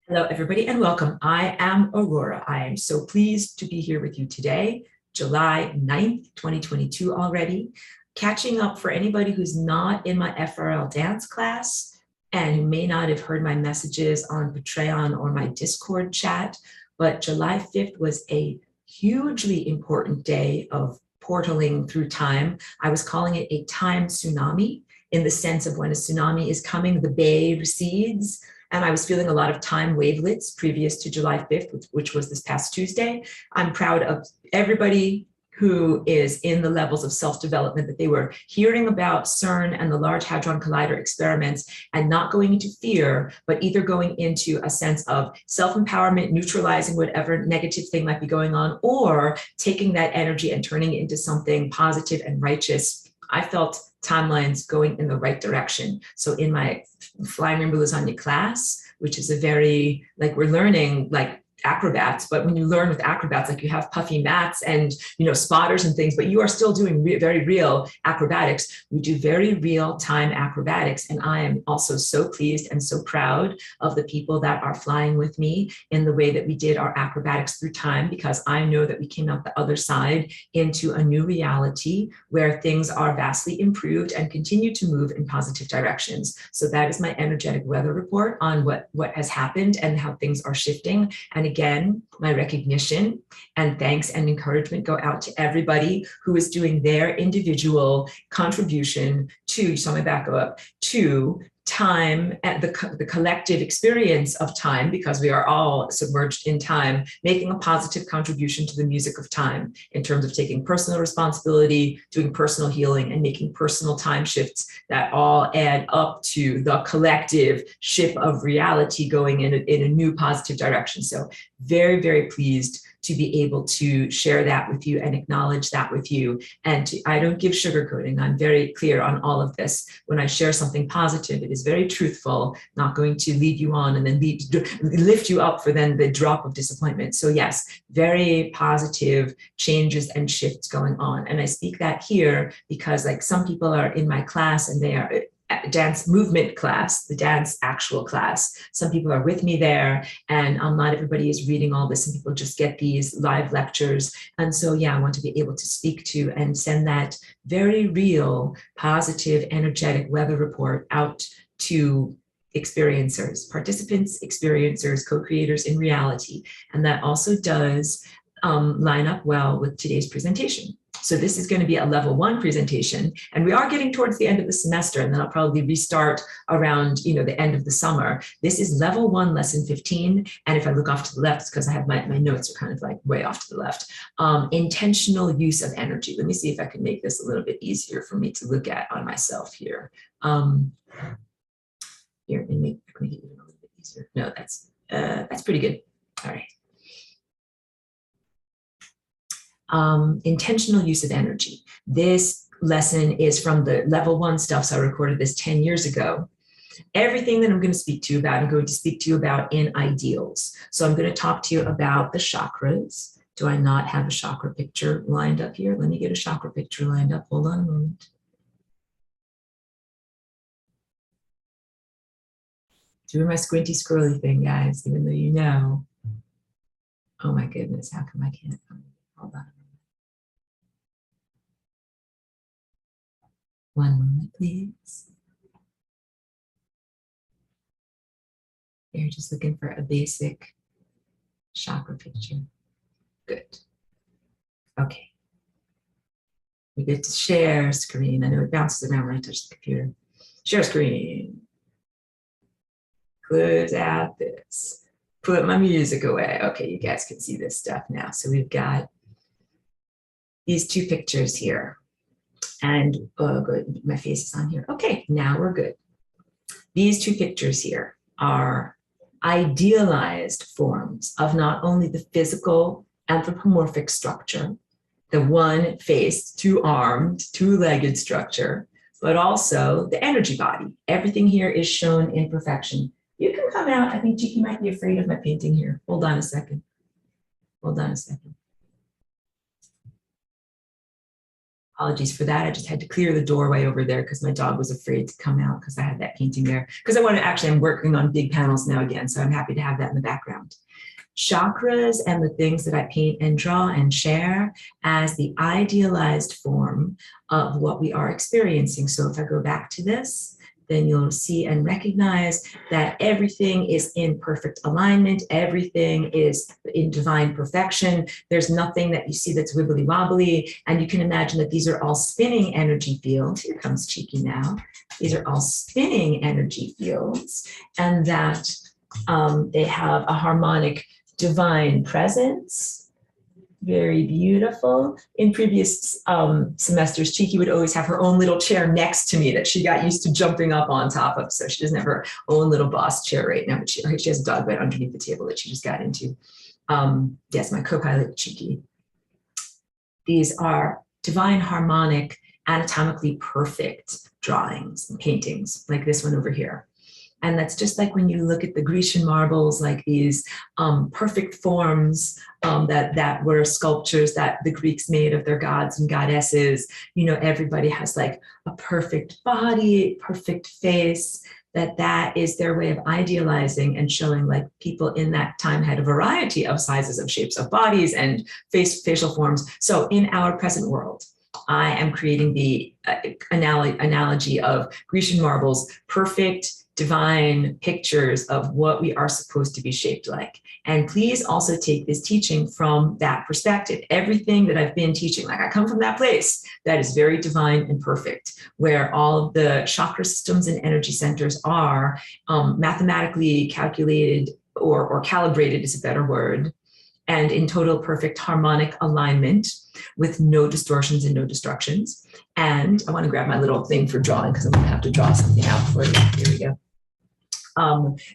Hello, everybody, and welcome. I am Aurora. I am so pleased to be here with you today, July 9th, 2022 already. Catching up for anybody who's not in my FRL dance class and who may not have heard my messages on Patreon or my Discord chat, but July 5th was a hugely important day of portaling through time. I was calling it a time tsunami in the sense of when a tsunami is coming, the bay recedes. And I was feeling a lot of time wavelets previous to July 5th, which was this past Tuesday. I'm proud of everybody who is in the levels of self-development that they were hearing about CERN and the Large Hadron Collider experiments and not going into fear, but either going into a sense of self-empowerment, neutralizing whatever negative thing might be going on, or taking that energy and turning it into something positive and righteous. I felt timelines going in the right direction. So in my Flying Rainbow Lasagna class, which is a very, like, we're learning like acrobats, but when you learn with acrobats, like you have puffy mats and, you know, spotters and things, but you are still doing very real acrobatics. We do very real time acrobatics. And I am also so pleased and so proud of the people that are flying with me in the way that we did our acrobatics through time, because I know that we came out the other side into a new reality where things are vastly improved and continue to move in positive directions. So that is my energetic weather report on what has happened and how things are shifting. And again, my recognition and thanks and encouragement go out to everybody who is doing their individual contribution to, so I'm gonna back up, to time and the collective experience of time, because we are all submerged in time, making a positive contribution to the music of time in terms of taking personal responsibility, doing personal healing, and making personal time shifts that all add up to the collective ship of reality going in a new positive direction. So very, very pleased to be able to share that with you and acknowledge that with you. And I don't give sugarcoating. I'm very clear on all of this. When I share something positive, it is very truthful, not going to lead you on and then lift you up for then the drop of disappointment. So yes, very positive changes and shifts going on. And I speak that here because, like, some people are in my class and they are dance movement class, the dance actual class. Some people are with me there, and not everybody is reading all this. Some people just get these live lectures. And so, yeah, I want to be able to speak to and send that very real, positive, energetic weather report out to experiencers, participants, experiencers, co-creators in reality. And that also does line up well with today's presentation. So this is going to be a level 1 presentation, and we are getting towards the end of the semester, and then I'll probably restart around, you know, the end of the summer. This is level 1, lesson 15. And if I look off to the left, it's because I have my notes are kind of like way off to the left. Intentional use of energy. Let me see if I can make this a little bit easier for me to look at on myself here. Here, and make it even a little bit easier. No, that's pretty good. All right. Intentional use of energy. This lesson is from the level 1 stuff. So I recorded this 10 years ago. Everything that I'm going to speak to you about, I'm going to speak to you about in ideals. So I'm going to talk to you about the chakras. Do I not have a chakra picture lined up here? Let me get a chakra picture lined up. Hold on a moment. Doing my squinty scrolly thing, guys, even though you know. Oh my goodness, how come I can't? Hold on. One moment, please. You're just looking for a basic chakra picture. Good. Okay. We get to share screen. I know it bounces around when I touch the computer. Share screen. Close out this. Put my music away. Okay, you guys can see this stuff now. So we've got these 2 pictures here. And oh, good, my face is on here. Okay, now we're good. These 2 pictures here are idealized forms of not only the physical anthropomorphic structure, the one-faced, 2-armed, 2-legged structure, but also the energy body. Everything here is shown in perfection. You can come out. I think Jiki might be afraid of my painting here. Hold on a second. Hold on a second. Apologies for that. I just had to clear the doorway over there because my dog was afraid to come out because I had that painting there. Because I want to actually, I'm working on big panels now again, so I'm happy to have that in the background. Chakras and the things that I paint and draw and share as the idealized form of what we are experiencing. So if I go back to this, then you'll see and recognize that everything is in perfect alignment. Everything is in divine perfection. There's nothing that you see that's wibbly wobbly. And you can imagine that these are all spinning energy fields. Here comes Cheeky now. These are all spinning energy fields, and that they have a harmonic divine presence. Very beautiful. In previous semesters, Cheeky would always have her own little chair next to me that she got used to jumping up on top of. So she doesn't have her own little boss chair right now, but she has a dog bed underneath the table that she just got into. Yes, my co-pilot, Cheeky. These are divine, harmonic, anatomically perfect drawings and paintings like this one over here. And that's just like when you look at the Grecian marbles, like these perfect forms that were sculptures that the Greeks made of their gods and goddesses. You know, everybody has like a perfect body, perfect face, that is their way of idealizing and showing like people in that time had a variety of sizes of shapes of bodies and facial forms. So in our present world, I am creating the analogy of Grecian marbles, perfect, divine pictures of what we are supposed to be shaped like. And please also take this teaching from that perspective. Everything that I've been teaching, like I come from that place that is very divine and perfect, where all of the chakra systems and energy centers are mathematically calculated or calibrated is a better word, and in total perfect harmonic alignment with no distortions and no destructions. And I want to grab my little thing for drawing because I'm going to have to draw something out for you. Here we go.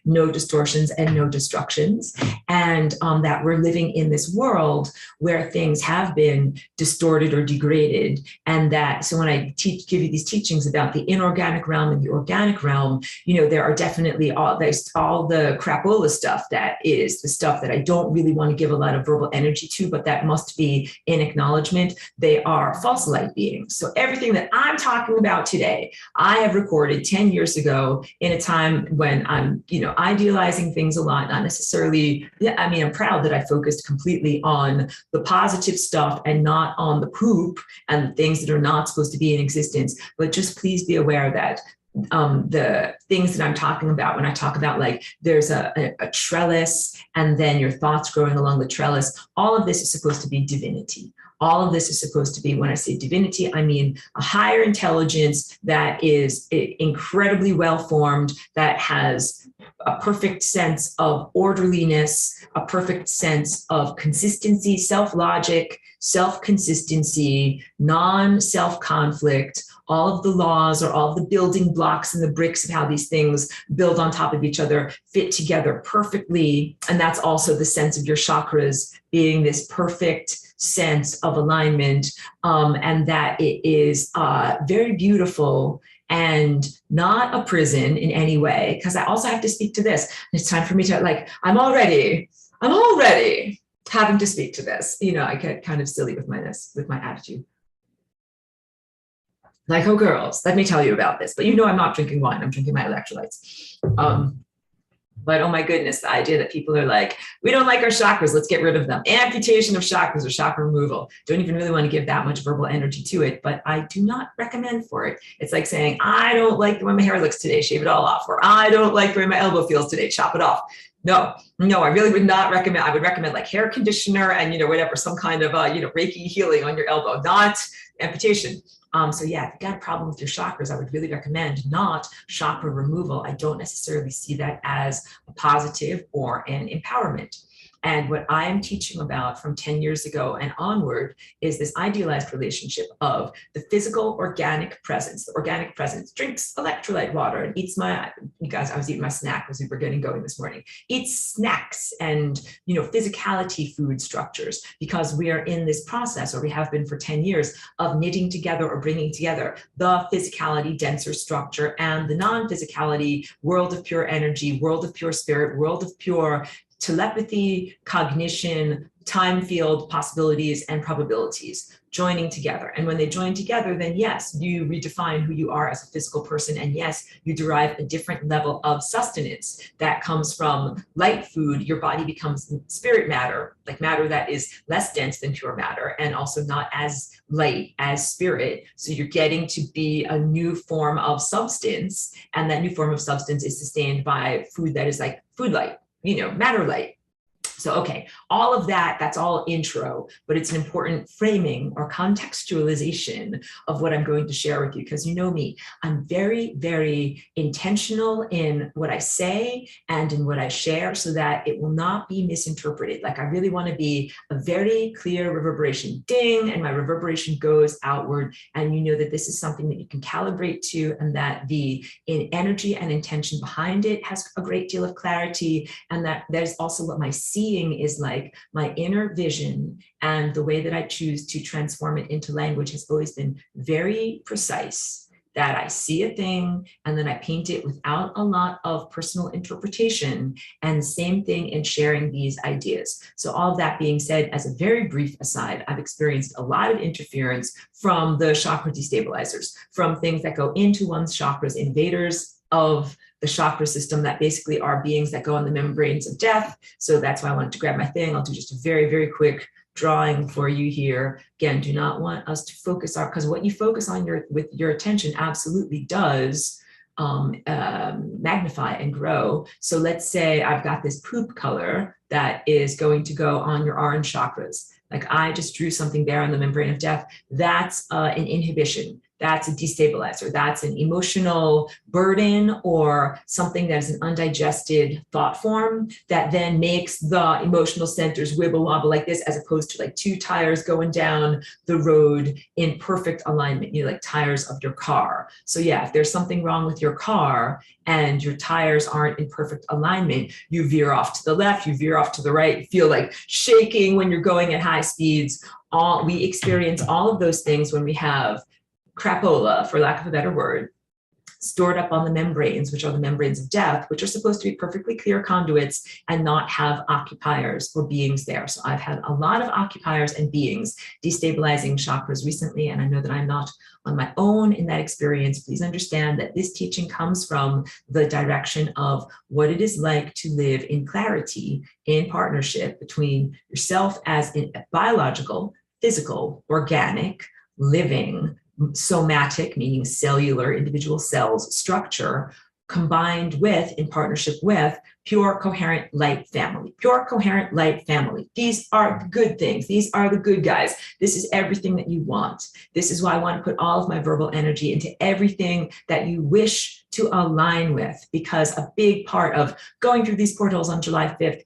No distortions and no destructions, and that we're living in this world where things have been distorted or degraded, and that so when I give you these teachings about the inorganic realm and the organic realm, you know, there are definitely there's all the crapola stuff that is the stuff that I don't really want to give a lot of verbal energy to, but that must be in acknowledgement. They are false light beings. So everything that I'm talking about today, I have recorded 10 years ago in a time when I'm, you know, idealizing things a lot, not necessarily, I mean, I'm proud that I focused completely on the positive stuff and not on the poop and the things that are not supposed to be in existence. But just please be aware that the things that I'm talking about when I talk about like there's a trellis and then your thoughts growing along the trellis, all of this is supposed to be divinity. All of this is supposed to be, when I say divinity, I mean a higher intelligence that is incredibly well formed, that has a perfect sense of orderliness, a perfect sense of consistency, self-logic, self-consistency, non-self-conflict, all of the laws or all of the building blocks and the bricks of how these things build on top of each other fit together perfectly. And that's also the sense of your chakras being this perfect sense of alignment, and that it is very beautiful and not a prison in any way. Because I also have to speak to this. It's time for me to like, I'm already having to speak to this. You know, I get kind of silly with my attitude. Like, oh girls, let me tell you about this. But you know I'm not drinking wine, I'm drinking my electrolytes. But oh my goodness, the idea that people are like, we don't like our chakras, let's get rid of them. Amputation of chakras or chakra removal. Don't even really want to give that much verbal energy to it, but I do not recommend for it. It's like saying, I don't like the way my hair looks today, shave it all off. Or I don't like the way my elbow feels today, chop it off. No, I really would not recommend. I would recommend like hair conditioner and, you know, whatever, some kind of, Reiki healing on your elbow, not amputation. So yeah, if you got a problem with your chakras, I would really recommend not chakra removal. I don't necessarily see that as a positive or an empowerment. And what I am teaching about from 10 years ago and onward is this idealized relationship of the physical organic presence. The organic presence drinks electrolyte water and eats you guys, I was eating my snack as we were getting going this morning, eats snacks and, physicality food structures, because we are in this process, or we have been for 10 years, of knitting together or bringing together the physicality denser structure and the non-physicality world of pure energy, world of pure spirit, world of pure telepathy, cognition, time field possibilities and probabilities joining together. And when they join together, then yes, you redefine who you are as a physical person. And yes, you derive a different level of sustenance that comes from light food. Your body becomes spirit matter, like matter that is less dense than pure matter, and also not as light as spirit. So you're getting to be a new form of substance. And that new form of substance is sustained by food that is like food light, matter light. So, okay, all of that, that's all intro, but it's an important framing or contextualization of what I'm going to share with you, because you know me, I'm very, very intentional in what I say and in what I share so that it will not be misinterpreted. Like I really want to be a very clear reverberation, ding, and my reverberation goes outward. And you know that this is something that you can calibrate to, and that the energy and intention behind it has a great deal of clarity, and that there's also what my seeing is like. My inner vision and the way that I choose to transform it into language has always been very precise, that I see a thing and then I paint it without a lot of personal interpretation, and same thing in sharing these ideas. So all of that being said, as a very brief aside, I've experienced a lot of interference from the chakra destabilizers, from things that go into one's chakras, invaders of the chakra system that basically are beings that go on the membranes of death. So that's why I wanted to grab my thing. I'll do just a very, very quick drawing for you here. Again, do not want us to focus on, because what you focus on with your attention absolutely does magnify and grow. So let's say I've got this poop color that is going to go on your orange chakras. Like I just drew something there on the membrane of death. That's an inhibition. That's a destabilizer. That's an emotional burden or something that is an undigested thought form that then makes the emotional centers wibble wobble like this, as opposed to like two tires going down the road in perfect alignment, like tires of your car. So yeah, if there's something wrong with your car and your tires aren't in perfect alignment, you veer off to the left, you veer off to the right, you feel like shaking when you're going at high speeds. We experience all of those things when we have crapola, for lack of a better word, stored up on the membranes, which are the membranes of death, which are supposed to be perfectly clear conduits and not have occupiers or beings there. So I've had a lot of occupiers and beings destabilizing chakras recently, and I know that I'm not on my own in that experience. Please understand that this teaching comes from the direction of what it is like to live in clarity, in partnership between yourself as a biological, physical, organic, living, somatic, meaning cellular, individual cells, structure, combined with, in partnership with, pure coherent light family. Pure coherent light family. These are the good things. These are the good guys. This is everything that you want. This is why I want to put all of my verbal energy into everything that you wish to align with, because a big part of going through these portals on July 5th,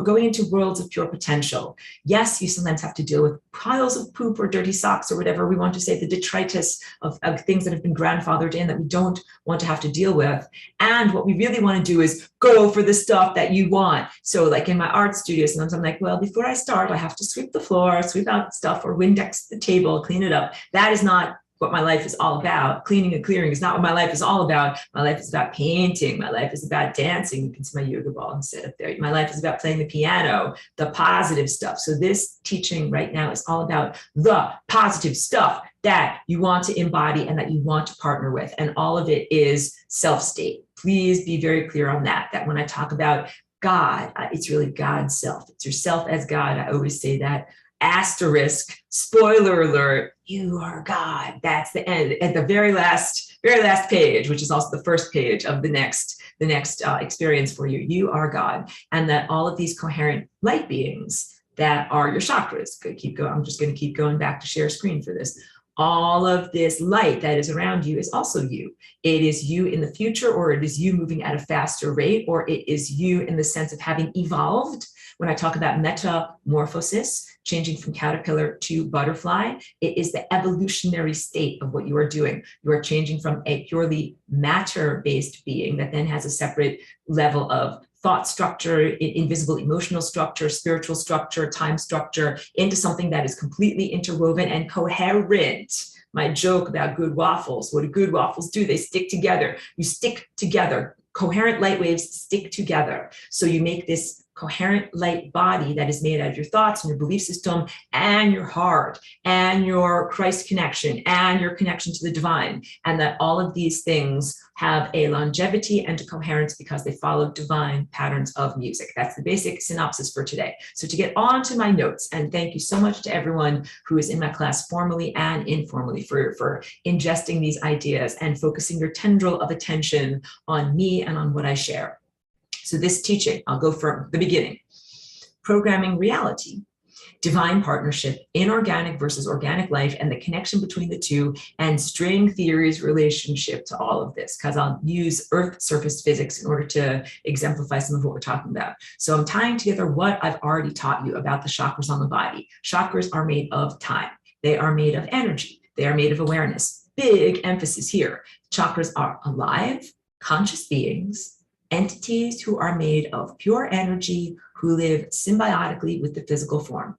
going into worlds of pure potential. Yes, you sometimes have to deal with piles of poop or dirty socks or whatever we want to say, the detritus of things that have been grandfathered in that we don't want to have to deal with. And what we really want to do is go for the stuff that you want. So like in my art studio, sometimes I'm like, well, before I start, I have to sweep the floor, sweep out stuff, or Windex the table, clean it up. That is not what my life is all about. Cleaning and clearing is not what my life is all about. My life is about painting. My life is about dancing. You can see my yoga ball and sit up there. My life is about playing the piano, the positive stuff. So this teaching right now is all about the positive stuff that you want to embody and that you want to partner with. And all of it is self-state. Please be very clear on that, that when I talk about God, it's really God's self. It's yourself as God. I always say that. Asterisk, spoiler alert, you are God. That's the end. At the very last page, which is also the first page of the next experience for you. You are God. And that all of these coherent light beings that are your chakras. Good, keep going. I'm just going to keep going back to share screen for this. All of this light that is around you is also you. It is you in the future, or it is you moving at a faster rate, or it is you in the sense of having evolved. When I talk about metamorphosis, changing from caterpillar to butterfly, it is the evolutionary state of what you are doing. You are changing from a purely matter-based being that then has a separate level of thought structure, invisible emotional structure, spiritual structure, time structure, into something that is completely interwoven and coherent. My joke about good waffles, what do good waffles do? They stick together. You stick together. Coherent light waves stick together. So you make this coherent light body that is made out of your thoughts and your belief system and your heart and your Christ connection and your connection to the divine, and that all of these things have a longevity and a coherence because they follow divine patterns of music. That's the basic synopsis for today. So to get on to my notes, and thank you so much to everyone who is in my class formally and informally for ingesting these ideas and focusing your tendril of attention on me and on what I share. So this teaching, I'll go from the beginning. Programming reality, divine partnership, inorganic versus organic life, and the connection between the two, and string theory's relationship to all of this, because I'll use Earth surface physics in order to exemplify some of what we're talking about. So I'm tying together what I've already taught you about the chakras on the body. Chakras are made of time. They are made of energy. They are made of awareness. Big emphasis here. Chakras are alive, conscious beings, entities who are made of pure energy, who live symbiotically with the physical form.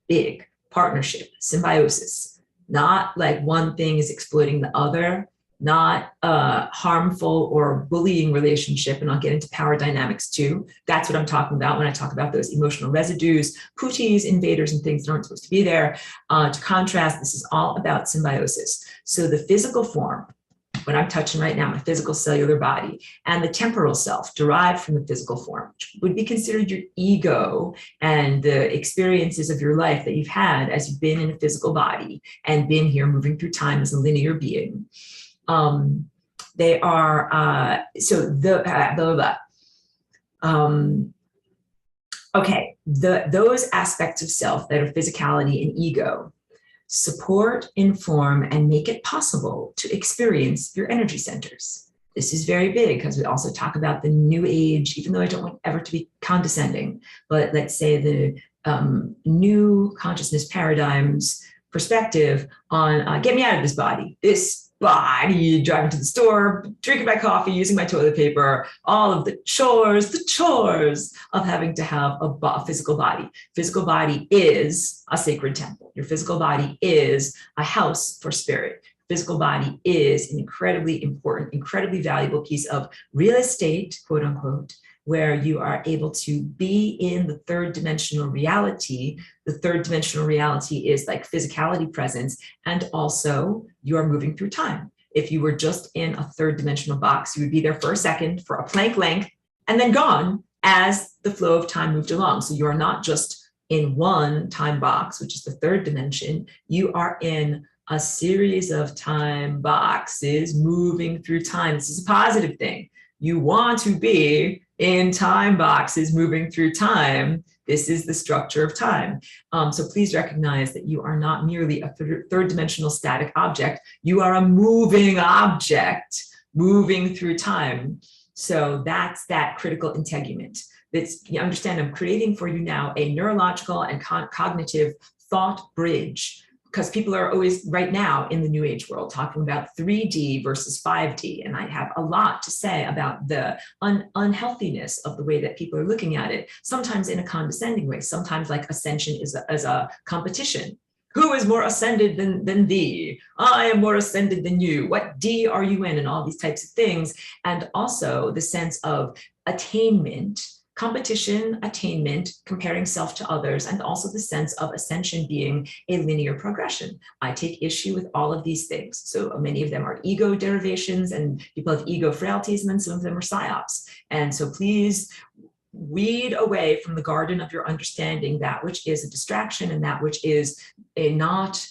Big partnership, symbiosis, not like one thing is exploiting the other, not a harmful or bullying relationship. And I'll get into power dynamics too. That's what I'm talking about when I talk about those emotional residues, cooties, invaders, and things that aren't supposed to be there. To contrast, this is all about symbiosis. So the physical form, what I'm touching right now, my physical cellular body, and the temporal self derived from the physical form, which would be considered your ego and the experiences of your life that you've had as you've been in a physical body and been here moving through time as a linear being. They are, those aspects of self that are physicality and ego support, inform, and make it possible to experience your energy centers. This is very big because we also talk about the new age, even though I don't want ever to be condescending, but let's say the new consciousness paradigms perspective on get me out of this body, driving to the store, drinking my coffee, using my toilet paper, all of the chores of having to have a physical body. Physical body is a sacred temple. Your physical body is a house for spirit. Physical body is an incredibly important, incredibly valuable piece of real estate, quote unquote, where you are able to be in the third dimensional reality. The third dimensional reality is like physicality presence, and also you are moving through time. If you were just in a third dimensional box, you would be there for a second, for a Planck length, and then gone as the flow of time moved along. So you are not just in one time box, which is the third dimension, you are in a series of time boxes moving through time. This is a positive thing. You want to be in time boxes moving through time. This is the structure of time. So please recognize that you are not merely a third dimensional static object. You are a moving object moving through time. So that's that critical integument. You understand, I'm creating for you now a neurological and cognitive thought bridge, because people are always right now in the new age world talking about 3D versus 5D. And I have a lot to say about the unhealthiness of the way that people are looking at it, sometimes in a condescending way, sometimes like ascension is a competition. Who is more ascended than thee? I am more ascended than you. What D are you in? And all these types of things. And also the sense of attainment, competition, attainment, comparing self to others, and also the sense of ascension being a linear progression. I take issue with all of these things. So many of them are ego derivations, and people have ego frailties, and then some of them are psyops. And so please weed away from the garden of your understanding that which is a distraction and that which is a not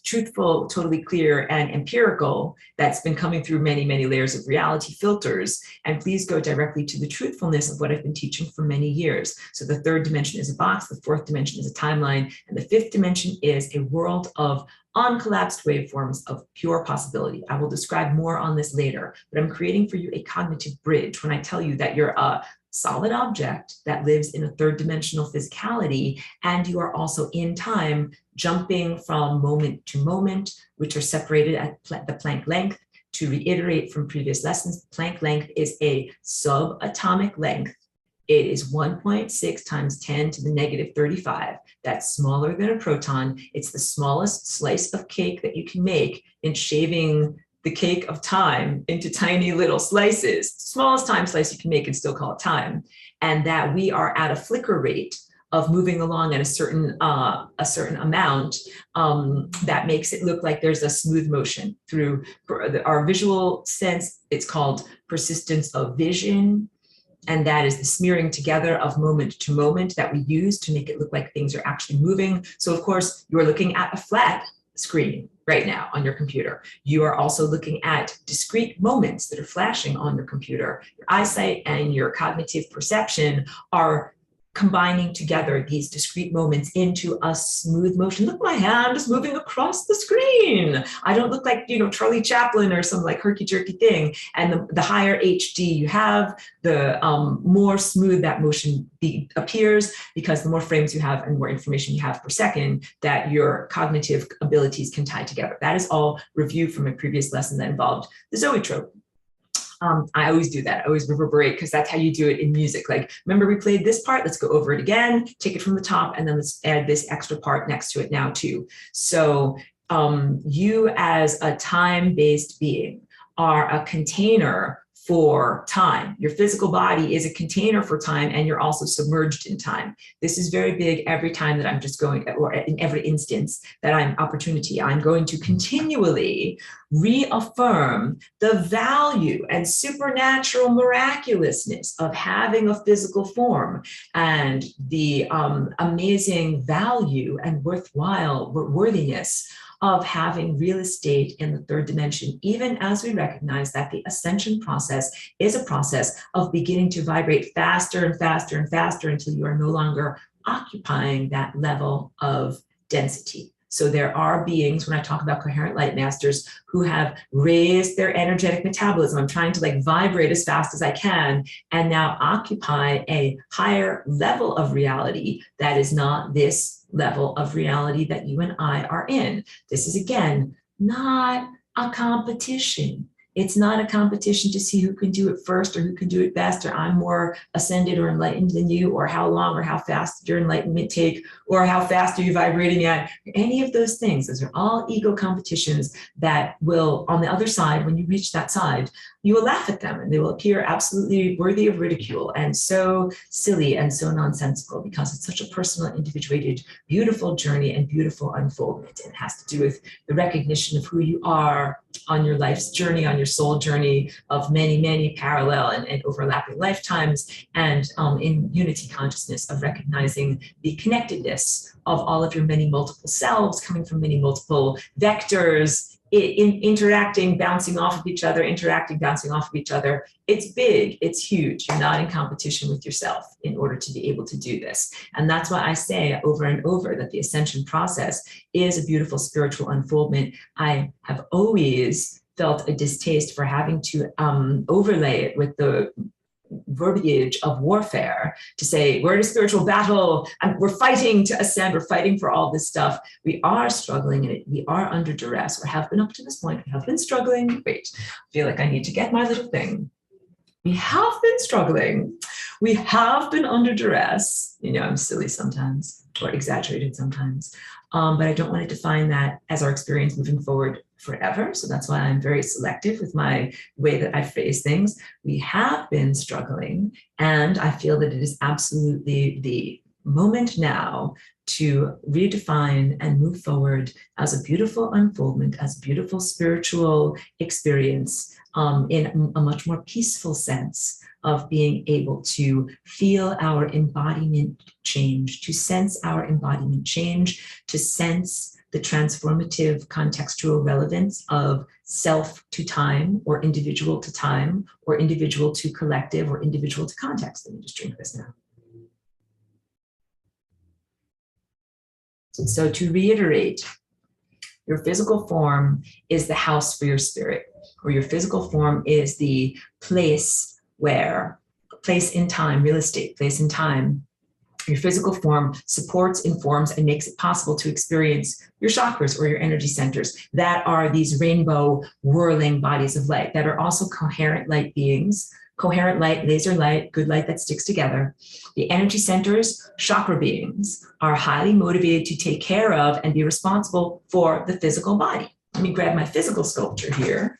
truthful, totally clear, and empirical that's been coming through many, many layers of reality filters. And please go directly to the truthfulness of what I've been teaching for many years. So the third dimension is a box, the fourth dimension is a timeline, and the fifth dimension is a world of uncollapsed waveforms of pure possibility. I will describe more on this later, but I'm creating for you a cognitive bridge when I tell you that you're a solid object that lives in a third dimensional physicality, and you are also in time, jumping from moment to moment, which are separated at the Planck length. To reiterate from previous lessons, Planck length is a subatomic length. It is 1.6 times 10 to the negative 35. That's smaller than a proton. It's the smallest slice of cake that you can make in shaving the cake of time into tiny little slices, smallest time slice you can make and still call it time, and that we are at a flicker rate of moving along at a certain amount that makes it look like there's a smooth motion through our visual sense. It's called persistence of vision. And that is the smearing together of moment to moment that we use to make it look like things are actually moving. So of course, you're looking at a flat screen right now on your computer. You are also looking at discrete moments that are flashing on your computer. Your eyesight and your cognitive perception are combining together these discrete moments into a smooth motion. Look, my hand is moving across the screen. I don't look like, Charlie Chaplin or some like herky-jerky thing. And the higher HD you have, the more smooth that motion appears, because the more frames you have and more information you have per second that your cognitive abilities can tie together. That is all reviewed from a previous lesson that involved the zoetrope. I always do that. I always reverberate, because that's how you do it in music. Like, remember we played this part, let's go over it again, take it from the top, and then let's add this extra part next to it now too. So you as a time-based being are a container for time. Your physical body is a container for time, and you're also submerged in time. This is very big every time that I'm just going, or in every instance that I'm going to continually reaffirm the value and supernatural miraculousness of having a physical form, and the amazing value and worthiness of having real estate in the third dimension, even as we recognize that the ascension process is a process of beginning to vibrate faster and faster and faster until you are no longer occupying that level of density. So there are beings, when I talk about coherent light masters, who have raised their energetic metabolism. I'm trying to like vibrate as fast as I can and now occupy a higher level of reality that is not this level of reality that you and I are in. This is, again, not a competition. It's not a competition to see who can do it first or who can do it best, or I'm more ascended or enlightened than you, or how long or how fast did your enlightenment take, or how fast are you vibrating at, any of those things. Those are all ego competitions that will, on the other side, when you reach that side, you will laugh at them and they will appear absolutely worthy of ridicule and so silly and so nonsensical, because it's such a personal, individuated, beautiful journey and beautiful unfoldment. It has to do with the recognition of who you are on your life's journey, on your soul journey of many, many parallel and overlapping lifetimes, and in unity consciousness of recognizing the connectedness of all of your many multiple selves coming from many multiple vectors, interacting, bouncing off of each other, interacting, bouncing off of each other. It's big, it's huge. You're not in competition with yourself in order to be able to do this. And that's why I say over and over that the ascension process is a beautiful spiritual unfoldment. I have always felt a distaste for having to overlay it with the verbiage of warfare to say we're in a spiritual battle and we're fighting to ascend, we're fighting for all this stuff. We are struggling in it. We are under duress, or have been up to this point. We have been struggling. Wait, I feel like I need to get my little thing. We have been struggling. We have been under duress. I'm silly sometimes, or exaggerated sometimes, but I don't want to define that as our experience moving forward forever. So that's why I'm very selective with my way that I phrase things. We have been struggling, and I feel that it is absolutely the moment now to redefine and move forward as a beautiful unfoldment, as a beautiful spiritual experience, in a much more peaceful sense of being able to feel our embodiment change, to sense our embodiment change, to sense the transformative contextual relevance of self to time, or individual to time, or individual to collective, or individual to context. Let me just drink this now. So to reiterate, your physical form is the house for your spirit, or your physical form is the place in time, real estate, place in time. Your physical form supports, informs, and makes it possible to experience your chakras, or your energy centers. That are these rainbow whirling bodies of light that are also coherent light beings, coherent light, laser light, good light that sticks together. The energy centers, chakra beings, are highly motivated to take care of and be responsible for the physical body. Let me grab my physical sculpture here.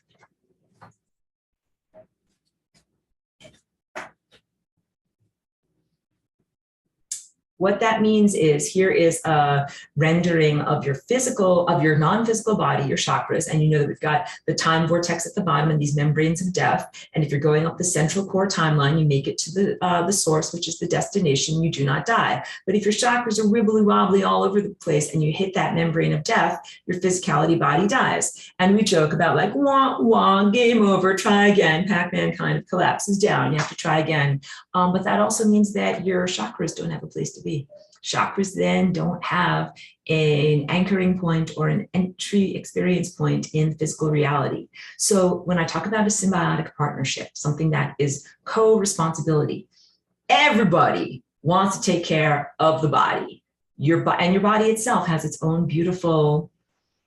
What that means is here is a rendering of your physical, of your non-physical body, your chakras. And you know that we've got the time vortex at the bottom and these membranes of death. And if you're going up the central core timeline, you make it to the source, which is the destination, you do not die. But if your chakras are wibbly wobbly all over the place and you hit that membrane of death, your physicality body dies. And we joke about like, wah, wah, game over, try again, Pac-Man kind of collapses down. You have to try again. But that also means that your chakras don't have a place to be. Chakras then don't have an anchoring point or an entry experience point in physical reality. So when I talk about a symbiotic partnership, something that is co-responsibility, everybody wants to take care of the body. And your body itself has its own beautiful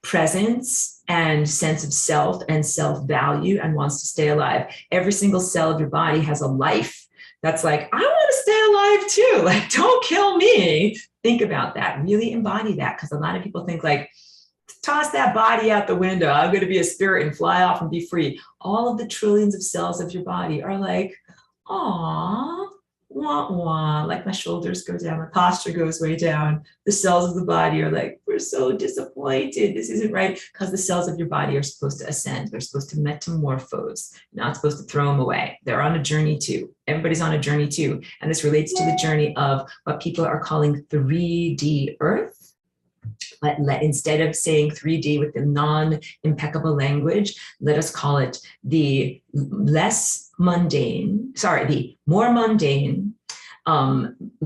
presence and sense of self and self-value and wants to stay alive. Every single cell of your body has a life that's like, I want to stay alive too. Like, don't kill me. Think about that. Really embody that. Because a lot of people think like, toss that body out the window. I'm going to be a spirit and fly off and be free. All of the trillions of cells of your body are like, aw, wah, wah. Like my shoulders go down, my posture goes way down. The cells of the body are like, we're so disappointed. This isn't right. Because the cells of your body are supposed to ascend. They're supposed to metamorphose. You're not supposed to throw them away. They're on a journey too. Everybody's on a journey too. And this relates to the journey of what people are calling 3D Earth. But instead of saying 3D with the non-impeccable language, let us call it the more mundane,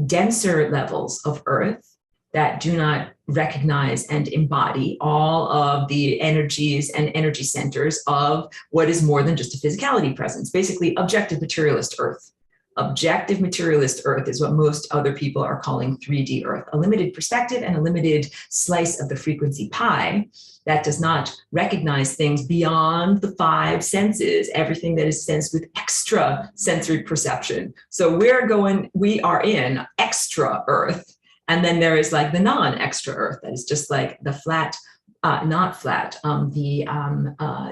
denser levels of Earth that do not recognize and embody all of the energies and energy centers of what is more than just a physicality presence, basically objective materialist Earth. Objective materialist Earth is what most other people are calling 3D Earth, a limited perspective and a limited slice of the frequency pie that does not recognize things beyond the five senses, everything that is sensed with extra sensory perception. So we are in extra Earth. And then there is like the non-extra Earth that is just like the flat,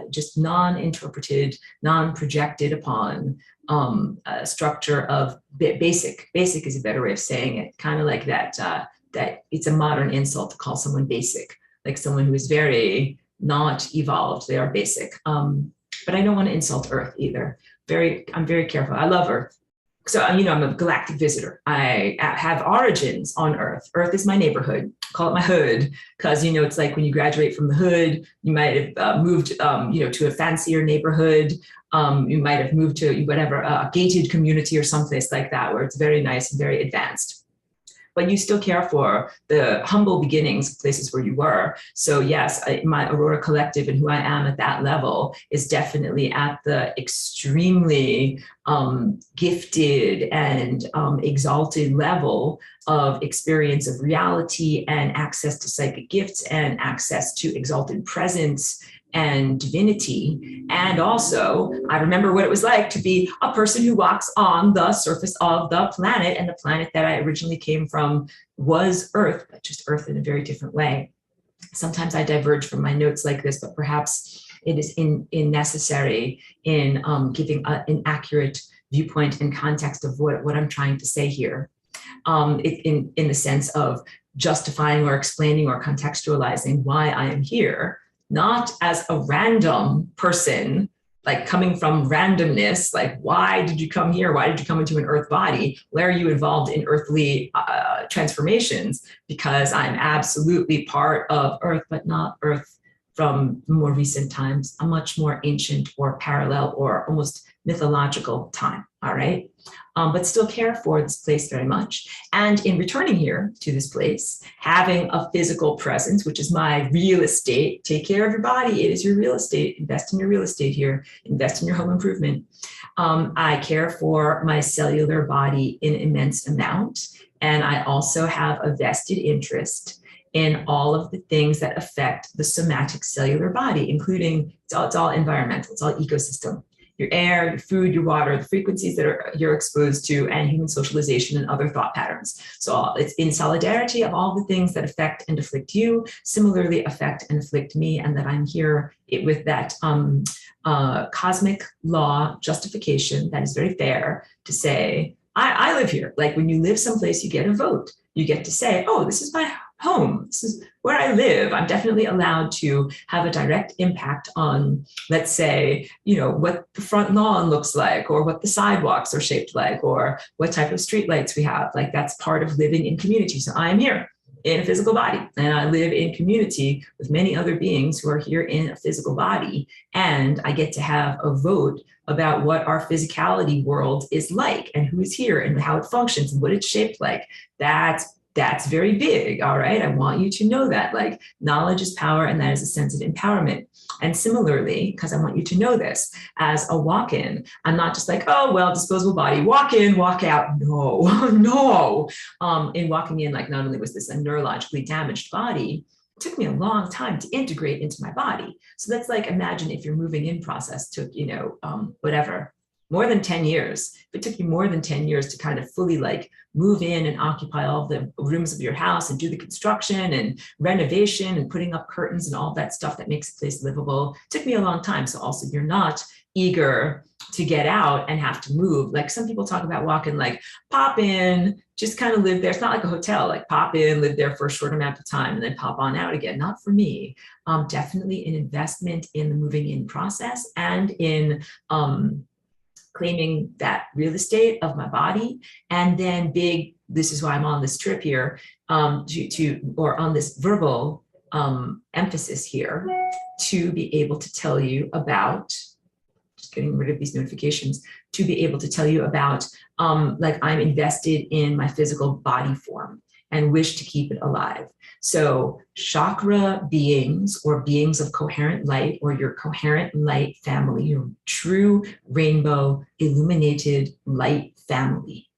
just non-interpreted, non-projected upon structure of basic. Basic is a better way of saying it. Kind of like that, that it's a modern insult to call someone basic, like someone who is very not evolved. They are basic. But I don't want to insult Earth either. I'm very careful. I love Earth. So, I'm a galactic visitor. I have origins on Earth. Earth is my neighborhood. Call it my hood, because, it's like when you graduate from the hood, you might have moved, to a fancier neighborhood. You might have moved to whatever, a gated community or someplace like that, where it's very nice and very advanced. But you still care for the humble beginnings, places where you were. So yes, my Aurora collective and who I am at that level is definitely at the extremely gifted and exalted level of experience of reality and access to psychic gifts and access to exalted presence and divinity. And also, I remember what it was like to be a person who walks on the surface of the planet, and the planet that I originally came from was Earth, but just Earth in a very different way. Sometimes I diverge from my notes like this, but perhaps it is necessary in giving an accurate viewpoint and context of what I'm trying to say here, in the sense of justifying or explaining or contextualizing why I am here. Not as a random person, like coming from randomness, like, why did you come here? Why did you come into an Earth body? Where are you involved in earthly transformations? Because I'm absolutely part of Earth, but not Earth from more recent times, a much more ancient or parallel or almost mythological time, all right? But still care for this place very much. And in returning here to this place, having a physical presence, which is my real estate, take care of your body, it is your real estate, invest in your real estate here, invest in your home improvement. I care for my cellular body in immense amount. And I also have a vested interest in all of the things that affect the somatic cellular body, including, it's all environmental, it's all ecosystem. Your air, your food, your water, the frequencies that you're exposed to, and human socialization and other thought patterns. So it's in solidarity of all the things that affect and afflict you, similarly affect and afflict me, and that I'm here with that cosmic law justification that is very fair to say, I live here. Like when you live someplace, you get a vote. You get to say, oh, this is my home. This is where I live. I'm definitely allowed to have a direct impact on, let's say, what the front lawn looks like, or what the sidewalks are shaped like, or what type of streetlights we have. Like, that's part of living in community. So I am here in a physical body, and I live in community with many other beings who are here in a physical body, and I get to have a vote about what our physicality world is like, and who's here, and how it functions, and what it's shaped like. That's very big, all right? I want you to know that, like, knowledge is power, and that is a sense of empowerment. And similarly, because I want you to know this, as a walk-in, I'm not just like, oh, well, disposable body, walk in, walk out. No, no. In walking in, like, not only was this a neurologically damaged body, it took me a long time to integrate into my body. So that's like, imagine if your moving in process took, whatever, more than 10 years. If it took you more than 10 years to kind of fully like move in and occupy all the rooms of your house and do the construction and renovation and putting up curtains and all that stuff that makes a place livable, it took me a long time. So also, you're not eager to get out and have to move. Like, some people talk about walking, like, pop in, just kind of live there. It's not like a hotel, like pop in, live there for a short amount of time and then pop on out again. Not for me. Definitely an investment in the moving in process and in claiming that real estate of my body. And then this is why I'm on this trip here, or on this verbal emphasis here, to be able to tell you about, just getting rid of these notifications, to be able to tell you about, like, I'm invested in my physical body form and wish to keep it alive. So chakra beings, or beings of coherent light, or your coherent light family, your true rainbow illuminated light family,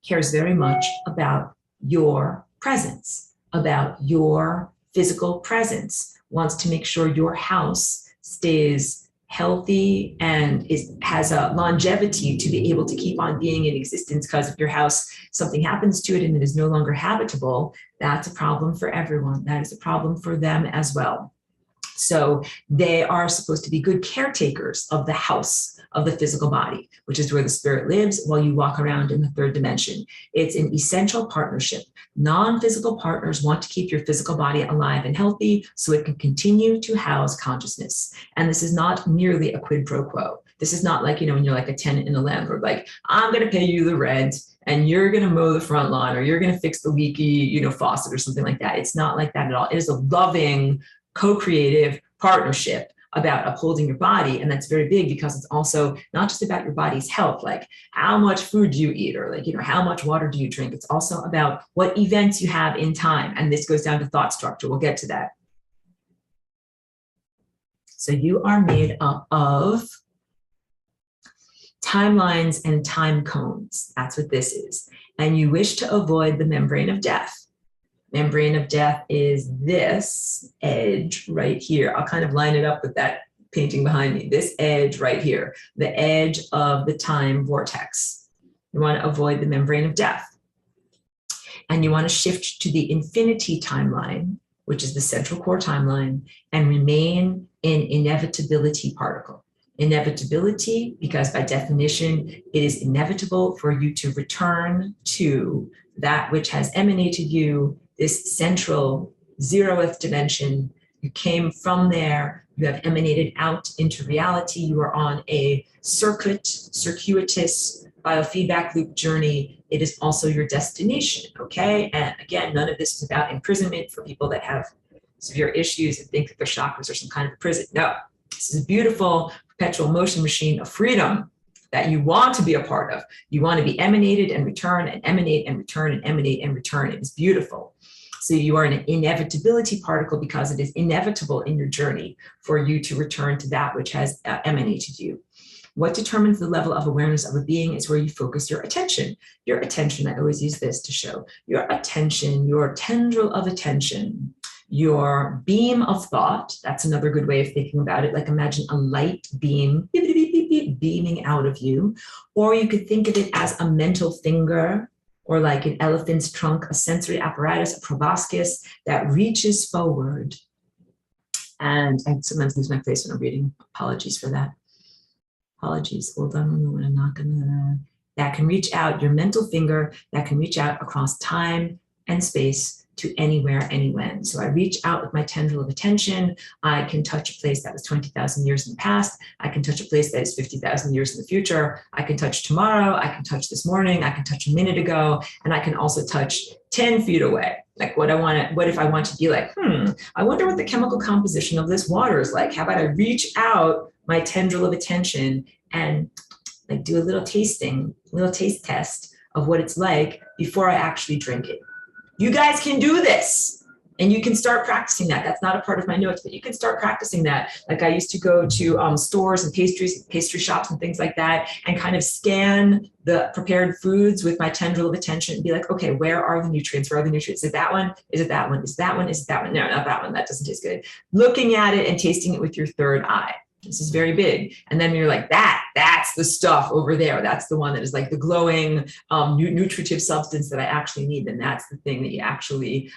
cares very much about your presence, about your physical presence, wants to make sure your house stays healthy and has a longevity to be able to keep on being in existence. Because if your house, something happens to it and it is no longer habitable, that's a problem for everyone. That is a problem for them as well. So they are supposed to be good caretakers of the house of the physical body, which is where the spirit lives while you walk around in the third dimension. It's an essential partnership. Non-physical partners want to keep your physical body alive and healthy so it can continue to house consciousness. And this is not merely a quid pro quo. This is not like, when you're like a tenant and a landlord, like, I'm going to pay you the rent and you're going to mow the front lawn, or you're going to fix the leaky, faucet or something like that. It's not like that at all. It is a loving, co-creative partnership about upholding your body. And that's very big, because it's also not just about your body's health, like how much food do you eat, or like, how much water do you drink. It's also about what events you have in time. And this goes down to thought structure. We'll get to that. So you are made up of timelines and time cones. That's what this is. And you wish to avoid the membrane of death. Membrane of death is this edge right here. I'll kind of line it up with that painting behind me. This edge right here, the edge of the time vortex. You want to avoid the membrane of death. And you want to shift to the infinity timeline, which is the central core timeline, and remain in inevitability particle. Inevitability, because by definition, it is inevitable for you to return to that which has emanated you, this central zeroth dimension. You came from there, you have emanated out into reality. You are on a circuitous biofeedback loop journey. It is also your destination, okay? And again, none of this is about imprisonment for people that have severe issues and think that their chakras are some kind of prison. No, this is a beautiful perpetual motion machine of freedom that you want to be a part of. You want to be emanated and return, and emanate and return, and emanate and return. It is beautiful. So you are an inevitability particle, because it is inevitable in your journey for you to return to that which has emanated you. What determines the level of awareness of a being is where you focus your attention. Your attention, I always use this to show, your attention, your tendril of attention, your beam of thought. That's another good way of thinking about it. Like, imagine a light beam beaming out of you. Or you could think of it as a mental finger, or like an elephant's trunk, a sensory apparatus, a proboscis that reaches forward. And I sometimes lose my place when I'm reading. Apologies for that. Apologies. Hold on a moment. I'm not gonna. That can reach out, your mental finger that can reach out across time, and space to anywhere, anywhen. So I reach out with my tendril of attention. I can touch a place that was 20,000 years in the past. I can touch a place that is 50,000 years in the future. I can touch tomorrow. I can touch this morning. I can touch a minute ago. And I can also touch 10 feet away. Like what if I want to be like, I wonder what the chemical composition of this water is like. How about I reach out my tendril of attention and like do a little taste test of what it's like before I actually drink it. You guys can do this and you can start practicing that. That's not a part of my notes, but you can start practicing that. Like I used to go to stores and pastry shops and things like that and kind of scan the prepared foods with my tendril of attention and be like, okay, where are the nutrients? Where are the nutrients? Is it that one? Is it that one? Is that one? Is it that one? No, not that one. That doesn't taste good. Looking at it and tasting it with your third eye. This is very big. And then you're like, that's the stuff over there. That's the one that is like the glowing nutritive substance that I actually need. And that's the thing that you actually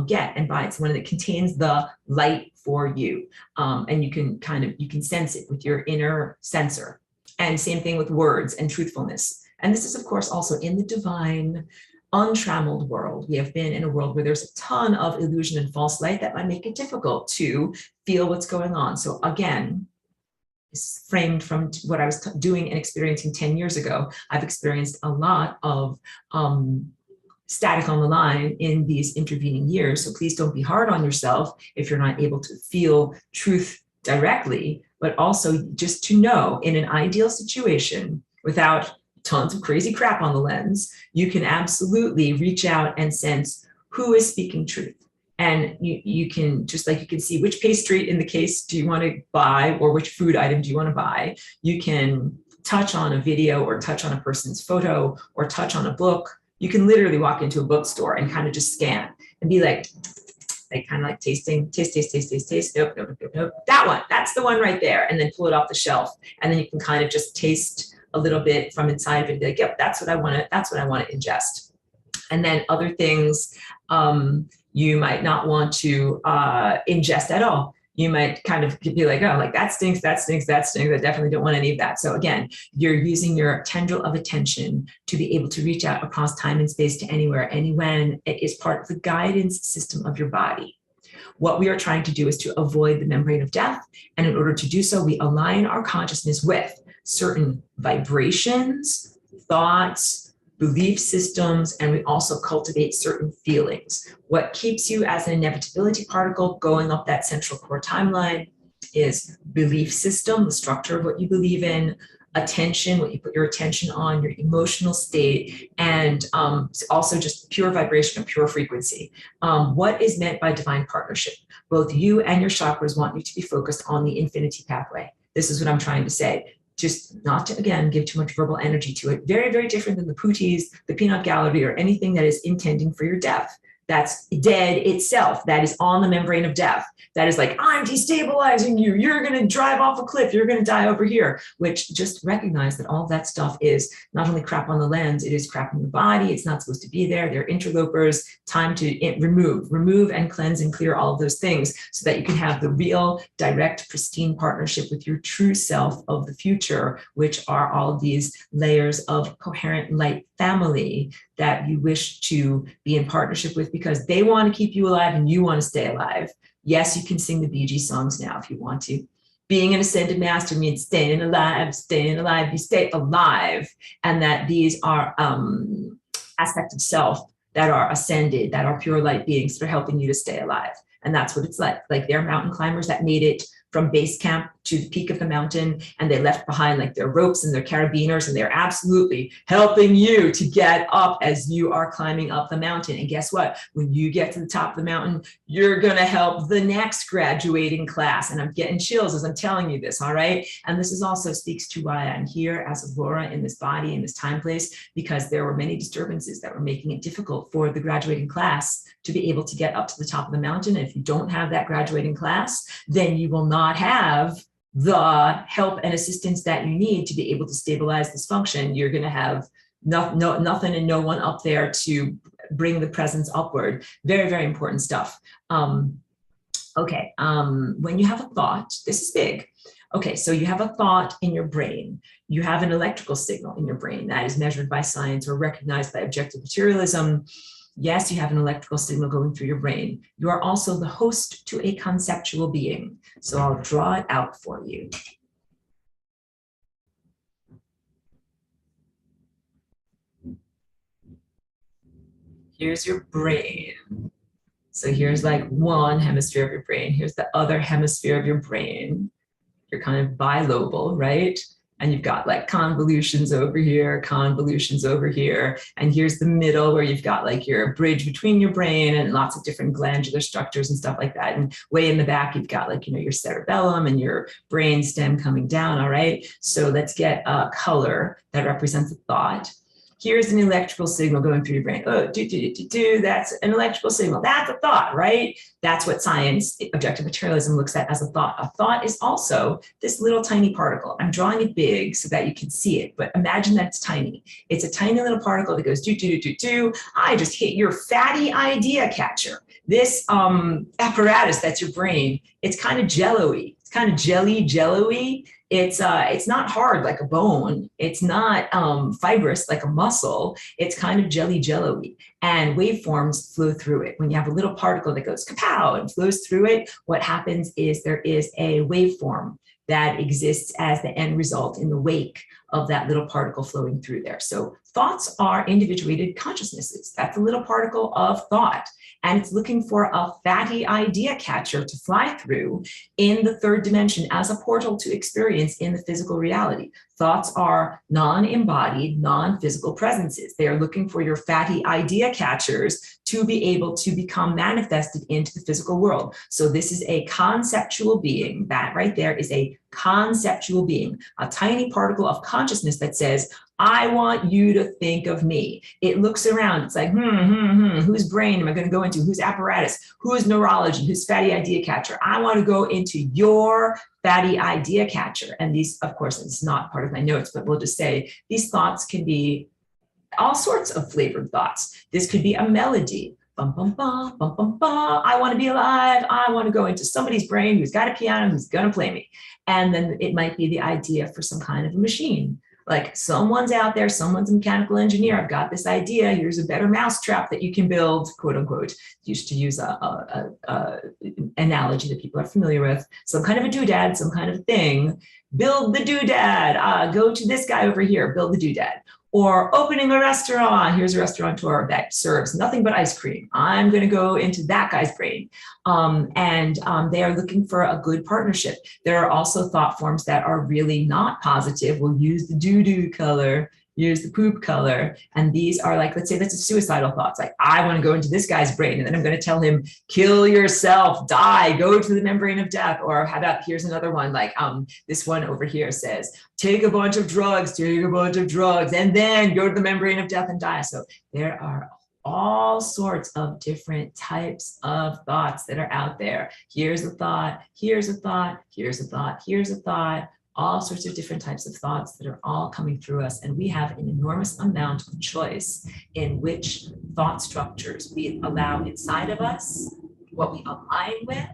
get and buy. It's one that contains the light for you. And you can sense it with your inner sensor. And same thing with words and truthfulness. And this is, of course, also in the divine, untrammeled world. We have been in a world where there's a ton of illusion and false light that might make it difficult to feel what's going on. So again, is framed from what I was doing and experiencing 10 years ago. I've experienced a lot of static on the line in these intervening years. So please don't be hard on yourself if you're not able to feel truth directly, but also just to know in an ideal situation without tons of crazy crap on the lens, you can absolutely reach out and sense who is speaking truth. And you can, just like you can see which pastry in the case do you want to buy or which food item do you want to buy. You can touch on a video or touch on a person's photo or touch on a book. You can literally walk into a bookstore and kind of just scan and be like kind of like tasting, taste. Nope. That one, that's the one right there. And then pull it off the shelf. And then you can kind of just taste a little bit from inside of it. Be like, yep, that's what I want to ingest. And then other things, you might not want to ingest at all. You might kind of be like, oh, like that stinks. I definitely don't want any of that. So again, you're using your tendril of attention to be able to reach out across time and space to anywhere, anywhen. It is part of the guidance system of your body. What we are trying to do is to avoid the membrane of death. And in order to do so, we align our consciousness with certain vibrations, thoughts, belief systems, and we also cultivate certain feelings. What keeps you as an inevitability particle going up that central core timeline is belief system, the structure of what you believe in, attention, what you put your attention on, your emotional state, and also just pure vibration or pure frequency. What is meant by divine partnership? Both you and your chakras want you to be focused on the infinity pathway. This is what I'm trying to say. Just not to, again, give too much verbal energy to it. Very, very different than the pooties, the peanut gallery, or anything that is intending for your death. That's dead itself. That is on the membrane of death. That is like, I'm destabilizing you. You're going to drive off a cliff. You're going to die over here, which just recognize that all that stuff is not only crap on the lens, it is crap in the body. It's not supposed to be there. They're interlopers. Time to remove and cleanse and clear all of those things so that you can have the real, direct, pristine partnership with your true self of the future, which are all of these layers of coherent light family that you wish to be in partnership with because they want to keep you alive and you want to stay alive. Yes, you can sing the Bee Gees songs now if you want to. Being an ascended master means staying alive, you stay alive. And that these are aspects of self that are ascended, that are pure light beings that are helping you to stay alive. And that's what it's like. Like they're mountain climbers that made it from base camp to the peak of the mountain, and they left behind like their ropes and their carabiners, and they're absolutely helping you to get up as you are climbing up the mountain. And guess what? When you get to the top of the mountain, you're gonna help the next graduating class. And I'm getting chills as I'm telling you this, all right? And this is also speaks to why I'm here as Aurora in this body, in this time place, because there were many disturbances that were making it difficult for the graduating class to be able to get up to the top of the mountain. And if you don't have that graduating class, then you will not have the help and assistance that you need to be able to stabilize this function. You're going to have nothing and no one up there to bring the presence upward. Very, very important stuff. Okay, when you have a thought, this is big. Okay, so you have a thought in your brain. You have an electrical signal in your brain that is measured by science or recognized by objective materialism. Yes, you have an electrical signal going through your brain. You are also the host to a conceptual being. So I'll draw it out for you. Here's your brain. So here's like one hemisphere of your brain. Here's the other hemisphere of your brain. You're kind of bilobal, right? And you've got like convolutions over here, and here's the middle where you've got like your bridge between your brain and lots of different glandular structures and stuff like that. And way in the back, you've got like, your cerebellum and your brain stem coming down, all right? So let's get a color that represents a thought. Here's an electrical signal going through your brain. Oh, that's an electrical signal. That's a thought, right? That's what science, objective materialism, looks at as a thought. A thought is also this little tiny particle. I'm drawing it big so that you can see it, but imagine that it's tiny. It's a tiny little particle that goes I just hit your fatty idea catcher. This apparatus that's your brain, it's kind of jello-y. It's kind of jello-y. It's not hard like a bone. It's not fibrous like a muscle. It's kind of jello-y. And waveforms flow through it. When you have a little particle that goes kapow and flows through it, what happens is there is a waveform that exists as the end result in the wake of that little particle flowing through there. So thoughts are individuated consciousnesses. That's a little particle of thought. And it's looking for a fatty idea catcher to fly through in the third dimension as a portal to experience in the physical reality. Thoughts are non-embodied, non-physical presences. They are looking for your fatty idea catchers to be able to become manifested into the physical world. So this is a conceptual being. That right there is a conceptual being, a tiny particle of consciousness that says, I want you to think of me. It looks around. It's like, whose brain am I going to go into? Whose apparatus? Whose neurology? Whose fatty idea catcher? I want to go into your fatty idea catcher. And these, of course, it's not part of my notes, but we'll just say these thoughts can be all sorts of flavored thoughts. This could be a melody. Bum, bum, bum, bum, bum, bum. I want to be alive. I want to go into somebody's brain who's got a piano, who's going to play me. And then it might be the idea for some kind of a machine. Like someone's out there, someone's a mechanical engineer. I've got this idea. Here's a better mousetrap that you can build, quote unquote. Used to use a analogy that people are familiar with. Some kind of a doodad, some kind of thing. Build the doodad. Go to this guy over here. Build the doodad. Or opening a restaurant. Here's a restaurateur that serves nothing but ice cream. I'm going to go into that guy's brain. They are looking for a good partnership. There are also thought forms that are really not positive. We'll use the doo-doo color, use the poop color. And these are like, let's say that's a suicidal thoughts. Like, I want to go into this guy's brain. And then I'm going to tell him, kill yourself, die, go to the membrane of death. Or how about, here's another one. Like this one over here says, take a bunch of drugs, and then go to the membrane of death and die. So there are all sorts of different types of thoughts that are out there. Here's a thought, here's a thought, here's a thought, here's a thought, all sorts of different types of thoughts that are all coming through us. And we have an enormous amount of choice in which thought structures we allow inside of us, what we align with,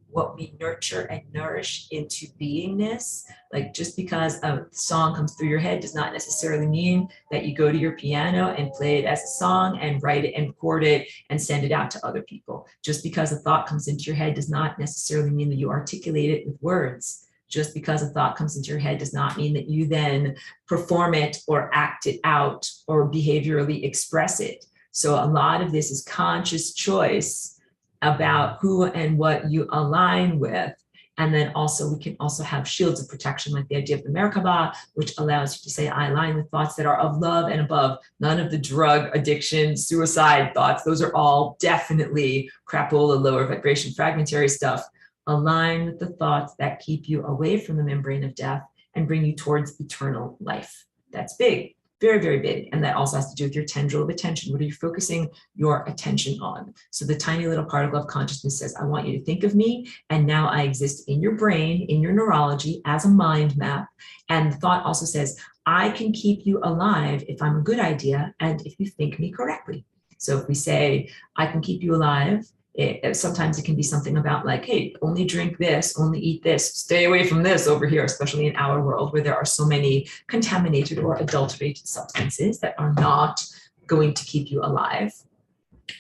what we nurture and nourish into beingness. Like just because a song comes through your head does not necessarily mean that you go to your piano and play it as a song and write it and record it and send it out to other people. Just because a thought comes into your head does not necessarily mean that you articulate it with words. Just because a thought comes into your head does not mean that you then perform it or act it out or behaviorally express it. So a lot of this is conscious choice about who and what you align with. And then also we can also have shields of protection, like the idea of the Merkaba, which allows you to say, I align with thoughts that are of love and above. None of the drug addiction, suicide thoughts. Those are all definitely crapola, lower vibration, fragmentary stuff. Align with the thoughts that keep you away from the membrane of death and bring you towards eternal life. That's big. Very, very big. And that also has to do with your tendril of attention. What are you focusing your attention on? So the tiny little particle of consciousness says, I want you to think of me. And now I exist in your brain, in your neurology as a mind map. And the thought also says, I can keep you alive if I'm a good idea and if you think me correctly. So if we say, I can keep you alive, sometimes it can be something about like, hey, only drink this, only eat this, stay away from this over here, especially in our world where there are so many contaminated or adulterated substances that are not going to keep you alive.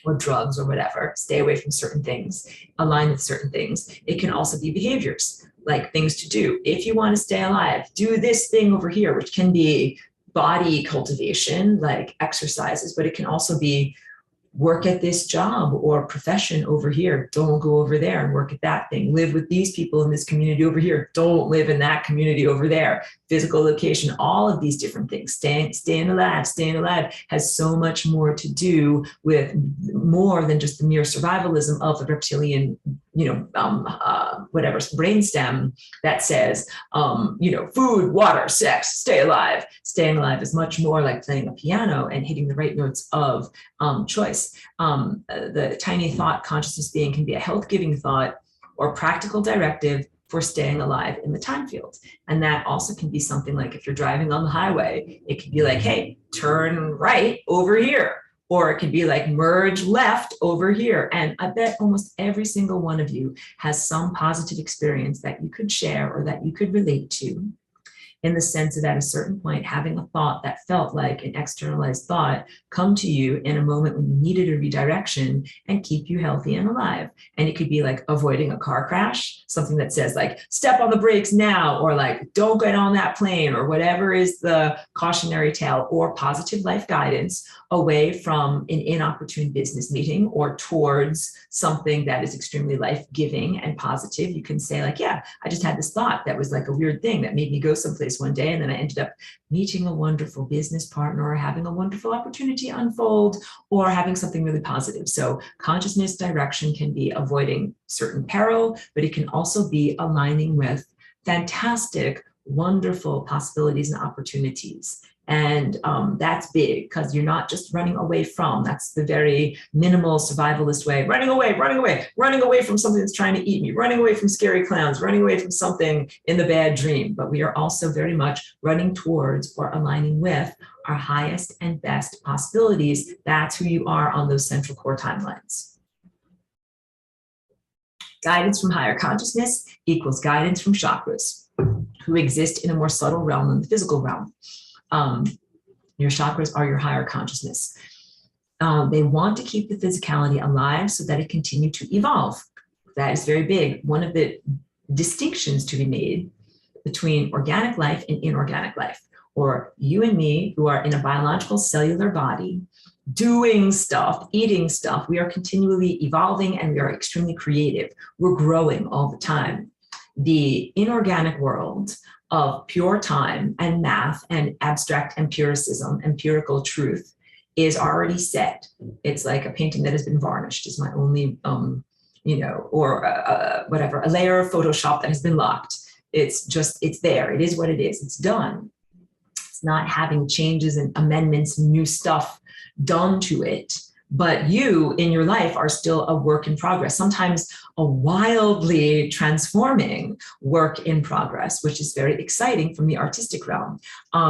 or drugs or whatever, stay away from certain things, align with certain things. It can also be behaviors, like things to do. If you want to stay alive, do this thing over here, which can be body cultivation, like exercises, but it can also be work at this job or profession over here. Don't go over there and work at that thing. Live with these people in this community over here. Don't live in that community over there. Physical location, all of these different things. Staying alive has so much more to do with more than just the mere survivalism of the reptilian, whatever brainstem that says, food, water, sex, stay alive. Staying alive is much more like playing a piano and hitting the right notes of choice. The tiny thought consciousness being can be a health-giving thought or practical directive for staying alive in the time field. And that also can be something like if you're driving on the highway, it could be like, hey, turn right over here. Or it could be like merge left over here. And I bet almost every single one of you has some positive experience that you could share or that you could relate to, in the sense of at a certain point having a thought that felt like an externalized thought come to you in a moment when you needed a redirection and keep you healthy and alive. And it could be like avoiding a car crash, something that says like, step on the brakes now, or like, don't get on that plane, or whatever is the cautionary tale, or positive life guidance away from an inopportune business meeting or towards something that is extremely life-giving and positive. You can say like, yeah, I just had this thought that was like a weird thing that made me go someplace one day, and then I ended up meeting a wonderful business partner or having a wonderful opportunity unfold or having something really positive. So consciousness direction can be avoiding certain peril, but it can also be aligning with fantastic, wonderful possibilities and opportunities. And that's big because you're not just running away from, that's the very minimal survivalist way, running away from something that's trying to eat me, running away from scary clowns, running away from something in the bad dream. But we are also very much running towards or aligning with our highest and best possibilities. That's who you are on those central core timelines. Guidance from higher consciousness equals guidance from chakras, who exist in a more subtle realm than the physical realm. Your chakras are your higher consciousness. They want to keep the physicality alive so that it continue to evolve. That is very big. One of the distinctions to be made between organic life and inorganic life, or you and me who are in a biological cellular body, doing stuff, eating stuff, we are continually evolving and we are extremely creative. We're growing all the time. The inorganic world of pure time and math and abstract empiricism, empirical truth, is already set. It's like a painting that has been varnished is my only, whatever, a layer of Photoshop that has been locked. It's there. It is what it is. It's done. It's not having changes and amendments, new stuff done to it. But you in your life are still a work in progress, sometimes a wildly transforming work in progress, which is very exciting from the artistic realm. I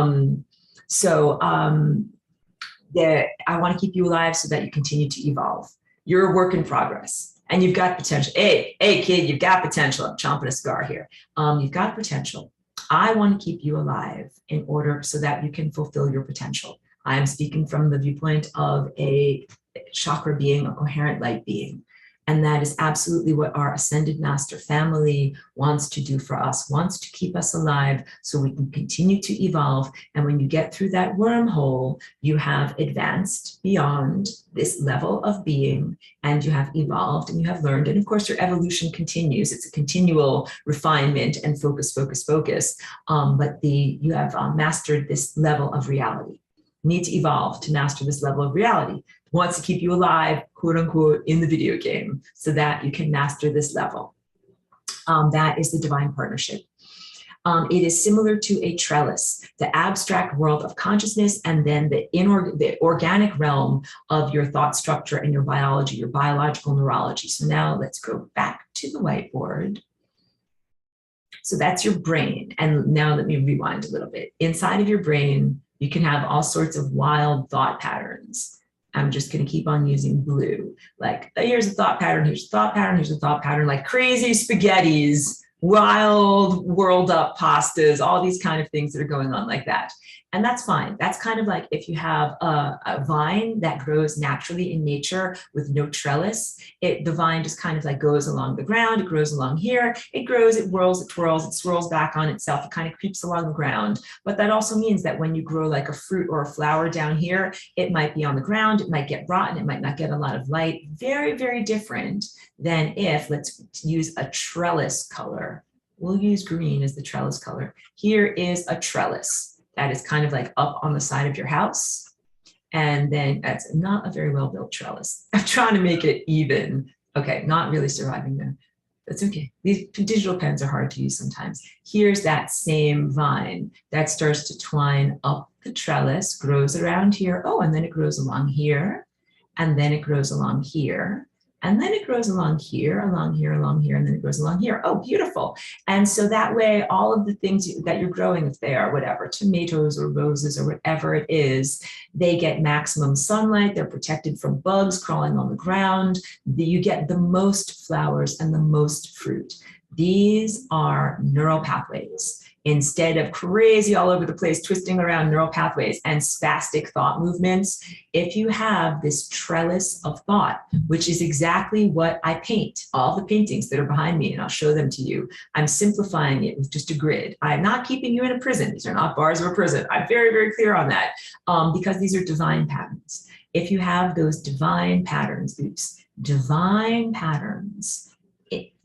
want to keep you alive so that you continue to evolve. You're a work in progress and you've got potential. Hey, kid, you've got potential. I'm chomping a cigar here. You've got potential. I want to keep you alive in order so that you can fulfill your potential. I am speaking from the viewpoint of a chakra being, a coherent light being. And that is absolutely what our ascended master family wants to do for us, wants to keep us alive so we can continue to evolve. And when you get through that wormhole, you have advanced beyond this level of being, and you have evolved and you have learned. And of course, your evolution continues. It's a continual refinement and focus. But you have mastered this level of reality. You need to evolve to master this level of reality. Wants to keep you alive, quote unquote, in the video game so that you can master this level. That is the divine partnership. It is similar to a trellis, the abstract world of consciousness, and then the organic realm of your thought structure and your biology, your biological neurology. So now let's go back to the whiteboard. So that's your brain. And now let me rewind a little bit. Inside of your brain, you can have all sorts of wild thought patterns. I'm just going to keep on using blue. Like, here's a thought pattern, here's a thought pattern, here's a thought pattern, like crazy spaghettis, wild whirled up pastas, all these kind of things that are going on like that. And that's fine. That's kind of like if you have a vine that grows naturally in nature with no trellis, the vine just kind of like goes along the ground, it grows along here, it grows, it whirls, it twirls, it swirls back on itself, it kind of creeps along the ground. But that also means that when you grow like a fruit or a flower down here, it might be on the ground, it might get rotten, it might not get a lot of light. Very, very different than if, let's use a trellis color. We'll use green as the trellis color. Here is a trellis that is kind of like up on the side of your house. And then that's not a very well built trellis. I'm trying to make it even. Okay, not really surviving there. That's okay. These digital pens are hard to use sometimes. Here's that same vine that starts to twine up the trellis, grows around here. Oh, and then it grows along here. And then it grows along here. And then it grows along here, along here, along here, and then it grows along here. Oh, beautiful. And so that way, all of the things that you're growing, if they are whatever, tomatoes or roses or whatever it is, they get maximum sunlight. They're protected from bugs crawling on the ground. You get the most flowers and the most fruit. These are neural pathways. Instead of crazy all over the place, twisting around neural pathways and spastic thought movements, if you have this trellis of thought, which is exactly what I paint, all the paintings that are behind me, and I'll show them to you, I'm simplifying it with just a grid. I'm not keeping you in a prison. These are not bars of a prison. I'm very, very clear on that, because these are divine patterns. If you have those divine patterns, divine patterns,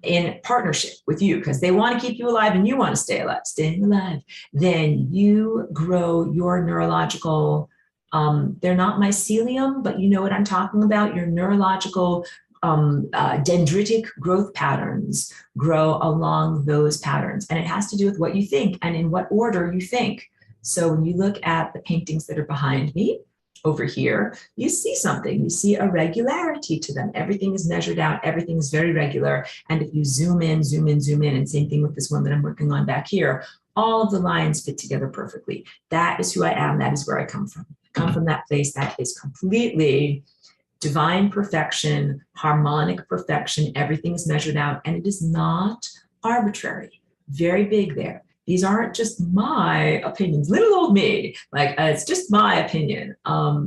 in partnership with you, because they want to keep you alive and you want to stay alive, then you grow your neurological, they're not mycelium, but you know what I'm talking about, your neurological dendritic growth patterns grow along those patterns. And it has to do with what you think and in what order you think. So when you look at the paintings that are behind me, over here, you see something, you see a regularity to them. Everything is measured out, everything is very regular. And if you zoom in, and same thing with this one that I'm working on back here, all of the lines fit together perfectly. That is who I am, that is where I come from. I come from that place that is completely divine perfection, harmonic perfection, everything is measured out, and it is not arbitrary. Very big there. These aren't just my opinions, little old me, like it's just my opinion.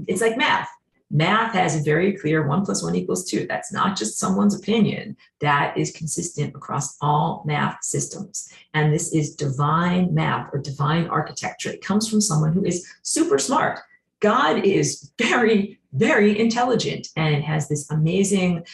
It's like math. Math has a very clear 1 + 1 = 2. That's not just someone's opinion. That is consistent across all math systems. And this is divine math or divine architecture. It comes from someone who is super smart. God is very, very intelligent and has this amazing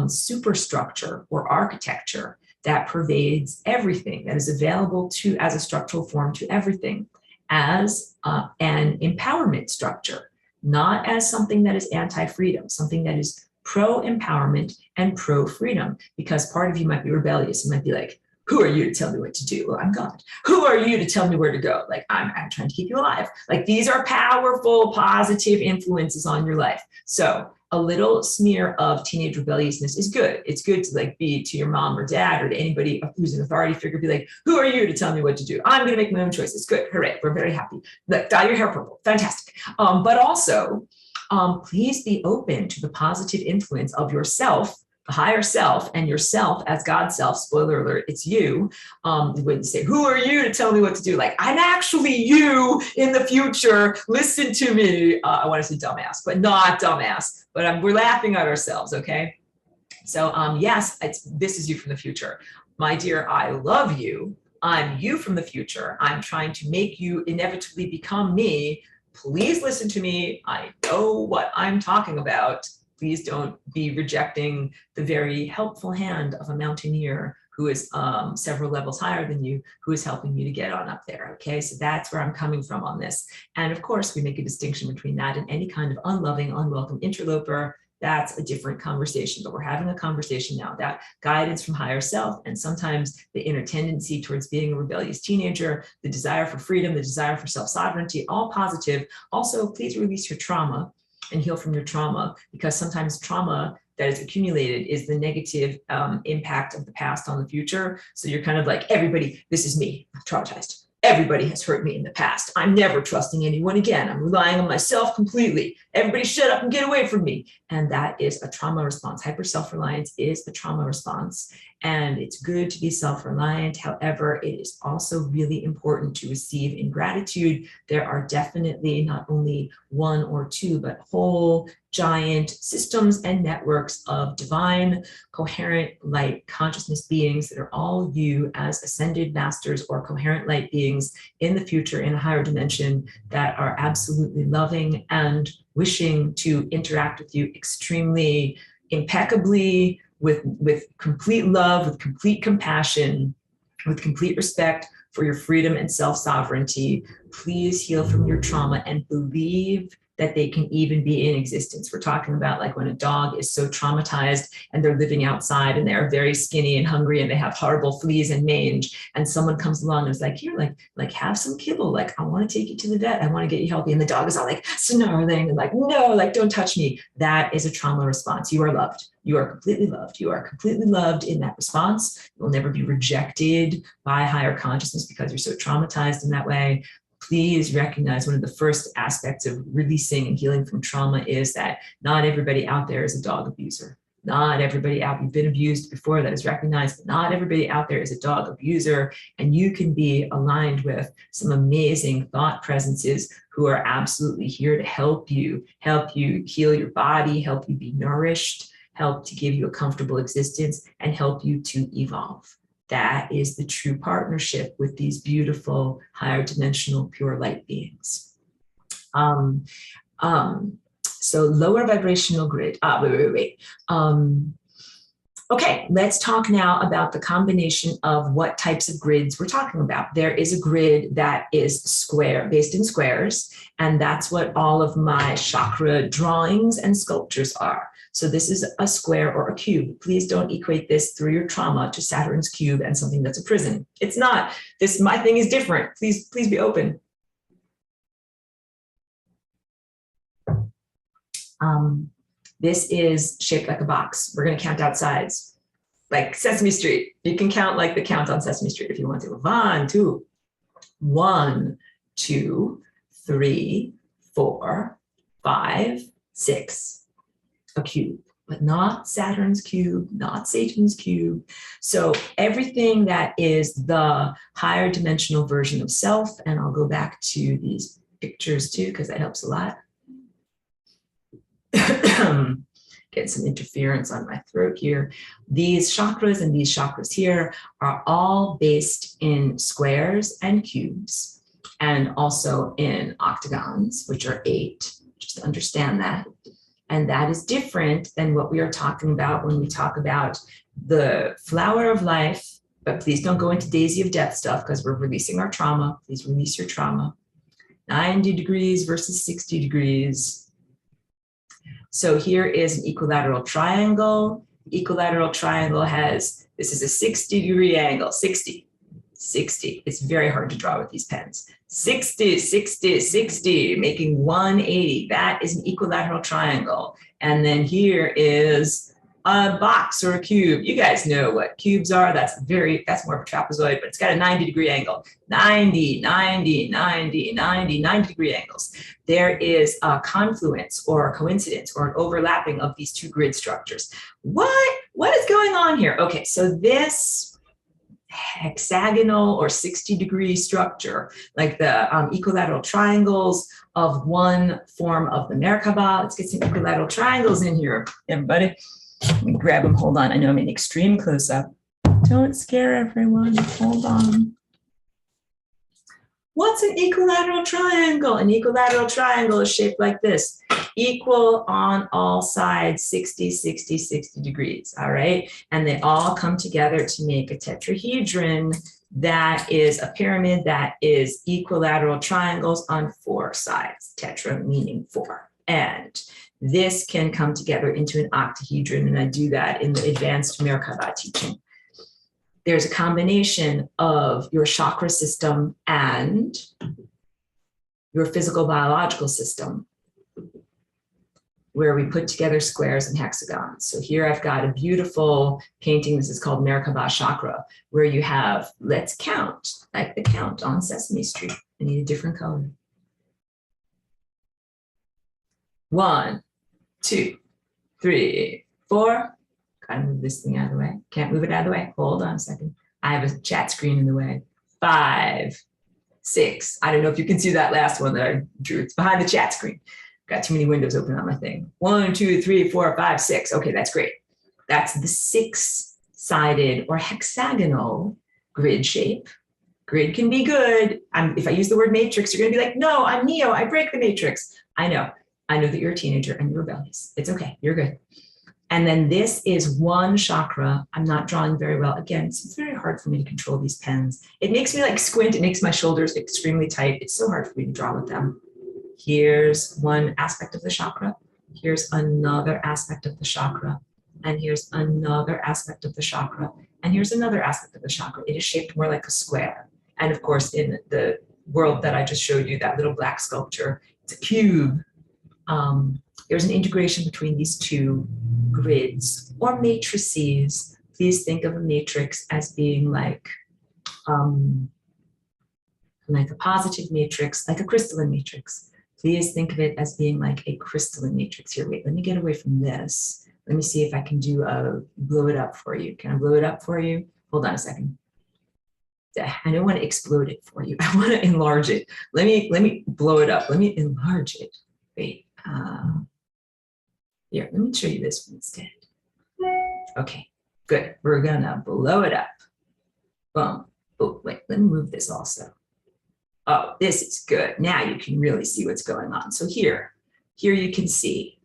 superstructure or architecture that pervades everything, that is available to as a structural form to everything, as an empowerment structure, not as something that is anti-freedom, something that is pro-empowerment and pro-freedom, because part of you might be rebellious. You might be like, who are you to tell me what to do? Well, I'm God. Who are you to tell me where to go? Like, I'm trying to keep you alive. Like, these are powerful, positive influences on your life. So a little smear of teenage rebelliousness is good. It's good to like be to your mom or dad or to anybody who's an authority figure, be like, who are you to tell me what to do? I'm going to make my own choices. Good. Hooray. We're very happy. Like, dye your hair purple. Fantastic. But also, please be open to the positive influence of yourself, the higher self, and yourself as God's self. Spoiler alert, it's you. When you say, who are you to tell me what to do? Like, I'm actually you in the future. Listen to me. I want to say dumbass, but not dumbass. But we're laughing at ourselves, okay? So yes, this is you from the future. My dear, I love you. I'm you from the future. I'm trying to make you inevitably become me. Please listen to me. I know what I'm talking about. Please don't be rejecting the very helpful hand of a mountaineer who is several levels higher than you, who is helping you to get on up there, okay? So that's where I'm coming from on this. And of course, we make a distinction between that and any kind of unloving, unwelcome interloper. That's a different conversation, but we're having a conversation now about guidance from higher self, and sometimes the inner tendency towards being a rebellious teenager, the desire for freedom, the desire for self-sovereignty, all positive. Also, please release your trauma and heal from your trauma, because sometimes trauma that is accumulated is the negative impact of the past on the future. So you're kind of like, everybody, this is me, I'm traumatized. Everybody has hurt me in the past. I'm never trusting anyone again. I'm relying on myself completely. Everybody shut up and get away from me. And that is a trauma response. Hyper self-reliance is a trauma response. And it's good to be self-reliant. However, it is also really important to receive in gratitude. There are definitely not only one or two, but whole giant systems and networks of divine, coherent light consciousness beings that are all you as ascended masters or coherent light beings in the future in a higher dimension that are absolutely loving and wishing to interact with you extremely impeccably, with complete love, with complete compassion, with complete respect for your freedom and self-sovereignty. Please heal from your trauma and believe that they can even be in existence. We're talking about like when a dog is so traumatized and they're living outside and they're very skinny and hungry and they have horrible fleas and mange, and someone comes along and is like, here, like have some kibble. Like, I want to take you to the vet. I want to get you healthy. And the dog is all like snarling and like, no, like, don't touch me. That is a trauma response. You are loved. You are completely loved. You are completely loved in that response. You will never be rejected by higher consciousness because you're so traumatized in that way. Please recognize one of the first aspects of releasing and healing from trauma is that not everybody out there is a dog abuser. Not everybody out, you've been abused before, that is recognized, but not everybody out there is a dog abuser. And you can be aligned with some amazing thought presences who are absolutely here to help you heal your body, help you be nourished, help to give you a comfortable existence, and help you to evolve. That is the true partnership with these beautiful, higher dimensional, pure light beings. So lower vibrational grid. Okay, let's talk now about the combination of what types of grids we're talking about. There is a grid that is square, based in squares, and that's what all of my chakra drawings and sculptures are. So this is a square or a cube. Please don't equate this through your trauma to Saturn's cube and something that's a prison. It's not. My thing is different. Please be open. This is shaped like a box. We're going to count out sides, like Sesame Street. You can count like the count on Sesame Street if you want to. 1, 2, 3, 4, 5, 6. A cube, but not Saturn's cube, not Satan's cube. So everything that is the higher dimensional version of self, and I'll go back to these pictures too, because that helps a lot. Get some interference on my throat here. These chakras and these chakras here are all based in squares and cubes, and also in octagons, which are 8, just to understand that. And that is different than what we are talking about when we talk about the flower of life. But please don't go into daisy of death stuff because we're releasing our trauma. Please release your trauma. 90 degrees versus 60 degrees. So here is an equilateral triangle. Equilateral triangle has, this is a 60-degree angle, 60. It's very hard to draw with these pens. 60, 60, 60, making 180. That is an equilateral triangle. And then here is a box or a cube. You guys know what cubes are. That's more of a trapezoid, but it's got a 90-degree angle. 90, 90, 90, 90, 90-degree angles. There is a confluence or a coincidence or an overlapping of these two grid structures. What is going on here? Okay, so this hexagonal or 60-degree structure, like the equilateral triangles of one form of the Merkaba. Let's get some equilateral triangles in here, everybody. Let me grab them. Hold on. I know I'm in extreme close-up. Don't scare everyone. Hold on. What's an equilateral triangle? An equilateral triangle is shaped like this. Equal on all sides, 60, 60, 60 degrees, all right? And they all come together to make a tetrahedron that is a pyramid that is equilateral triangles on 4 sides, tetra meaning 4. And this can come together into an octahedron, and I do that in the advanced Merkaba teaching. There's a combination of your chakra system and your physical biological system. where we put together squares and hexagons. So here I've got a beautiful painting. This is called Merkaba chakra, where you have, let's count, like the count on Sesame Street. I need a different color. 1, 2, 3, 4. Gotta move this thing out of the way. Can't move it out of the way. Hold on a second. I have a chat screen in the way. 5, 6. I don't know if you can see that last one that I drew. It's behind the chat screen. Got too many windows open on my thing. 1, 2, 3, 4, 5, 6. Okay, that's great. That's the 6-sided or hexagonal grid shape. Grid can be good. If I use the word matrix, you're gonna be like, no, I'm Neo, I break the matrix. I know that you're a teenager and you're rebellious. It's okay, you're good. And then this is one chakra. I'm not drawing very well. Again, it's very hard for me to control these pens. It makes me like squint. It makes my shoulders extremely tight. It's so hard for me to draw with them. Here's one aspect of the chakra. Here's another aspect of the chakra. And here's another aspect of the chakra. And here's another aspect of the chakra. It is shaped more like a square. And of course, in the world that I just showed you, that little black sculpture, it's a cube. There's an integration between these two grids or matrices. Please think of a matrix as being like a positive matrix, like a crystalline matrix. Please think of it as being like a crystalline matrix. Here, wait, let me get away from this. Let me see if I can do blow it up for you. Can I blow it up for you? Hold on a second. I don't want to explode it for you. I want to enlarge it. Let me blow it up. Let me enlarge it. Wait. Here, let me show you this one instead. Okay, good. We're gonna blow it up. Boom. Oh, wait, let me move this also. Oh, this is good. Now you can really see what's going on. So here you can see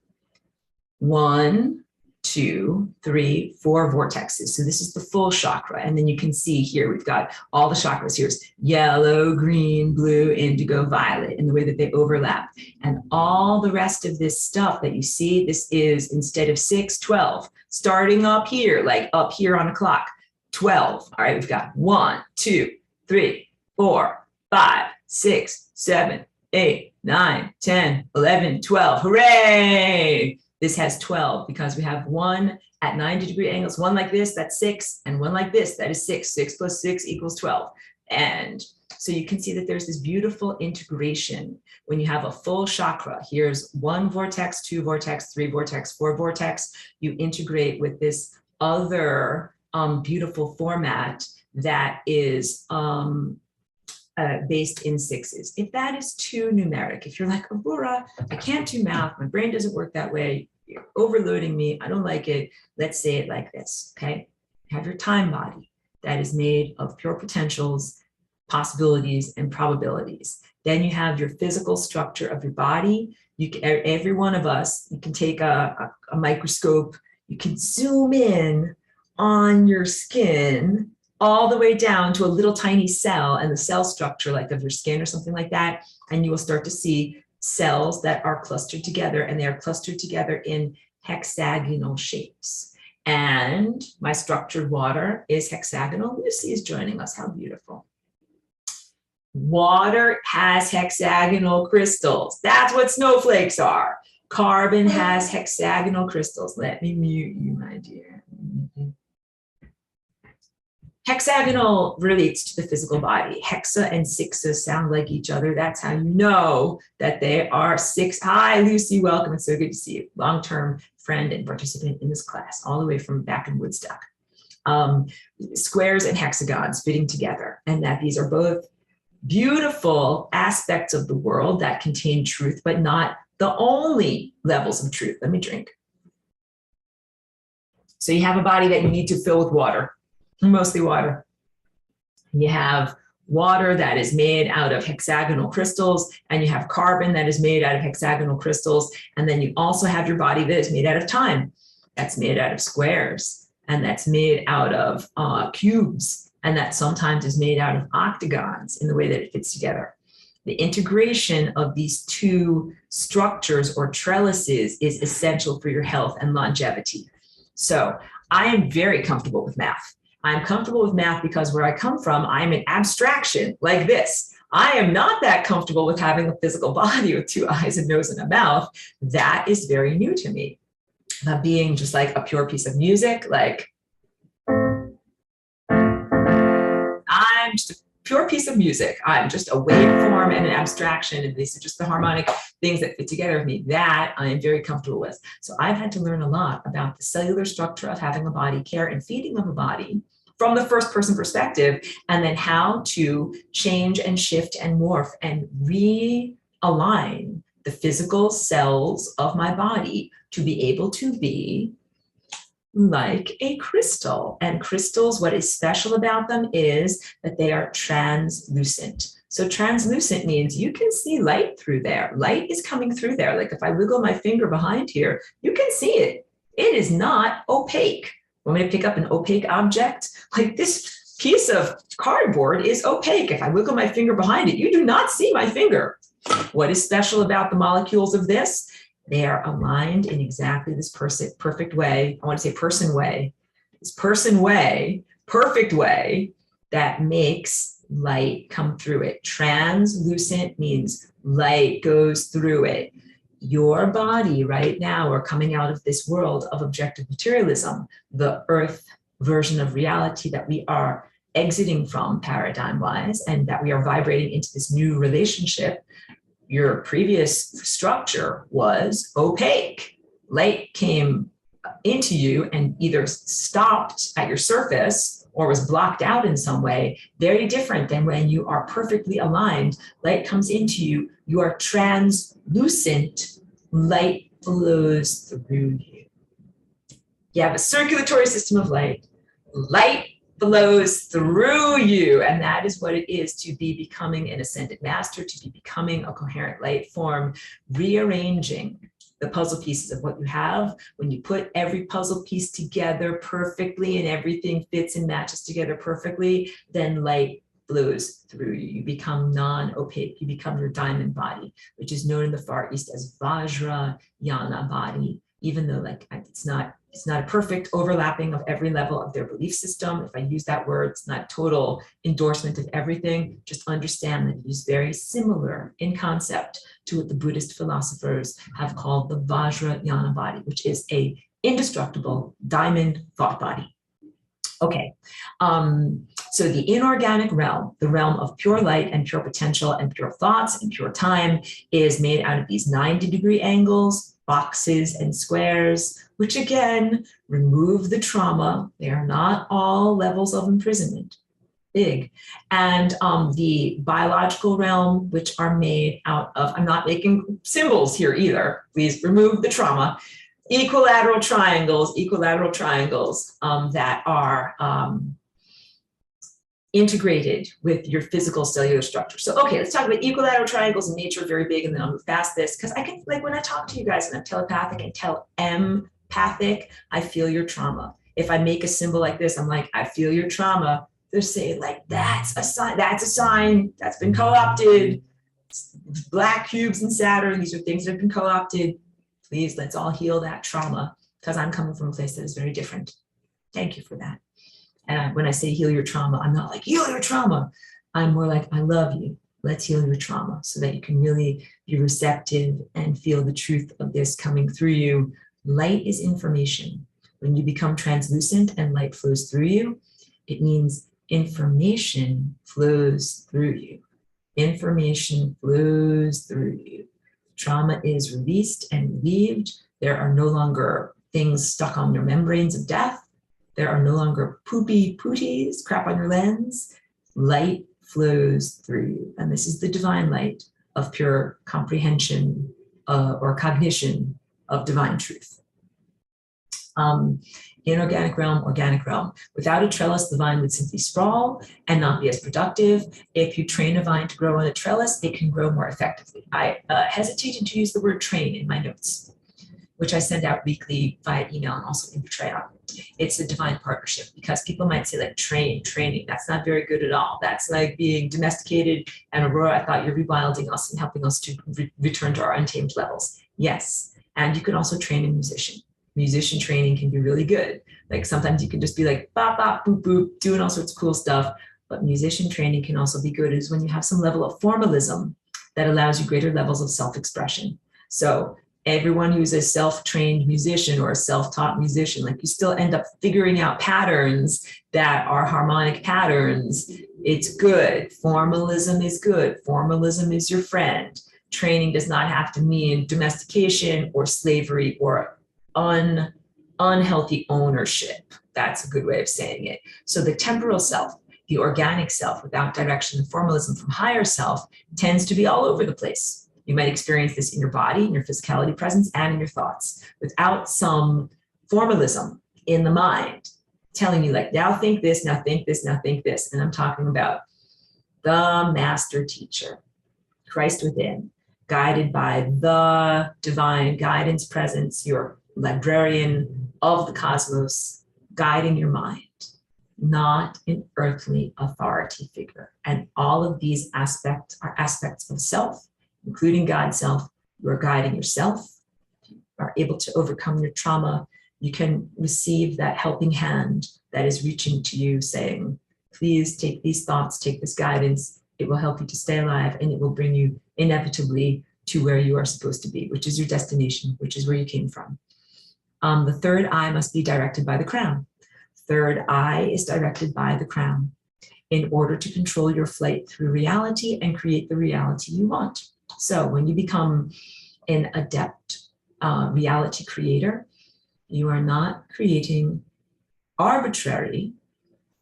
1, 2, 3, 4 vortexes. So this is the full chakra. And then you can see here, we've got all the chakras. Here's yellow, green, blue, indigo, violet, and the way that they overlap. And all the rest of this stuff that you see, this is instead of 6, 12, starting up here, like up here on a clock, 12. All right, we've got 1, 2, 3, 4, 5, 6, 7, 8, 9, 10, 11, 12. Hooray! This has 12 because we have one at 90-degree angles, one like this, that's 6, and one like this, that is 6. 6 plus 6 equals 12. And so you can see that there's this beautiful integration when you have a full chakra. Here's 1 vortex, 2 vortex, 3 vortex, 4 vortex. You integrate with this other beautiful format that is based in 6s. If that is too numeric, if you're like, Aurora, I can't do math, my brain doesn't work that way, you're overloading me, I don't like it, let's say it like this, okay? You have your time body that is made of pure potentials, possibilities, and probabilities. Then you have your physical structure of your body. You can, every one of us, you can take a microscope, you can zoom in on your skin all the way down to a little tiny cell and the cell structure like of your skin or something like that. And you will start to see cells that are clustered together, and they are clustered together in hexagonal shapes. And my structured water is hexagonal. Lucy is joining us, how beautiful. Water has hexagonal crystals. That's what snowflakes are. Carbon has hexagonal crystals. Let me mute you, my dear. Hexagonal relates to the physical body. Hexa and sixa sound like each other. That's how you know that they are 6. Hi, Lucy, welcome. It's so good to see you. Long-term friend and participant in this class, all the way from back in Woodstock. Squares and hexagons fitting together, and that these are both beautiful aspects of the world that contain truth, but not the only levels of truth. Let me drink. So you have a body that you need to fill with water. Mostly water. You have water that is made out of hexagonal crystals, and you have carbon that is made out of hexagonal crystals, and then you also have your body that is made out of time, that's made out of squares, and that's made out of cubes, and that sometimes is made out of octagons in the way that it fits together. The integration of these two structures or trellises is essential for your health and longevity. So I am very comfortable with math. I'm comfortable with math because where I come from, I'm an abstraction like this. I am not that comfortable with having a physical body with 2 eyes, a nose, and a mouth. That is very new to me. Being just like a pure piece of music, like I'm just a pure piece of music. I'm just a waveform and an abstraction, and these are just the harmonic things that fit together with me. That I am very comfortable with. So I've had to learn a lot about the cellular structure of having a body, care and feeding of a body from the first person perspective, and then how to change and shift and morph and realign the physical cells of my body to be able to be like a crystal. And crystals, what is special about them is that they are translucent. So translucent means you can see light through there. Light is coming through there. Like if I wiggle my finger behind here, you can see it. It is not opaque. Want me to pick up an opaque object? Like this piece of cardboard is opaque. If I wiggle my finger behind it, you do not see my finger. What is special about the molecules of this? They are aligned in exactly this perfect way. I want to say person way. This person way, perfect way that makes light come through it. Translucent means light goes through it. Your body right now, are coming out of this world of objective materialism, the earth version of reality that we are exiting from paradigm-wise, and that we are vibrating into this new relationship. Your previous structure was opaque. Light came into you and either stopped at your surface or was blocked out in some way. Very different than when you are perfectly aligned. Light comes into you. You are translucent. Light flows through you. You have a circulatory system of light. Light flows through you, and that is what it is to be becoming an ascended master, to be becoming a coherent light form, rearranging the puzzle pieces of what you have. When you put every puzzle piece together perfectly and everything fits and matches together perfectly, then light flows through you. You become non-opaque. You become your diamond body, which is known in the Far East as Vajrayana body, even though like it's not a perfect overlapping of every level of their belief system. If I use that word, it's not total endorsement of everything. Just understand that it is very similar in concept to what the Buddhist philosophers have called the Vajrayana body, which is a indestructible diamond thought body. Okay, so the inorganic realm, the realm of pure light and pure potential and pure thoughts and pure time, is made out of these 90-degree angles, boxes and squares, which again, remove the trauma. They are not all levels of imprisonment, big. And the biological realm, which are made out of, I'm not making symbols here either, please remove the trauma. Equilateral triangles that are integrated with your physical cellular structure. So, okay, let's talk about equilateral triangles in nature, very big, and then I'll move past this, because I can, like when I talk to you guys and I'm telepathic and empathic, I feel your trauma. If I make a symbol like this, I'm like, I feel your trauma. They're saying like, that's a sign that's been co-opted. Black cubes and Saturn, these are things that have been co-opted. Please, let's all heal that trauma, because I'm coming from a place that is very different. Thank you for that. And when I say heal your trauma, I'm not like, heal your trauma. I'm more like, I love you. Let's heal your trauma so that you can really be receptive and feel the truth of this coming through you. Light is information. When you become translucent and light flows through you, it means information flows through you. Information flows through you. Trauma is released and relieved. There are no longer things stuck on your membranes of death. There are no longer poopy pooties, crap on your lens. Light flows through you. And this is the divine light of pure comprehension or cognition of divine truth. Inorganic realm, organic realm. Without a trellis, the vine would simply sprawl and not be as productive. If you train a vine to grow on a trellis, it can grow more effectively. I hesitated to use the word train in my notes, which I send out weekly via email and also in Betrayal. It's a divine partnership, because people might say like training. That's not very good at all. That's like being domesticated. And Aurora, I thought you're rewilding us and helping us to return to our untamed levels. Yes, and you can also train a musician. Musician training can be really good. Like sometimes you can just be like, bop, bop, boop, boop, doing all sorts of cool stuff. But musician training can also be good is when you have some level of formalism that allows you greater levels of self-expression. So everyone who's a self-trained musician or a self-taught musician, like you still end up figuring out patterns that are harmonic patterns. It's good. Formalism is good. Formalism is your friend. Training does not have to mean domestication or slavery or unhealthy ownership. That's a good way of saying it. So the temporal self, the organic self without direction and formalism from higher self tends to be all over the place. You might experience this in your body, in your physicality presence, and in your thoughts without some formalism in the mind telling you like, now think this, now think this, now think this. And I'm talking about the master teacher, Christ within, guided by the divine guidance presence, your librarian of the cosmos, guiding your mind, not an earthly authority figure. And all of these aspects are aspects of self, including God self. You are guiding yourself. You are able to overcome your trauma. You can receive that helping hand that is reaching to you saying, please take these thoughts, take this guidance. It will help you to stay alive, and it will bring you inevitably to where you are supposed to be, which is your destination, which is where you came from. The third eye must be directed by the crown. Third eye is directed by the crown in order to control your flight through reality and create the reality you want. So when you become an adept reality creator, you are not creating arbitrary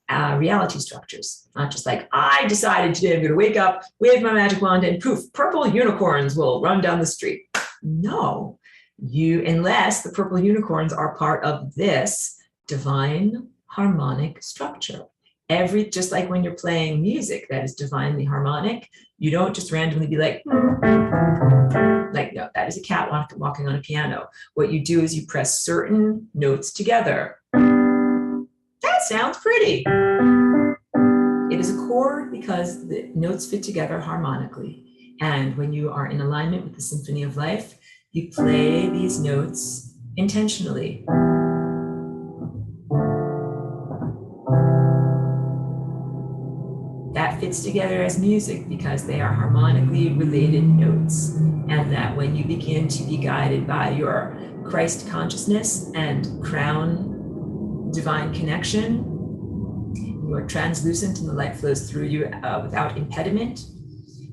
reality structures. Not just like, I decided today I'm going to wake up, wave my magic wand, and poof, purple unicorns will run down the street. No, unless the purple unicorns are part of this divine harmonic structure. Just like when you're playing music that is divinely harmonic, you don't just randomly be like, no, that is a cat walking on a piano. What you do is you press certain notes together. That sounds pretty. It is a chord because the notes fit together harmonically. And when you are in alignment with the symphony of life, you play these notes intentionally. That fits together as music because they are harmonically related notes. And that when you begin to be guided by your Christ consciousness and crown divine connection, you are translucent and the light flows through you without impediment,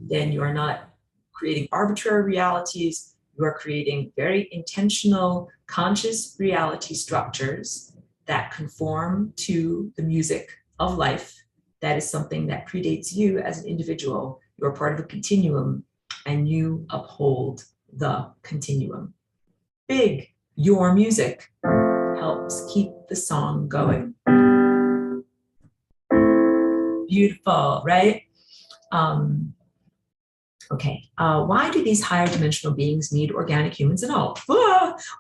then you are not creating arbitrary realities. You are creating very intentional, conscious reality structures that conform to the music of life. That is something that predates you as an individual. You're part of a continuum and you uphold the continuum. Big, your music helps keep the song going. Beautiful, right? Okay, why do these higher dimensional beings need organic humans at all?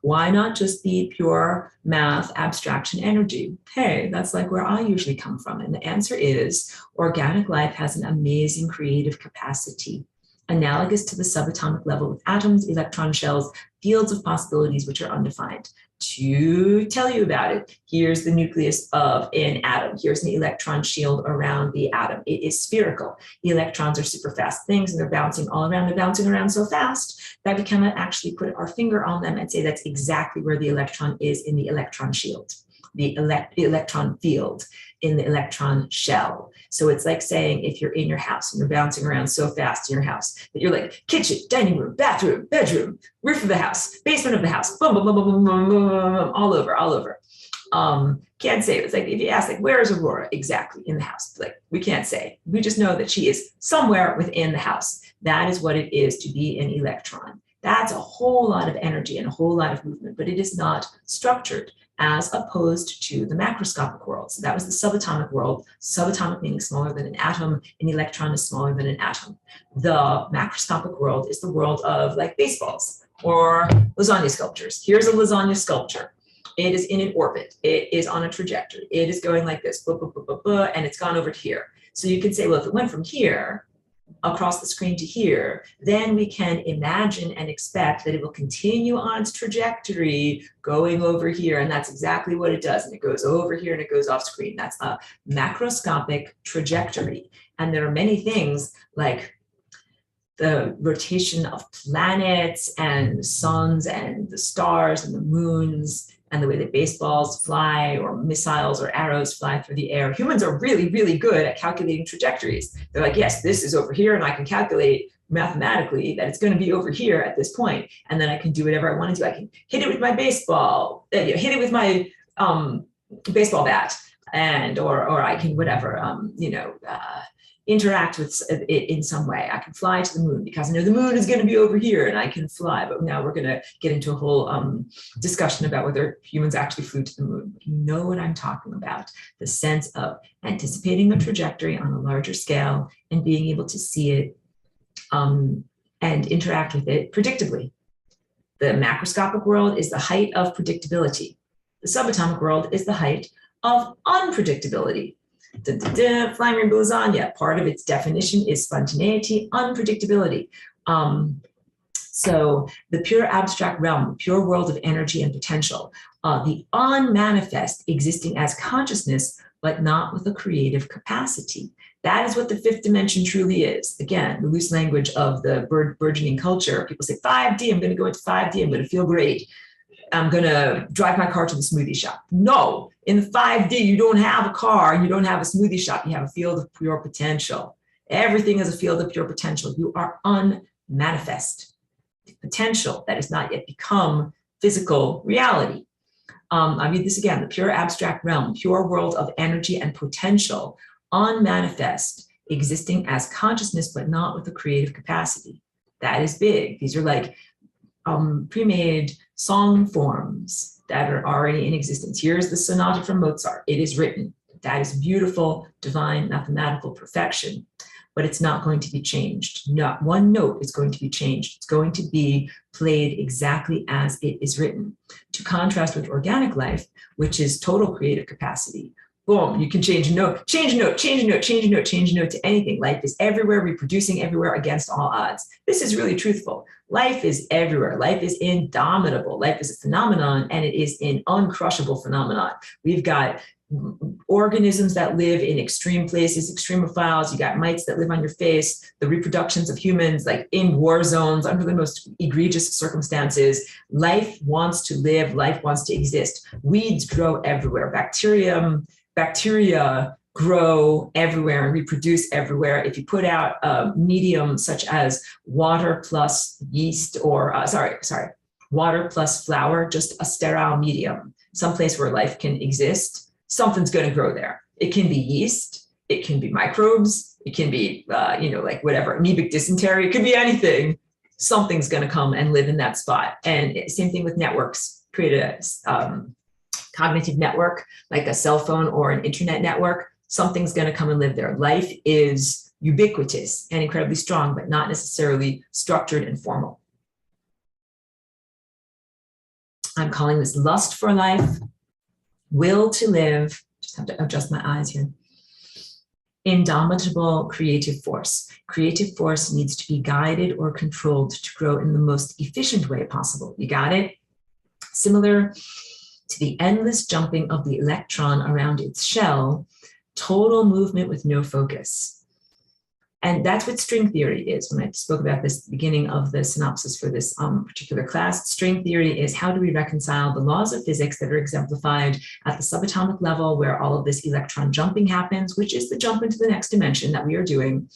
Why not just be pure math, abstraction, energy? Hey, that's like where I usually come from. And the answer is organic life has an amazing creative capacity, analogous to the subatomic level with atoms, electron shells, fields of possibilities which are undefined. To tell you about it, here's the nucleus of an atom. Here's an electron shield around the atom. It is spherical. The electrons are super fast things and they're bouncing all around. They're bouncing around so fast that we cannot actually put our finger on them and say that's exactly where the electron is in the electron shield, the electron field in the electron shell. So it's like saying if you're in your house and you're bouncing around so fast in your house that you're like kitchen, dining room, bathroom, bedroom, roof of the house, basement of the house, boom, boom, boom, boom, boom, boom, boom, all over, all over. Can't say it. It's like if you ask like, where is Aurora? Exactly, in the house. Like we can't say. We just know that she is somewhere within the house. That is what it is to be an electron. That's a whole lot of energy and a whole lot of movement, but it is not structured, as opposed to the macroscopic world. So that was the subatomic world. Subatomic meaning smaller than an atom. An electron is smaller than an atom. The macroscopic world is the world of like baseballs or lasagna sculptures. Here's a lasagna sculpture. It is in an orbit. It is on a trajectory. It is going like this, and it's gone over to here. So you can say, well, if it went from here across the screen to here, then we can imagine and expect that it will continue on its trajectory going over here. And that's exactly what it does. And it goes over here and it goes off screen. That's a macroscopic trajectory. And there are many things like the rotation of planets and the suns and the stars and the moons and the way that baseballs fly or missiles or arrows fly through the air. Humans are really, really good at calculating trajectories. They're like, yes, this is over here, and I can calculate mathematically that it's going to be over here at this point, and then I can do whatever I want to do. I can hit it with my baseball, hit it with my baseball bat, and or I can whatever, interact with it in some way. I can fly to the moon because I know the moon is going to be over here and I can fly. But now we're going to get into a whole discussion about whether humans actually flew to the moon. You know what I'm talking about, the sense of anticipating a trajectory on a larger scale and being able to see it and interact with it predictably. The macroscopic world is the height of predictability. The subatomic world is the height of unpredictability. Flying rainbow lasagna, part of its definition is spontaneity, unpredictability. So the pure abstract realm, the pure world of energy and potential, the unmanifest existing as consciousness, but not with a creative capacity. That is what the fifth dimension truly is. Again, the loose language of the burgeoning culture. People say 5D, I'm going to go into 5D, I'm going to feel great. I'm going to drive my car to the smoothie shop. No, in the 5D, you don't have a car and you don't have a smoothie shop. You have a field of pure potential. Everything is a field of pure potential. You are unmanifest potential that has not yet become physical reality. I read this again, the pure abstract realm, pure world of energy and potential, unmanifest, existing as consciousness, but not with a creative capacity. That is big. These are like pre-made song forms that are already in existence. Here's the sonata from Mozart. It is written. That is beautiful, divine, mathematical perfection, but it's not going to be changed. Not one note is going to be changed. It's going to be played exactly as it is written. To contrast with organic life, which is total creative capacity. Boom, you can change a note, change a note, change a note, change a note, change a note to anything. Life is everywhere, reproducing everywhere against all odds. This is really truthful. Life is everywhere. Life is indomitable. Life is a phenomenon, and it is an uncrushable phenomenon. We've got organisms that live in extreme places, extremophiles. You got mites that live on your face, the reproductions of humans like in war zones under the most egregious circumstances. Life wants to live. Life wants to exist. Weeds grow everywhere. Bacteria grow everywhere and reproduce everywhere. If you put out a medium such as water plus yeast or, water plus flour, just a sterile medium, someplace where life can exist, something's going to grow there. It can be yeast, it can be microbes, it can be, like whatever, amoebic dysentery, it could be anything. Something's going to come and live in that spot. And same thing with networks. Create a cognitive network, like a cell phone or an internet network, something's going to come and live there. Life is ubiquitous and incredibly strong, but not necessarily structured and formal. I'm calling this lust for life, will to live, just have to adjust my eyes here, indomitable creative force. Creative force needs to be guided or controlled to grow in the most efficient way possible. You got it? Similar to the endless jumping of the electron around its shell, total movement with no focus. And that's what string theory is. When I spoke about this at the beginning of the synopsis for this particular class, string theory is how do we reconcile the laws of physics that are exemplified at the subatomic level where all of this electron jumping happens, which is the jump into the next dimension that we are doing,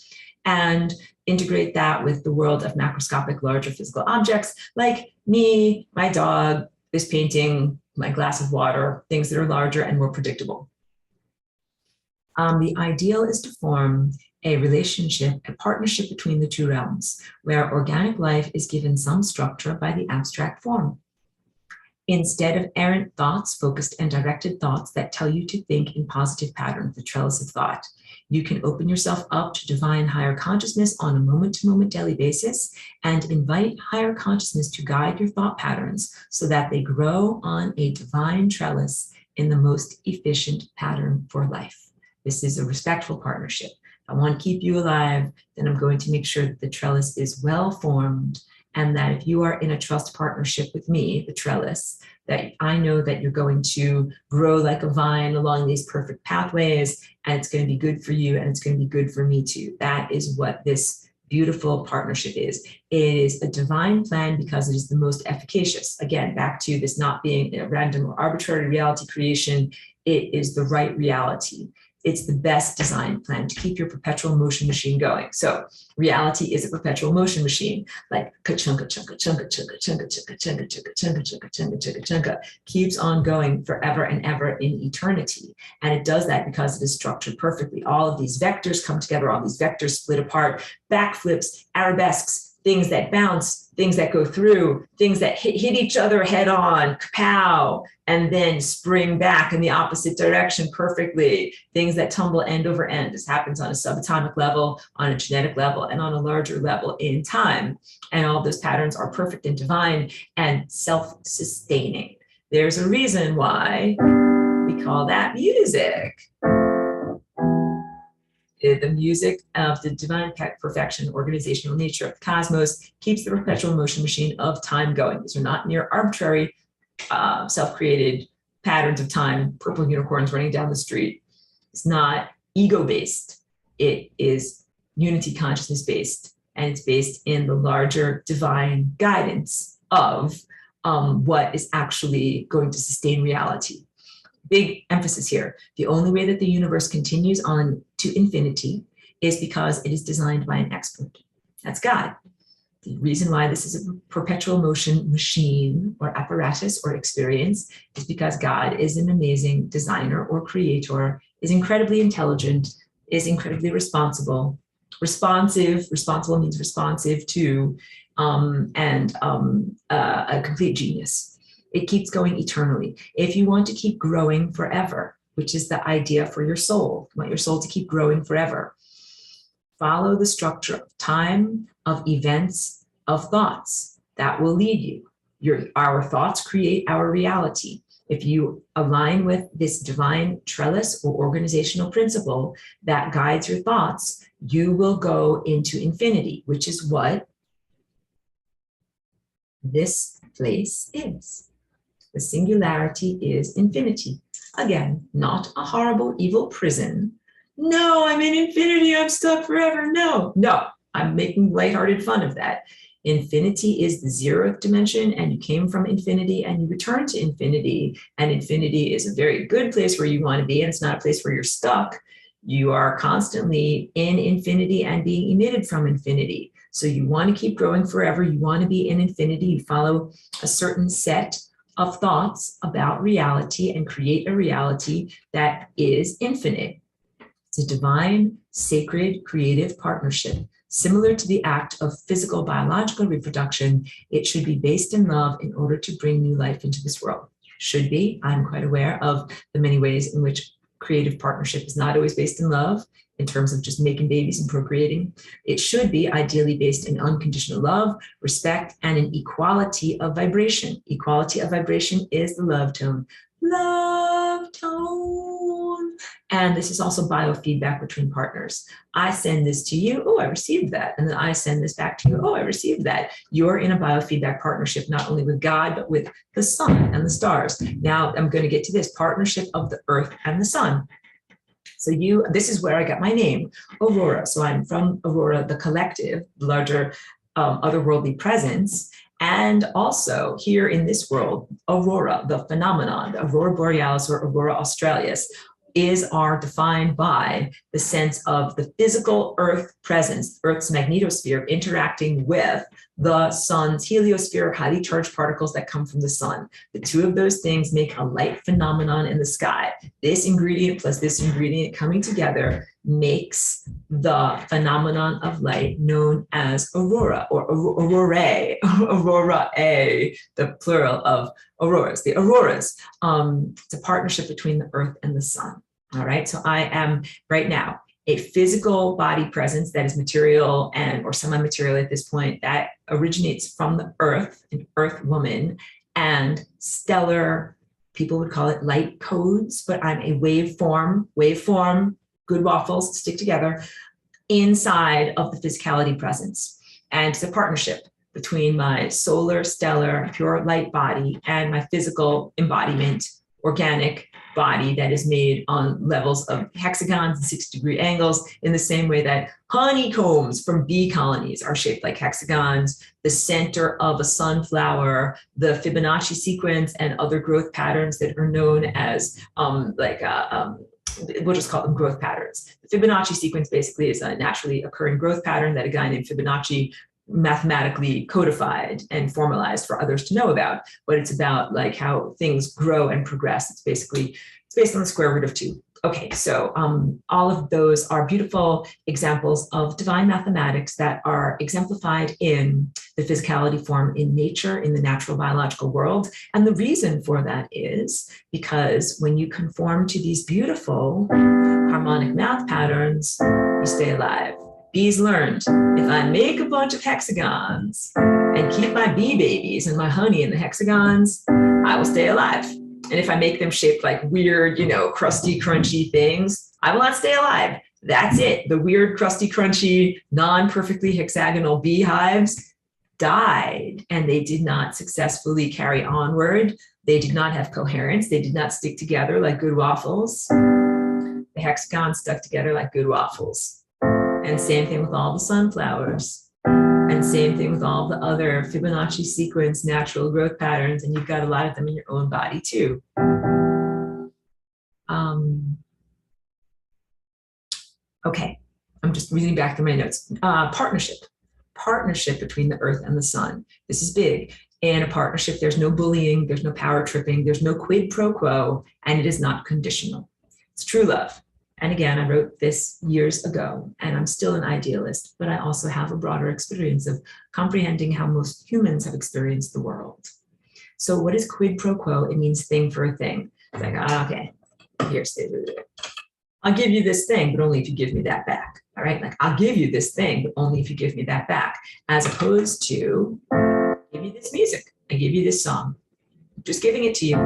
and integrate that with the world of macroscopic larger physical objects like me, my dog, this painting, my glass of water, things that are larger and more predictable. The ideal is to form a relationship, a partnership between the two realms, where organic life is given some structure by the abstract form. Instead of errant thoughts, focused and directed thoughts that tell you to think in positive patterns, the trellis of thought, you can open yourself up to divine higher consciousness on a moment-to-moment daily basis and invite higher consciousness to guide your thought patterns so that they grow on a divine trellis in the most efficient pattern for life. This is a respectful partnership. I want to keep you alive, then I'm going to make sure that the trellis is well formed, and that if you are in a trust partnership with me, the trellis, that I know that you're going to grow like a vine along these perfect pathways, and it's going to be good for you, and it's going to be good for me too. That is what this beautiful partnership is. It is a divine plan because it is the most efficacious. Again, back to this not being a random or arbitrary reality creation. It is the right reality. It's the best design plan to keep your perpetual motion machine going. So reality is a perpetual motion machine, like ka-chunka, chunka, chunka, chunka, chunka, chunka, chunka, chunka, chunka, chunka, chunka, chunka, chunka, keeps on going forever and ever in eternity. And it does that because it is structured perfectly. All of these vectors come together, all these vectors split apart, backflips, arabesques, things that bounce, things that go through, things that hit each other head on, kapow, and then spring back in the opposite direction perfectly, things that tumble end over end. This happens on a subatomic level, on a genetic level, and on a larger level in time. And all those patterns are perfect and divine and self-sustaining. There's a reason why we call that music. The music of the divine perfection, organizational nature of the cosmos keeps the perpetual motion machine of time going. These are not mere arbitrary, self-created patterns of time, purple unicorns running down the street. It's not ego-based. It is unity consciousness-based, and it's based in the larger divine guidance of what is actually going to sustain reality. Big emphasis here. The only way that the universe continues on to infinity is because it is designed by an expert. That's God. The reason why this is a perpetual motion machine or apparatus or experience is because God is an amazing designer or creator, is incredibly intelligent, is incredibly responsible. Responsible means responsive to, a complete genius. It keeps going eternally. If you want to keep growing forever, which is the idea for your soul, you want your soul to keep growing forever, follow the structure of time, of events, of thoughts. That will lead you. Our thoughts create our reality. If you align with this divine trellis or organizational principle that guides your thoughts, you will go into infinity, which is what this place is. The singularity is infinity. Again, not a horrible, evil prison. No, I'm in infinity, I'm stuck forever. No, I'm making lighthearted fun of that. Infinity is the 0th dimension, and you came from infinity and you return to infinity. And infinity is a very good place where you want to be, and it's not a place where you're stuck. You are constantly in infinity and being emitted from infinity. So you want to keep growing forever. You want to be in infinity. You follow a certain set of thoughts about reality and create a reality that is infinite. It's a divine, sacred, creative partnership. Similar to the act of physical, biological reproduction, it should be based in love in order to bring new life into this world. Should be. I'm quite aware of the many ways in which creative partnership is not always based in love, in terms of just making babies and procreating. It should be ideally based in unconditional love, respect, and an equality of vibration. Equality of vibration is the love tone. Love tone. And this is also biofeedback between partners. I send this to you. Oh, I received that. And then I send this back to you. Oh, I received that. You're in a biofeedback partnership, not only with God, but with the sun and the stars. Now I'm going to get to this partnership of the earth and the sun. So this is where I got my name, Aurora. So I'm from Aurora, the collective, the larger otherworldly presence. And also here in this world, Aurora, the phenomenon, the Aurora Borealis or Aurora Australis, are defined by the sense of the physical Earth presence, Earth's magnetosphere interacting with the sun's heliosphere, highly charged particles that come from the sun. The two of those things make a light phenomenon in the sky. This ingredient plus this ingredient coming together makes the phenomenon of light known as aurora or aurorae, aurorae, the plural of auroras, the auroras. It's a partnership between the earth and the sun. All right, so I am right now a physical body presence that is material or semi-material at this point that originates from the earth, an earth woman, and stellar, people would call it light codes, but I'm a waveform, good waffles stick together, inside of the physicality presence. And it's a partnership between my solar, stellar, pure light body and my physical embodiment, organic body that is made on levels of hexagons and 6-degree angles, in the same way that honeycombs from bee colonies are shaped like hexagons, the center of a sunflower, the Fibonacci sequence and other growth patterns that are known as we'll just call them growth patterns. The Fibonacci sequence basically is a naturally occurring growth pattern that a guy named Fibonacci mathematically codified and formalized for others to know about, but it's about like how things grow and progress. It's based on the square root of 2. Okay, so all of those are beautiful examples of divine mathematics that are exemplified in the physicality form in nature, in the natural biological world. And the reason for that is because when you conform to these beautiful harmonic math patterns, you stay alive. Bees learned, if I make a bunch of hexagons and keep my bee babies and my honey in the hexagons, I will stay alive. And if I make them shaped like weird, crusty, crunchy things, I will not stay alive. That's it. The weird, crusty, crunchy, non-perfectly hexagonal beehives died, and they did not successfully carry onward. They did not have coherence. They did not stick together like good waffles. The hexagons stuck together like good waffles. And same thing with all the sunflowers. And same thing with all the other Fibonacci sequence natural growth patterns. And you've got a lot of them in your own body too. Okay, I'm just reading back through my notes. Partnership between the earth and the sun. This is big. In a partnership, there's no bullying, there's no power tripping, there's no quid pro quo, and it is not conditional. It's true love. And again, I wrote this years ago, and I'm still an idealist, but I also have a broader experience of comprehending how most humans have experienced the world. So what is quid pro quo? It means thing for a thing. It's like, okay, here's I'll give you this thing, but only if you give me that back. All right, like I'll give you this thing, but only if you give me that back, as opposed to I give you this music, I give you this song, I'm just giving it to you.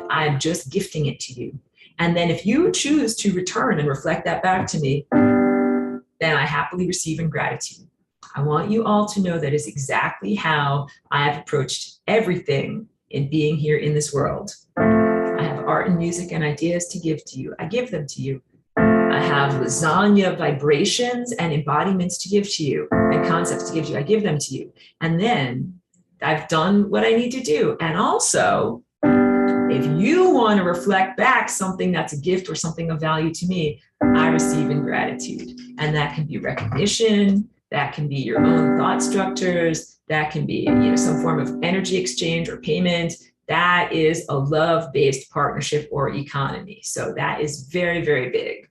I'm just gifting it to you. And then if you choose to return and reflect that back to me, then I happily receive in gratitude. I want you all to know that is exactly how I have approached everything in being here in this world. I have art and music and ideas to give to you. I give them to you. I have lasagna vibrations and embodiments to give to you and concepts to give to you. I give them to you. And then I've done what I need to do. And also, if you want to reflect back something that's a gift or something of value to me, I receive in gratitude. And that can be recognition, that can be your own thought structures, that can be some form of energy exchange or payment. That is a love-based partnership or economy. So that is very, very big.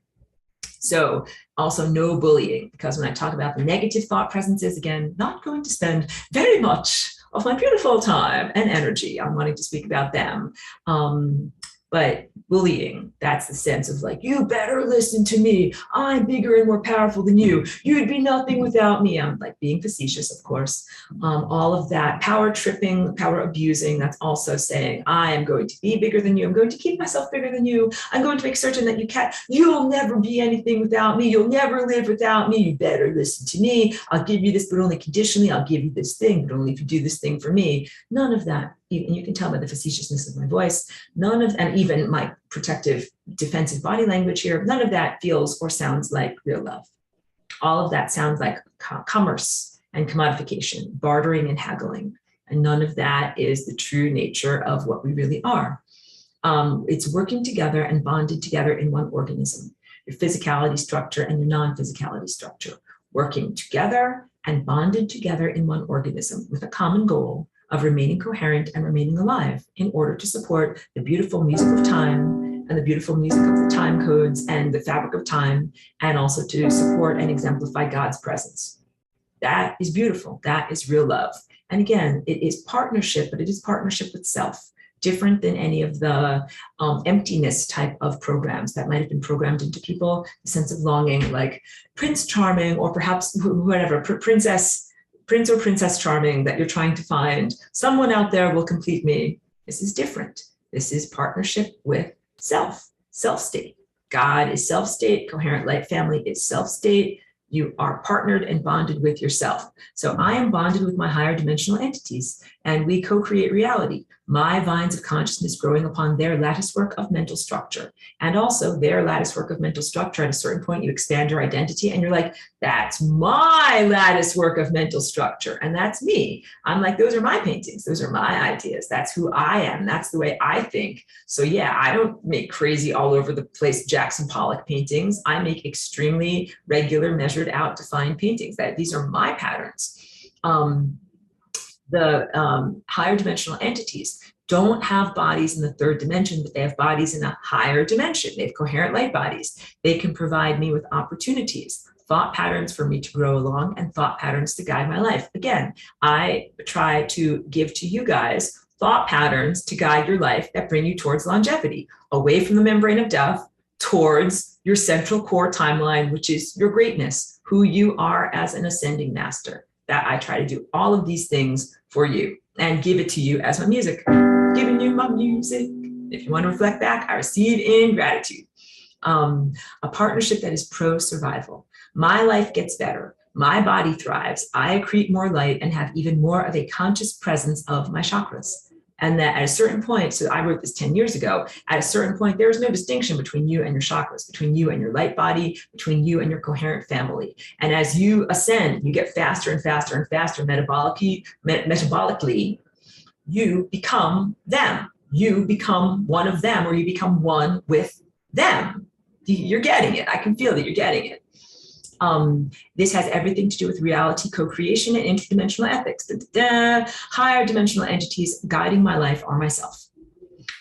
So also no bullying, because when I talk about the negative thought presences, again, not going to spend very much of my beautiful time and energy on wanting to speak about them. But bullying, that's the sense of like, you better listen to me. I'm bigger and more powerful than you. You'd be nothing without me. I'm like being facetious, of course. All of that power tripping, power abusing, that's also saying, I am going to be bigger than you. I'm going to keep myself bigger than you. I'm going to make certain that you'll never be anything without me. You'll never live without me. You better listen to me. I'll give you this, but only conditionally. I'll give you this thing, but only if you do this thing for me. None of that. And you can tell by the facetiousness of my voice, and even my protective, defensive body language here, none of that feels or sounds like real love. All of that sounds like commerce and commodification, bartering and haggling. And none of that is the true nature of what we really are. It's working together and bonded together in one organism, your physicality structure and your non-physicality structure, working together and bonded together in one organism with a common goal of remaining coherent and remaining alive in order to support the beautiful music of time and the beautiful music of the time codes and the fabric of time, and also to support and exemplify God's presence. That is beautiful. That is real love. And again, it is partnership, but it is partnership with self, different than any of the emptiness type of programs that might have been programmed into people, the sense of longing, like Prince Charming, or perhaps whatever, Prince or Princess Charming that you're trying to find. Someone out there will complete me. This is different. This is partnership with self-state. God is self-state. Coherent light family is self-state. You are partnered and bonded with yourself. So I am bonded with my higher dimensional entities, and we co-create reality. My vines of consciousness growing upon their lattice work of mental structure, and also their lattice work of mental structure. At a certain point, you expand your identity and you're like, that's my lattice work of mental structure. And that's me. I'm like, those are my paintings. Those are my ideas. That's who I am. That's the way I think. So yeah, I don't make crazy all over the place Jackson Pollock paintings. I make extremely regular, measured out, defined paintings. These are my patterns. The higher dimensional entities don't have bodies in the third dimension, but they have bodies in a higher dimension. They have coherent light bodies. They can provide me with opportunities, thought patterns for me to grow along, and thought patterns to guide my life. Again, I try to give to you guys thought patterns to guide your life that bring you towards longevity, away from the membrane of death, towards your central core timeline, which is your greatness, who you are as an ascending master. That I try to do all of these things for you and give it to you as my music. Giving you my music. If you want to reflect back, I receive in gratitude. A partnership that is pro-survival. My life gets better. My body thrives. I accrete more light and have even more of a conscious presence of my chakras. And that at a certain point, so I wrote this 10 years ago, at a certain point, there is no distinction between you and your chakras, between you and your light body, between you and your coherent family. And as you ascend, you get faster and faster and faster metabolically, you become them. You become one of them, or you become one with them. You're getting it. I can feel that you're getting it. This has everything to do with reality, co-creation, and interdimensional ethics. Higher dimensional entities guiding my life are myself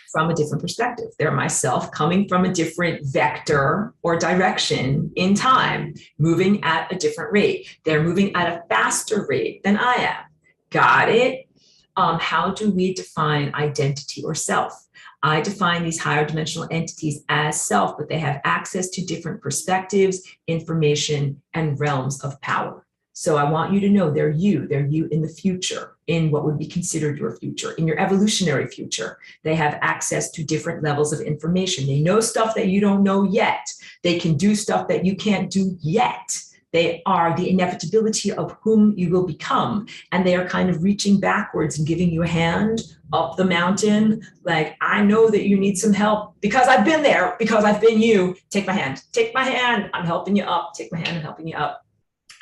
from a different perspective. They're myself coming from a different vector or direction in time, moving at a different rate. They're moving at a faster rate than I am. Got it? How do we define identity or self? I define these higher dimensional entities as self, but they have access to different perspectives, information, and realms of power. So I want you to know they're you in the future, in what would be considered your future, in your evolutionary future. They have access to different levels of information. They know stuff that you don't know yet. They can do stuff that you can't do yet. They are the inevitability of whom you will become. And they are kind of reaching backwards and giving you a hand up the mountain. Like, I know that you need some help because I've been there, because I've been you. Take my hand, I'm helping you up. Take my hand, I'm helping you up.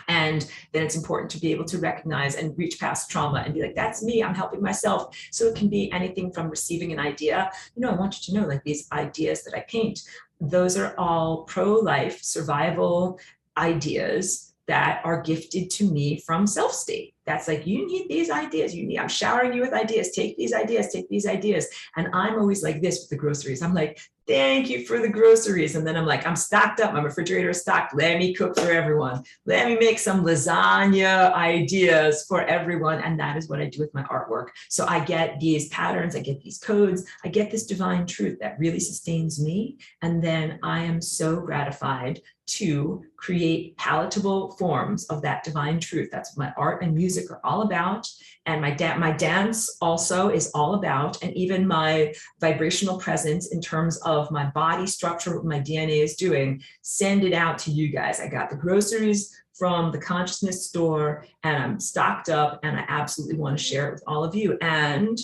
And then it's important to be able to recognize and reach past trauma and be like, that's me, I'm helping myself. So it can be anything from receiving an idea. I want you to know, like, these ideas that I paint, those are all pro-life survival ideas that are gifted to me from self-state. That's like, you need these ideas. I'm showering you with ideas. Take these ideas, take these ideas. And I'm always like this with the groceries. I'm like, thank you for the groceries. And then I'm like, I'm stocked up. My refrigerator is stocked. Let me cook for everyone. Let me make some lasagna ideas for everyone. And that is what I do with my artwork. So I get these patterns, I get these codes, I get this divine truth that really sustains me. And then I am so gratified to create palatable forms of that divine truth. That's what my art and music are all about. And my dance also is all about, and even my vibrational presence in terms of my body structure, what my DNA is doing, send it out to you guys. I got the groceries from the consciousness store and I'm stocked up and I absolutely want to share it with all of you. And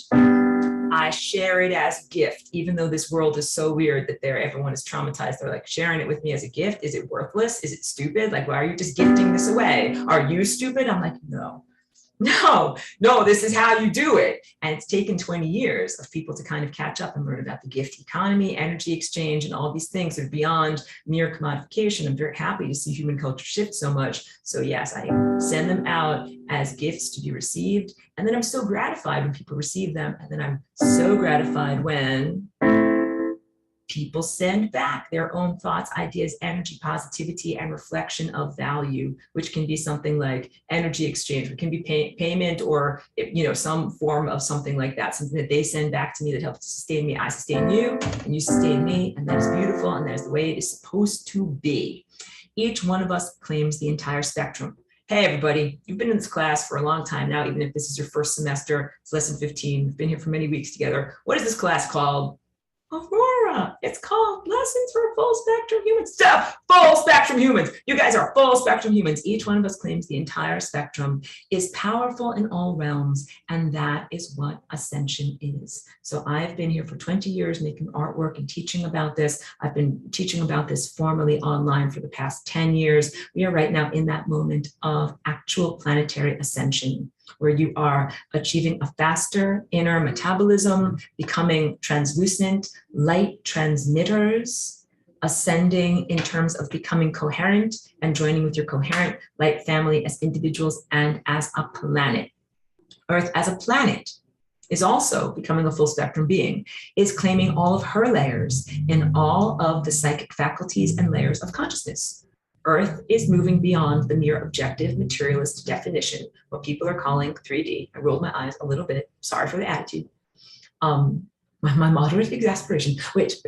I share it as a gift, even though this world is so weird that everyone is traumatized. They're like, sharing it with me as a gift. Is it worthless? Is it stupid? Like, why are you just gifting this away? Are you stupid? I'm like, no, this is how you do it. And it's taken 20 years of people to kind of catch up and learn about the gift economy, energy exchange, and all these things that are beyond mere commodification. I'm very happy to see human culture shift so much. So yes, I send them out as gifts to be received. And then I'm so gratified when people receive them. And then I'm so gratified when people send back their own thoughts, ideas, energy, positivity, and reflection of value, which can be something like energy exchange. It can be payment or, some form of something like that, something that they send back to me that helps to sustain me. I sustain you and you sustain me. And that is beautiful. And that is the way it is supposed to be. Each one of us claims the entire spectrum. Hey, everybody, you've been in this class for a long time now, even if this is your first semester, it's lesson 15. We've been here for many weeks together. What is this class called? Aurora. It's called lesson essence for full spectrum humans. Full spectrum humans. You guys are full spectrum humans. Each one of us claims the entire spectrum, is powerful in all realms, and that is what Ascension is. So I've been here for 20 years making artwork and teaching about this. I've been teaching about this formally online for the past 10 years. We are right now in that moment of actual planetary ascension, where you are achieving a faster inner metabolism, becoming translucent light transmitters, ascending in terms of becoming coherent and joining with your coherent light family as individuals and as a planet. Earth as a planet is also becoming a full spectrum being, is claiming all of her layers in all of the psychic faculties and layers of consciousness. Earth is moving beyond the mere objective materialist definition, what people are calling 3D. I rolled my eyes a little bit. Sorry for the attitude. My moderate exasperation. Wait.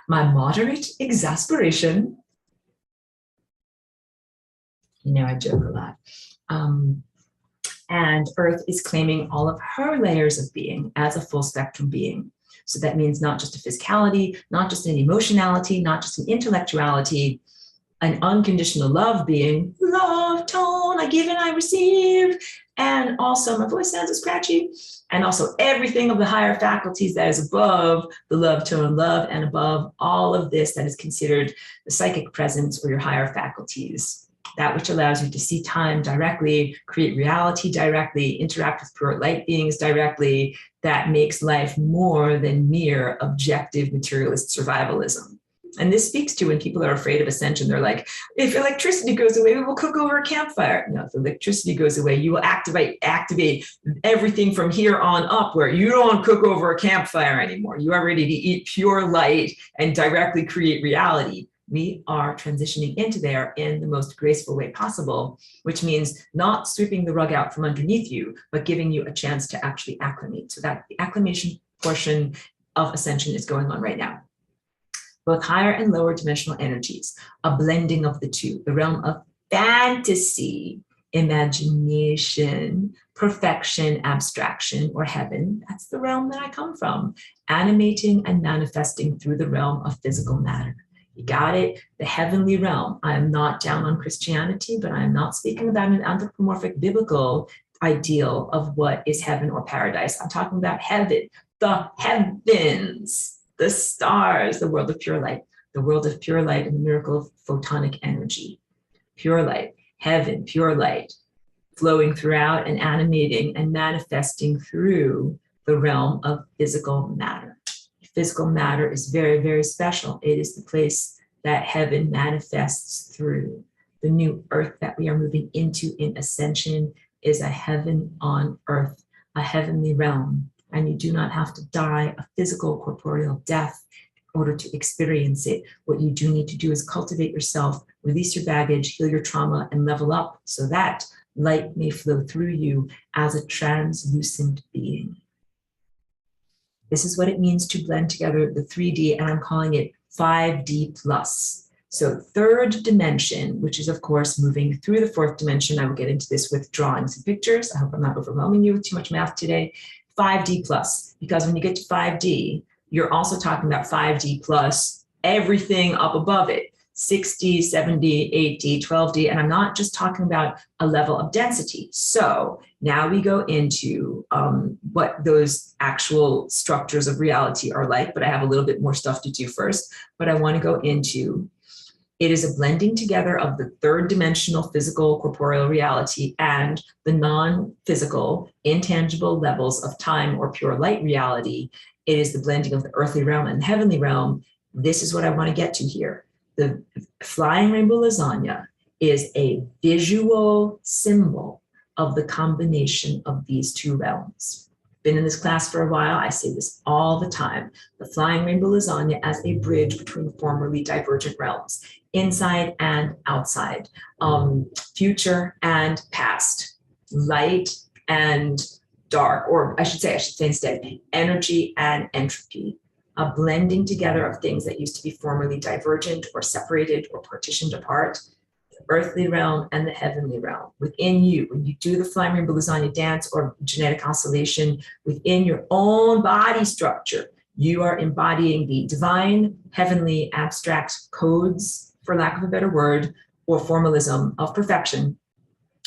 My moderate exasperation. You know, I joke a lot. And Earth is claiming all of her layers of being as a full spectrum being. So that means not just a physicality, not just an emotionality, not just an intellectuality, an unconditional love being, love tone, I give and I receive. And also, my voice sounds scratchy. And also everything of the higher faculties that is above the love tone, love, and above all of this that is considered the psychic presence or your higher faculties. That which allows you to see time directly, create reality directly, interact with pure light beings directly, that makes life more than mere objective materialist survivalism. And this speaks to when people are afraid of ascension. They're like, if electricity goes away, we will cook over a campfire. No, if electricity goes away, you will activate everything from here on up, where you don't cook over a campfire anymore. You are ready to eat pure light and directly create reality. We are transitioning into there in the most graceful way possible, which means not sweeping the rug out from underneath you, but giving you a chance to actually acclimate. So that the acclimation portion of ascension is going on right now. Both higher and lower dimensional energies, a blending of the two, the realm of fantasy, imagination, perfection, abstraction, or heaven. That's the realm that I come from, animating and manifesting through the realm of physical matter. You got it? The heavenly realm. I am not down on Christianity, but I am not speaking about an anthropomorphic biblical ideal of what is heaven or paradise. I'm talking about heaven, the heavens, the stars, the world of pure light, and the miracle of photonic energy. Pure light, heaven, pure light, flowing throughout and animating and manifesting through the realm of physical matter. Physical matter is very, very special. It is the place that heaven manifests through. The new earth that we are moving into in ascension is a heaven on earth, a heavenly realm. And you do not have to die a physical corporeal death in order to experience it. What you do need to do is cultivate yourself, release your baggage, heal your trauma, and level up so that light may flow through you as a translucent being. This is what it means to blend together the 3D, and I'm calling it 5D plus. So third dimension, which is of course moving through the fourth dimension. I will get into this with drawings and pictures. I hope I'm not overwhelming you with too much math today. 5D plus, because when you get to 5D, you're also talking about 5D plus everything up above it. 6D, 7D, 8D, 12D, and I'm not just talking about a level of density. So now we go into what those actual structures of reality are like, but I have a little bit more stuff to do first. But I want to go into, it is a blending together of the third dimensional physical corporeal reality and the non-physical, intangible levels of time or pure light reality. It is the blending of the earthly realm and the heavenly realm. This is what I want to get to here. The flying rainbow lasagna is a visual symbol of the combination of these two realms. Been in this class for a while. I say this all the time. The flying rainbow lasagna as a bridge between formerly divergent realms, inside and outside, future and past, light and dark, or I should say instead, energy and entropy. A blending together of things that used to be formerly divergent or separated or partitioned apart, the earthly realm and the heavenly realm. Within you, when you do the flying rainbow lasagna dance or genetic oscillation, within your own body structure, You are embodying the divine, heavenly, abstract codes, for lack of a better word, or formalism of perfection.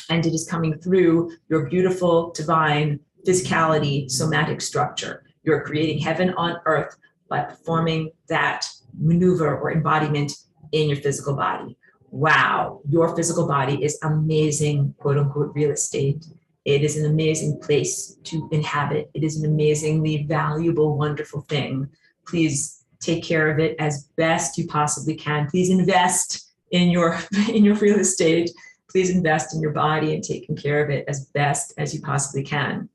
And it is coming through your beautiful, divine physicality, somatic structure. You're creating heaven on earth by performing that maneuver or embodiment in your physical body. Wow, your physical body is amazing, quote unquote, real estate. It is an amazing place to inhabit. It is an amazingly valuable, wonderful thing. Please take care of it as best you possibly can. Please invest in your real estate. Please invest in your body and taking care of it as best as you possibly can.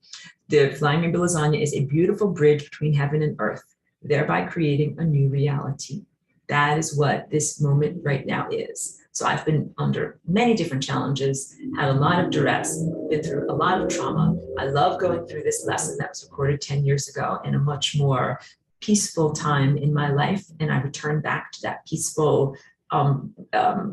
The Flying Rainbow Lasagna is a beautiful bridge between heaven and earth, thereby creating a new reality. That is what this moment right now is. So I've been under many different challenges, had a lot of duress, been through a lot of trauma. I love going through this lesson that was recorded 10 years ago in a much more peaceful time in my life. And I returned back to that peaceful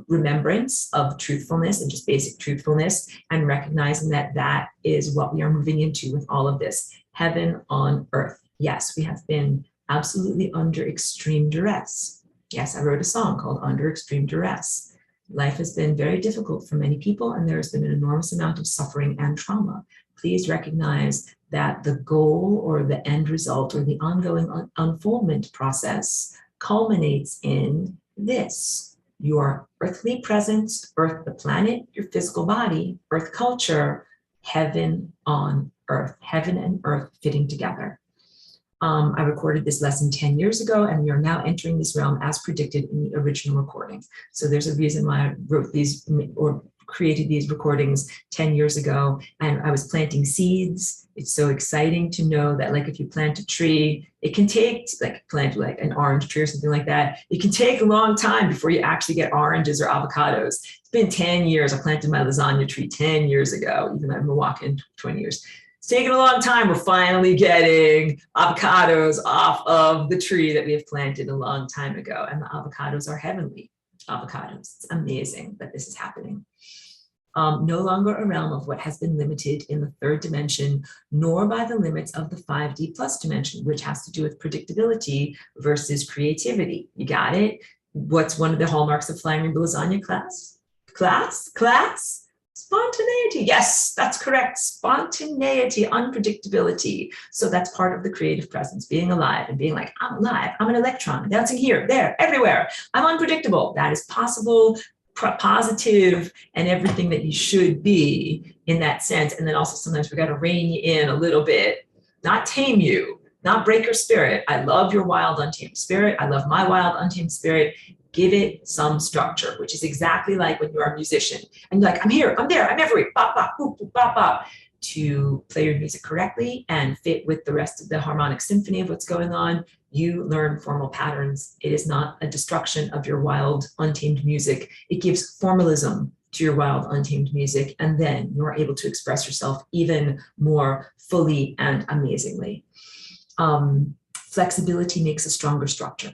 remembrance of truthfulness and just basic truthfulness, and recognizing that that is what we are moving into with all of this. Heaven on earth. Yes, we have been absolutely under extreme duress. Yes, I wrote a song called Under Extreme Duress. Life has been very difficult for many people, and there has been an enormous amount of suffering and trauma. Please recognize that the goal or the end result or the ongoing unfoldment process culminates in this: your earthly presence, earth, the planet, your physical body, earth culture, heaven on earth, heaven and earth fitting together. I recorded this lesson 10 years ago, and we are now entering this realm as predicted in the original recording. So there's a reason why I wrote these or created these recordings 10 years ago, and I was planting seeds. It's so exciting to know that, like, if you plant a tree, it can take, like, plant like an orange tree or something like that, it can take a long time before you actually get oranges or avocados. It's been 10 years. I planted my lasagna tree 10 years ago, even though I've been walking 20 years. It's taken a long time. We're finally getting avocados off of the tree that we have planted a long time ago. And the avocados are heavenly avocados. It's amazing that this is happening. No longer a realm of what has been limited in the third dimension, nor by the limits of the 5D plus dimension, which has to do with predictability versus creativity. You got it? What's one of the hallmarks of Flying Rainbow Lasagna class? Class? Spontaneity. Yes, that's correct. Spontaneity, unpredictability. So that's part of the creative presence, being alive and being like, I'm alive. I'm an electron bouncing here, there, everywhere. I'm unpredictable. That is possible, positive, and everything that you should be in that sense. And then also sometimes we got to rein you in a little bit, not tame you, not break your spirit. I love your wild, untamed spirit. I love my wild, untamed spirit. Give it some structure, which is exactly like when you're a musician and you're like, I'm here, I'm there, I'm everywhere, bop, bop, boop, boop, bop, bop. To play your music correctly and fit with the rest of the harmonic symphony of what's going on, you learn formal patterns. It is not a destruction of your wild, untamed music. It gives formalism to your wild, untamed music, and then you're able to express yourself even more fully and amazingly. Flexibility makes a stronger structure.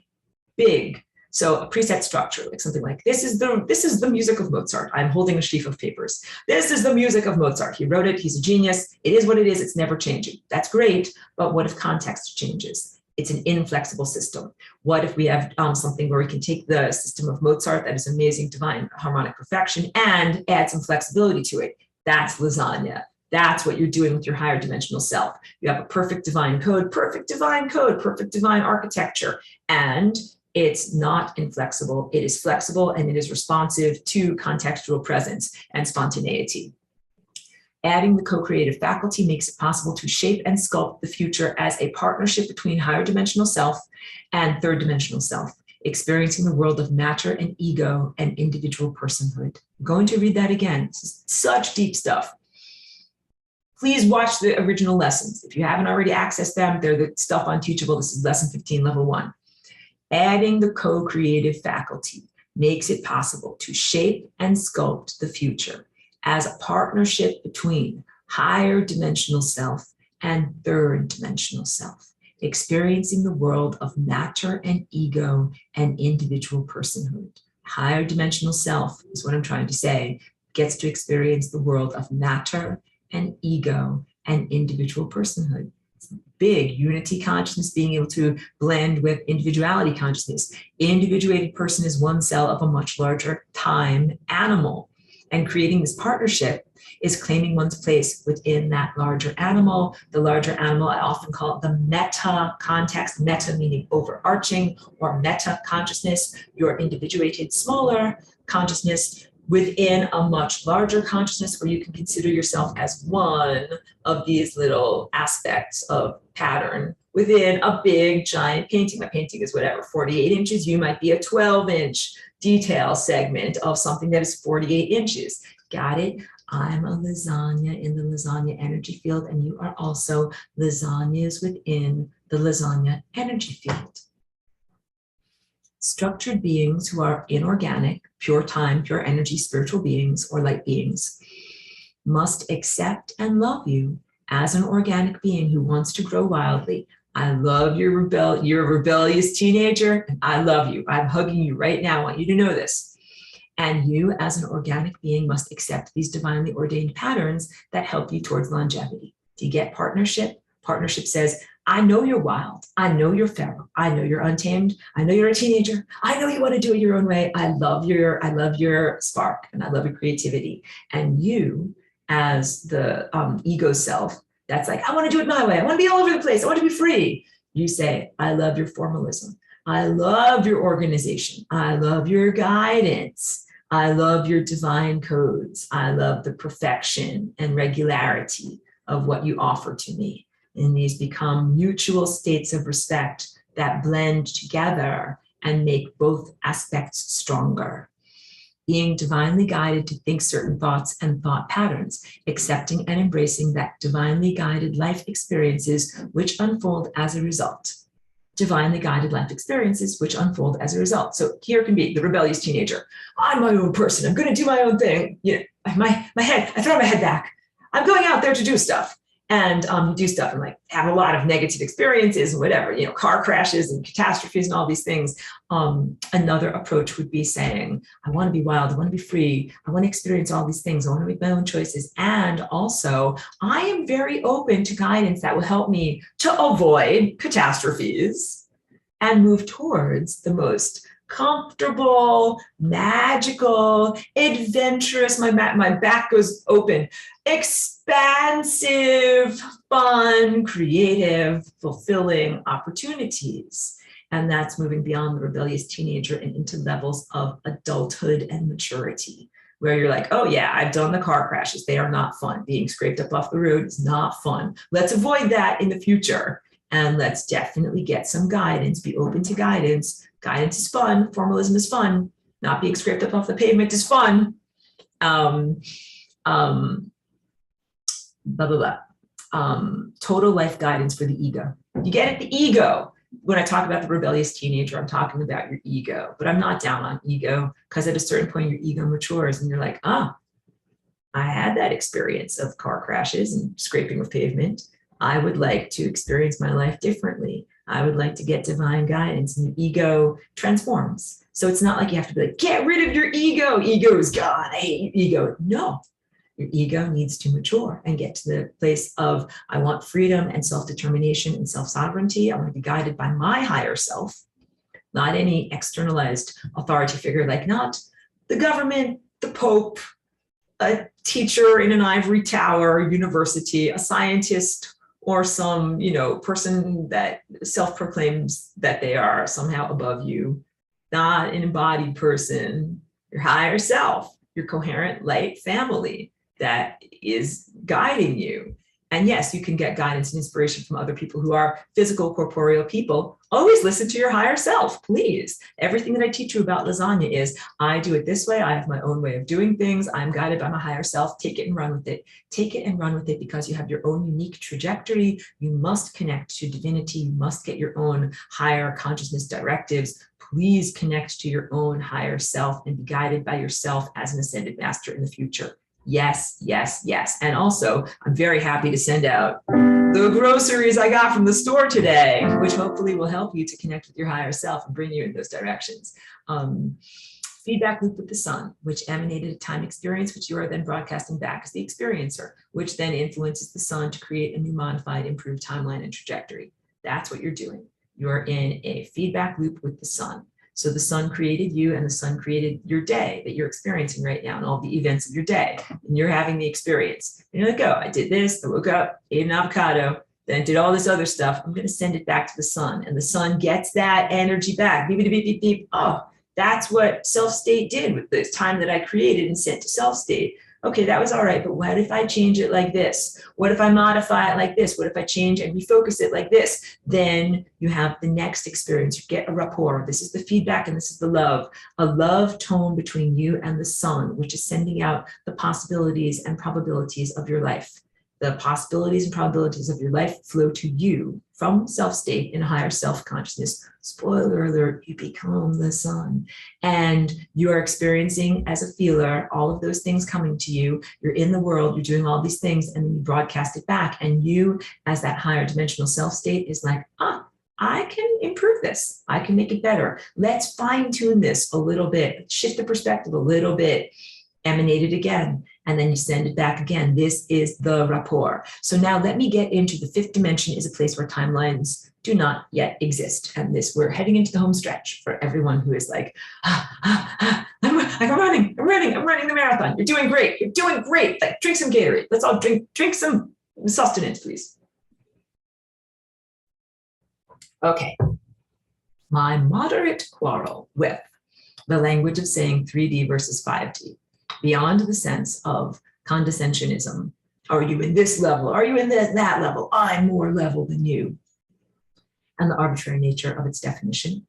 Big. So a preset structure, like something like, this is the music of Mozart. I'm holding a sheaf of papers. This is the music of Mozart. He wrote it. He's a genius. It is what it is. It's never changing. That's great. But what if context changes? It's an inflexible system. What if we have something where we can take the system of Mozart, that is amazing, divine, harmonic perfection, and add some flexibility to it? That's lasagna. That's what you're doing with your higher dimensional self. You have a perfect divine code, perfect divine architecture, and it's not inflexible. It is flexible, and it is responsive to contextual presence and spontaneity. Adding the co-creative faculty makes it possible to shape and sculpt the future as a partnership between higher dimensional self and third dimensional self, experiencing the world of matter and ego and individual personhood. I'm going to read that again. This is such deep stuff. Please watch the original lessons. If you haven't already accessed them, they're the stuff on Teachable. This is lesson 15, level 1. Adding the co-creative faculty makes it possible to shape and sculpt the future as a partnership between higher dimensional self and third dimensional self, experiencing the world of matter and ego and individual personhood. Higher dimensional self is what I'm trying to say, gets to experience the world of matter and ego and individual personhood. Big unity consciousness, being able to blend with individuality consciousness. Individuated person is one cell of a much larger time animal. And creating this partnership is claiming one's place within that larger animal. The larger animal, I often call it the meta context, meta meaning overarching, or meta consciousness, your individuated smaller consciousness within a much larger consciousness where you can consider yourself as one of these little aspects of pattern within a big giant painting. My painting is whatever, 48 inches. You might be a 12-inch detail segment of something that is 48 inches. Got it? I'm a lasagna in the lasagna energy field, and you are also lasagnas within the lasagna energy field. Structured beings who are inorganic, pure time, pure energy, spiritual beings or light beings must accept and love you as an organic being who wants to grow wildly. I love you're a rebellious teenager, and I love you. I'm hugging you right now. I want you to know this. And you as an organic being must accept these divinely ordained patterns that help you towards longevity. Do you get partnership? Partnership says, I know you're wild. I know you're feral. I know you're untamed. I know you're a teenager. I know you want to do it your own way. I love your spark, and I love your creativity. And you, as the ego self, that's like, I want to do it my way. I want to be all over the place. I want to be free. You say, I love your formalism. I love your organization. I love your guidance. I love your divine codes. I love the perfection and regularity of what you offer to me. And these become mutual states of respect that blend together and make both aspects stronger. Being divinely guided to think certain thoughts and thought patterns, accepting and embracing that divinely guided life experiences which unfold as a result. Divinely guided life experiences which unfold as a result. So here can be the rebellious teenager. I'm my own person. I'm going to do my own thing. You know, my head, I throw my head back. I'm going out there to do stuff. And do stuff and like have a lot of negative experiences and whatever, you know, car crashes and catastrophes and all these things. Another approach would be saying, I want to be wild. I want to be free. I want to experience all these things. I want to make my own choices. And also, I am very open to guidance that will help me to avoid catastrophes and move towards the most comfortable, magical, adventurous, my back goes open, expansive, fun, creative, fulfilling opportunities. And that's moving beyond the rebellious teenager and into levels of adulthood and maturity, where you're like, oh yeah, I've done the car crashes. They are not fun. Being scraped up off the road is not fun. Let's avoid that in the future. And let's definitely get some guidance, be open to guidance. Guidance is fun. Formalism is fun. Not being scraped up off the pavement is fun. Total life guidance for the ego. You get it? The ego. When I talk about the rebellious teenager, I'm talking about your ego, but I'm not down on ego, because at a certain point your ego matures and you're like, I had that experience of car crashes and scraping of pavement. I would like to experience my life differently. I would like to get divine guidance, and the ego transforms. So it's not like you have to be like, get rid of your ego. Ego is God. I hate your ego. No, your ego needs to mature and get to the place of, I want freedom and self-determination and self-sovereignty. I want to be guided by my higher self, not any externalized authority figure, like not the government, the Pope, a teacher in an ivory tower, university, a scientist, or some, person that self-proclaims that they are somehow above you. Not an embodied person, your higher self, your coherent light family that is guiding you. And yes, you can get guidance and inspiration from other people who are physical, corporeal people. Always listen to your higher self, please. Everything that I teach you about lasagna is, I do it this way. I have my own way of doing things. I'm guided by my higher self. Take it and run with it. Take it and run with it, because you have your own unique trajectory. You must connect to divinity. You must get your own higher consciousness directives. Please connect to your own higher self and be guided by yourself as an ascended master in the future. Yes, yes, yes. And also, I'm very happy to send out the groceries I got from the store today, which hopefully will help you to connect with your higher self and bring you in those directions. Feedback loop with the sun, which emanated a time experience, which you are then broadcasting back as the experiencer, which then influences the sun to create a new modified, improved timeline and trajectory. That's what you're doing. You're in a feedback loop with the sun. So the sun created you and the sun created your day that you're experiencing right now and all the events of your day. And you're having the experience. And you're like, oh, I did this, I woke up, ate an avocado, then did all this other stuff. I'm going to send it back to the sun. And the sun gets that energy back. Beep, beep, beep, beep, beep. Oh, that's what self-state did with the time that I created and sent to self-state. Okay, that was all right, but what if I change it like this? What if I modify it like this? What if I change and refocus it like this? Then you have the next experience. You get a rapport. This is the feedback and this is the love. A love tone between you and the sun, which is sending out the possibilities and probabilities of your life. The possibilities and probabilities of your life flow to you from self-state in higher self-consciousness. Spoiler alert, you become the sun. And you are experiencing as a feeler all of those things coming to you. You're in the world, you're doing all these things, and then you broadcast it back. And you, as that higher dimensional self-state, is like, I can improve this. I can make it better. Let's fine-tune this a little bit, shift the perspective a little bit, emanate it again, and then you send it back again. This is the rapport. So now let me get into the fifth dimension is a place where timelines do not yet exist. And this, we're heading into the home stretch for everyone who is like, I'm running the marathon. You're doing great. You're doing great. Like, drink some Gatorade. Let's all drink some sustenance, please. Okay. My moderate quarrel with the language of saying 3D versus 5D. Beyond the sense of condescensionism. Are you in this level? Are you in that level? I'm more level than you. And the arbitrary nature of its definition.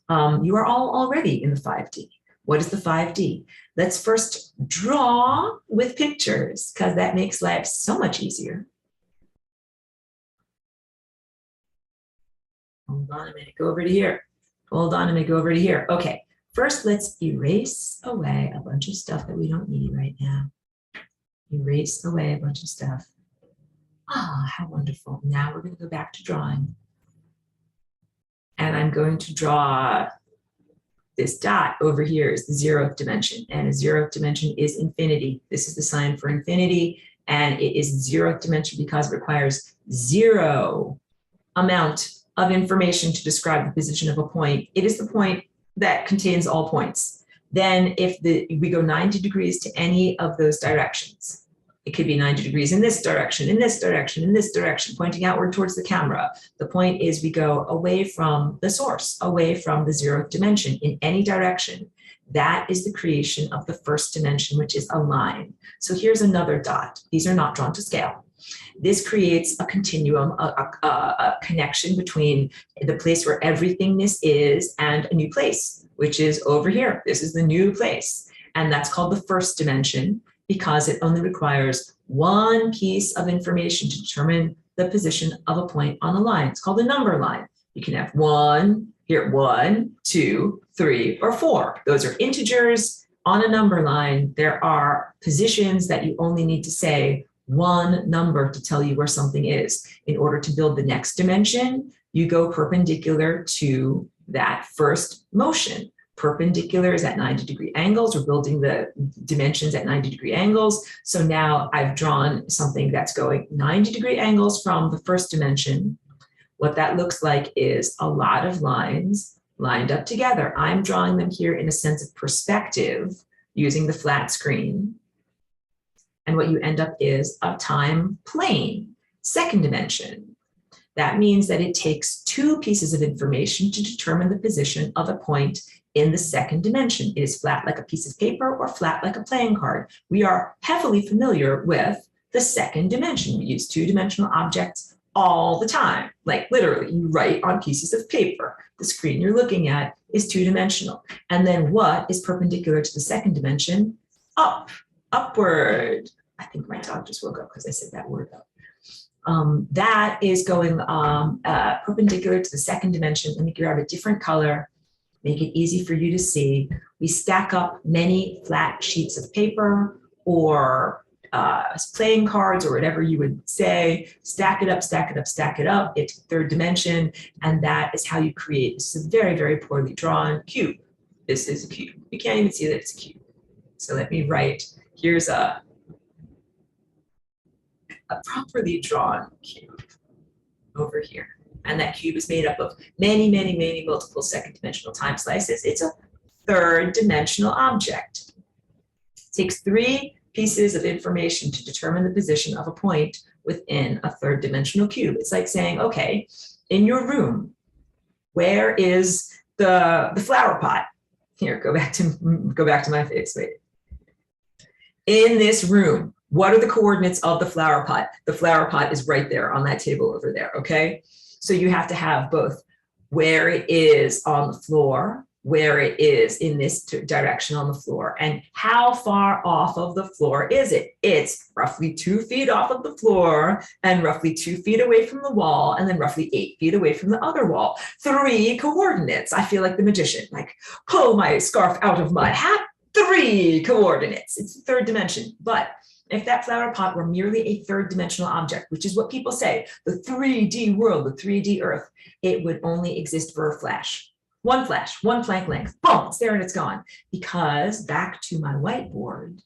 You are all already in the 5D. What is the 5D? Let's first draw with pictures, because that makes life so much easier. Hold on a minute, go over to here. Hold on a minute, go over to here. Okay. First, let's erase away a bunch of stuff that we don't need right now. Erase away a bunch of stuff. Ah, how wonderful. Now we're going to go back to drawing. And I'm going to draw this dot over here is the 0th dimension. And a 0th dimension is infinity. This is the sign for infinity. And it is 0th dimension because it requires 0 amount of information to describe the position of a point. It is the point that contains all points. Then if we go 90 degrees to any of those directions, it could be 90 degrees in this direction, in this direction, in this direction, pointing outward towards the camera. The point is we go away from the source, away from the 0th dimension in any direction. That is the creation of the first dimension, which is a line. So here's another dot. These are not drawn to scale. This creates a continuum, a connection between the place where everythingness is and a new place, which is over here. This is the new place. And that's called the first dimension because it only requires one piece of information to determine the position of a point on a line. It's called a number line. You can have 1, 2, 3, or 4. Those are integers on a number line. There are positions that you only need to say one number to tell you where something is. In order to build the next dimension, you go perpendicular to that first motion. Perpendicular is at 90-degree angles. We're building the dimensions at 90-degree angles. So now I've drawn something that's going 90-degree angles from the first dimension. What that looks like is a lot of lines lined up together. I'm drawing them here in a sense of perspective using the flat screen. And what you end up is a time plane, second dimension. That means that it takes 2 pieces of information to determine the position of a point in the second dimension. It is flat like a piece of paper or flat like a playing card. We are heavily familiar with the second dimension. We use 2-dimensional objects all the time. Like literally, you write on pieces of paper. The screen you're looking at is 2-dimensional. And then what is perpendicular to the second dimension? Up. Upward. I think my dog just woke up because I said that word up. That is going perpendicular to the second dimension. Let me grab a different color, make it easy for you to see. We stack up many flat sheets of paper or playing cards or whatever you would say, stack it up, stack it up, stack it up. It's third dimension. And that is how you create. This is a very, very poorly drawn cube. This is a cube. You can't even see that it's a cube. So let me write, here's a properly drawn cube over here. And that cube is made up of many, many, many multiple second dimensional time slices. It's a third dimensional object. It takes 3 pieces of information to determine the position of a point within a third dimensional cube. It's like saying, okay, in your room, where is the flower pot? Here, go back to my face, wait. In this room, what are the coordinates of the flower pot? The flower pot is right there on that table over there, okay? So you have to have both where it is on the floor, where it is in this direction on the floor, and how far off of the floor is it? It's roughly 2 feet off of the floor and roughly 2 feet away from the wall and then roughly 8 feet away from the other wall. 3 coordinates. I feel like the magician, like pull my scarf out of my hat, 3 coordinates. It's the third dimension. But if that flower pot were merely a third dimensional object, which is what people say, the 3D world, the 3D earth, it would only exist for a flash. One flash, one Planck length, boom, it's there and it's gone. Because back to my whiteboard,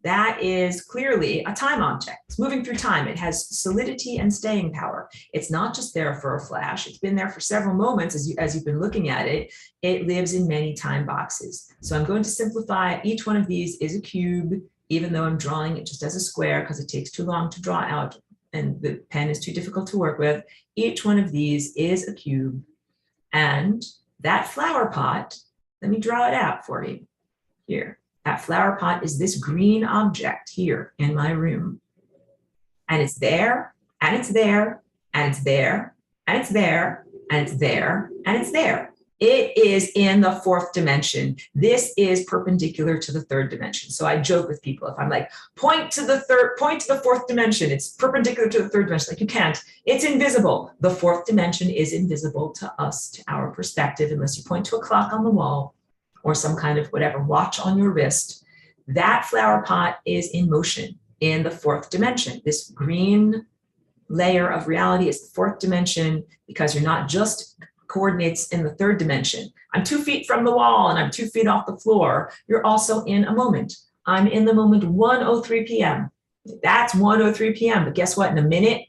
that is clearly a time object. It's moving through time. It has solidity and staying power. It's not just there for a flash. It's been there for several moments as you've been looking at it. It lives in many time boxes. So I'm going to simplify. Each one of these is a cube, even though I'm drawing it just as a square because it takes too long to draw out and the pen is too difficult to work with. Each one of these is a cube. And that flower pot, let me draw it out for you here. That flower pot is this green object here in my room. And it's there, and it's there, and it's there, and it's there, and it's there, and it's there. It is in the 4th dimension. This is perpendicular to the 3rd dimension. So I joke with people if I'm like, point to the 4th dimension. It's perpendicular to the 3rd dimension. Like, you can't. It's invisible. The 4th dimension is invisible to us, to our perspective, unless you point to a clock on the wall or some kind of whatever watch on your wrist. That flower pot is in motion in the 4th dimension. This green layer of reality is the 4th dimension because you're not just coordinates in the 3rd dimension. I'm 2 feet from the wall and I'm 2 feet off the floor. You're also in a moment. I'm in the moment 1:03 p.m. That's 1:03 p.m. But guess what? In a minute,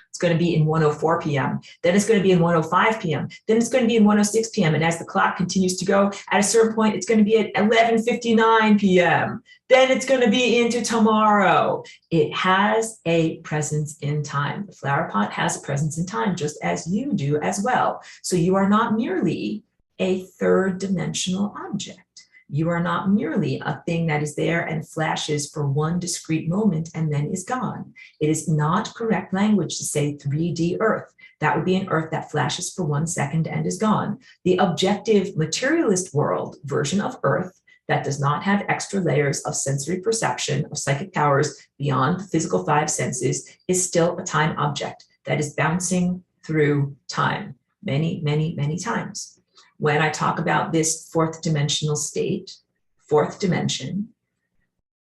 it's going to be in 1:04 p.m. Then it's going to be in 1:05 p.m. Then it's going to be in 1:06 p.m. And as the clock continues to go, at a certain point, it's going to be at 11:59 p.m. Then it's going to be into tomorrow. It has a presence in time. The flower pot has a presence in time, just as you do as well. So you are not merely a 3rd dimensional object. You are not merely a thing that is there and flashes for one discrete moment and then is gone. It is not correct language to say 3D Earth. That would be an Earth that flashes for 1 second and is gone. The objective materialist world version of Earth that does not have extra layers of sensory perception, of psychic powers beyond the physical 5 senses, is still a time object that is bouncing through time many, many, many times. When I talk about this 4th dimensional state, 4th dimension,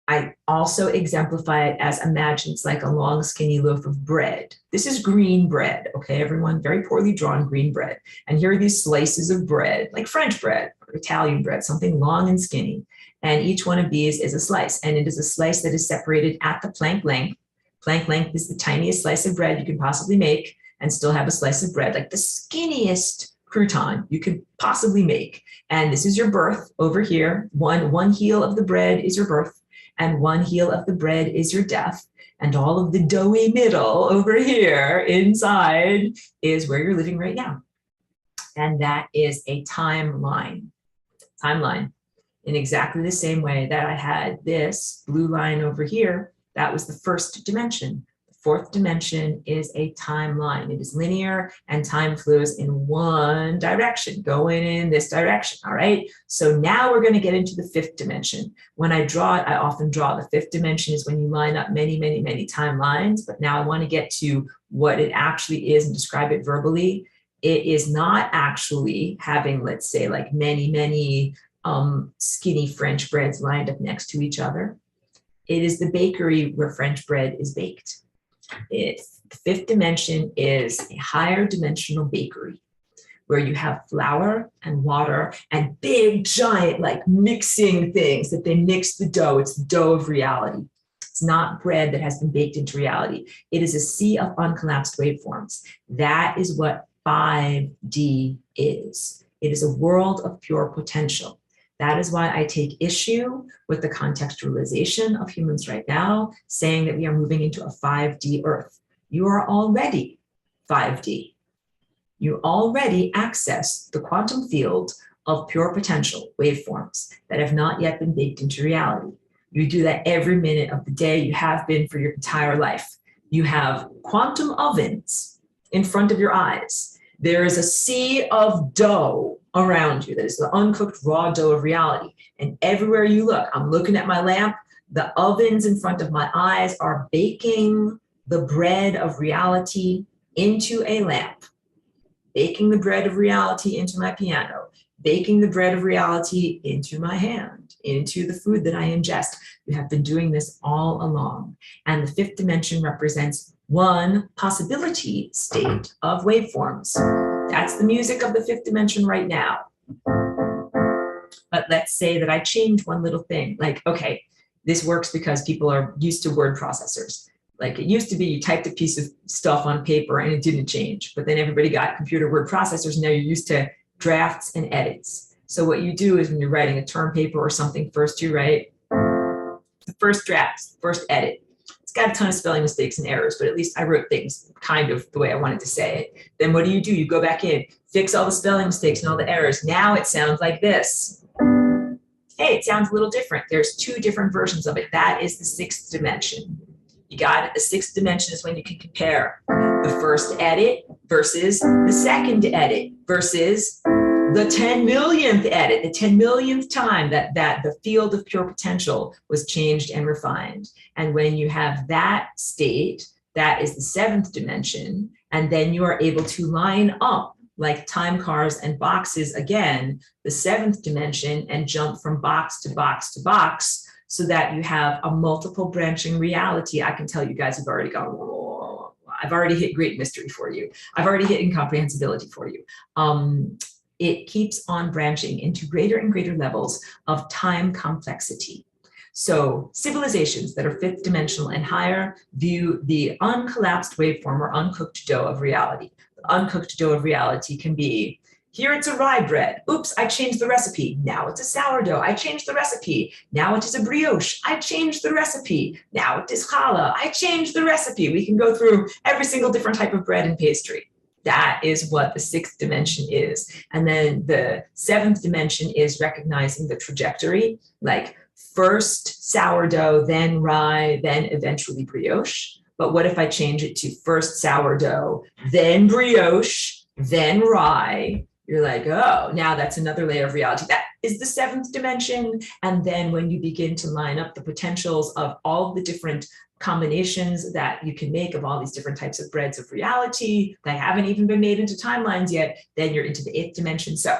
I also exemplify it as, imagine it's like a long skinny loaf of bread. This is green bread, okay, everyone? Very poorly drawn green bread. And here are these slices of bread, like French bread or Italian bread, something long and skinny. And each one of these is a slice, and it is a slice that is separated at the Planck length. Planck length is the tiniest slice of bread you can possibly make and still have a slice of bread, like the skinniest crouton you could possibly make. And this is your birth over here. One heel of the bread is your birth, and one heel of the bread is your death. And all of the doughy middle over here inside is where you're living right now. And that is a timeline. Timeline. In exactly the same way that I had this blue line over here, that was the 1st dimension. The 4th dimension is a timeline. It is linear and time flows in one direction, going in this direction, all right? So now we're gonna get into the 5th dimension. When I draw it, I often draw the 5th dimension is when you line up many, many, many timelines, but now I wanna get to what it actually is and describe it verbally. It is not actually having, let's say, like many, many skinny French breads lined up next to each other. It is the bakery where French bread is baked. The 5th dimension is a higher dimensional bakery where you have flour and water and big, giant, like mixing things that they mix the dough. It's the dough of reality. It's not bread that has been baked into reality. It is a sea of uncollapsed waveforms. That is what 5D is. It is a world of pure potential. That is why I take issue with the contextualization of humans right now, saying that we are moving into a 5D Earth. You are already 5D. You already access the quantum field of pure potential waveforms that have not yet been baked into reality. You do that every minute of the day. You have been for your entire life. You have quantum ovens in front of your eyes. There is a sea of dough around you that is the uncooked raw dough of reality. And everywhere you look, I'm looking at my lamp, the ovens in front of my eyes are baking the bread of reality into a lamp, baking the bread of reality into my piano, baking the bread of reality into my hand, into the food that I ingest. You have been doing this all along. And the fifth dimension represents one possibility state of waveforms. That's the music of the fifth dimension right now. But let's say that I change one little thing. Like, okay, this works because people are used to word processors. Like it used to be you typed a piece of stuff on paper and it didn't change. But then everybody got computer word processors. Now you're used to drafts and edits. So what you do is when you're writing a term paper or something, first you write the first draft, first edit. It's got a ton of spelling mistakes and errors, but at least I wrote things kind of the way I wanted to say it. Then what do? You go back in, fix all the spelling mistakes and all the errors. Now it sounds like this. Hey, it sounds a little different. There's two different versions of it. That is the sixth dimension. You got it. The sixth dimension is when you can compare the first edit versus the second edit versus the 10 millionth edit, the 10 millionth time that the field of pure potential was changed and refined. And when you have that state, that is the seventh dimension, and then you are able to line up like time cars and boxes again, the seventh dimension, and jump from box to box to box so that you have a multiple branching reality. I can tell you guys have already gone, whoa, I've already hit great mystery for you. I've already hit incomprehensibility for you. It keeps on branching into greater and greater levels of time complexity. So civilizations that are fifth dimensional and higher view the uncollapsed waveform or uncooked dough of reality. The uncooked dough of reality can be, here it's a rye bread. Oops, I changed the recipe. Now it's a sourdough. I changed the recipe. Now it is a brioche. I changed the recipe. Now it is challah. I changed the recipe. We can go through every single different type of bread and pastry. That is what the sixth dimension is. And then the seventh dimension is recognizing the trajectory, like first sourdough, then rye, then eventually brioche. But what if I change it to first sourdough, then brioche, then rye? You're like, oh, now that's another layer of reality. That is the seventh dimension. And then when you begin to line up the potentials of all the different combinations that you can make of all these different types of breads of reality that haven't even been made into timelines yet, then you're into the eighth dimension. So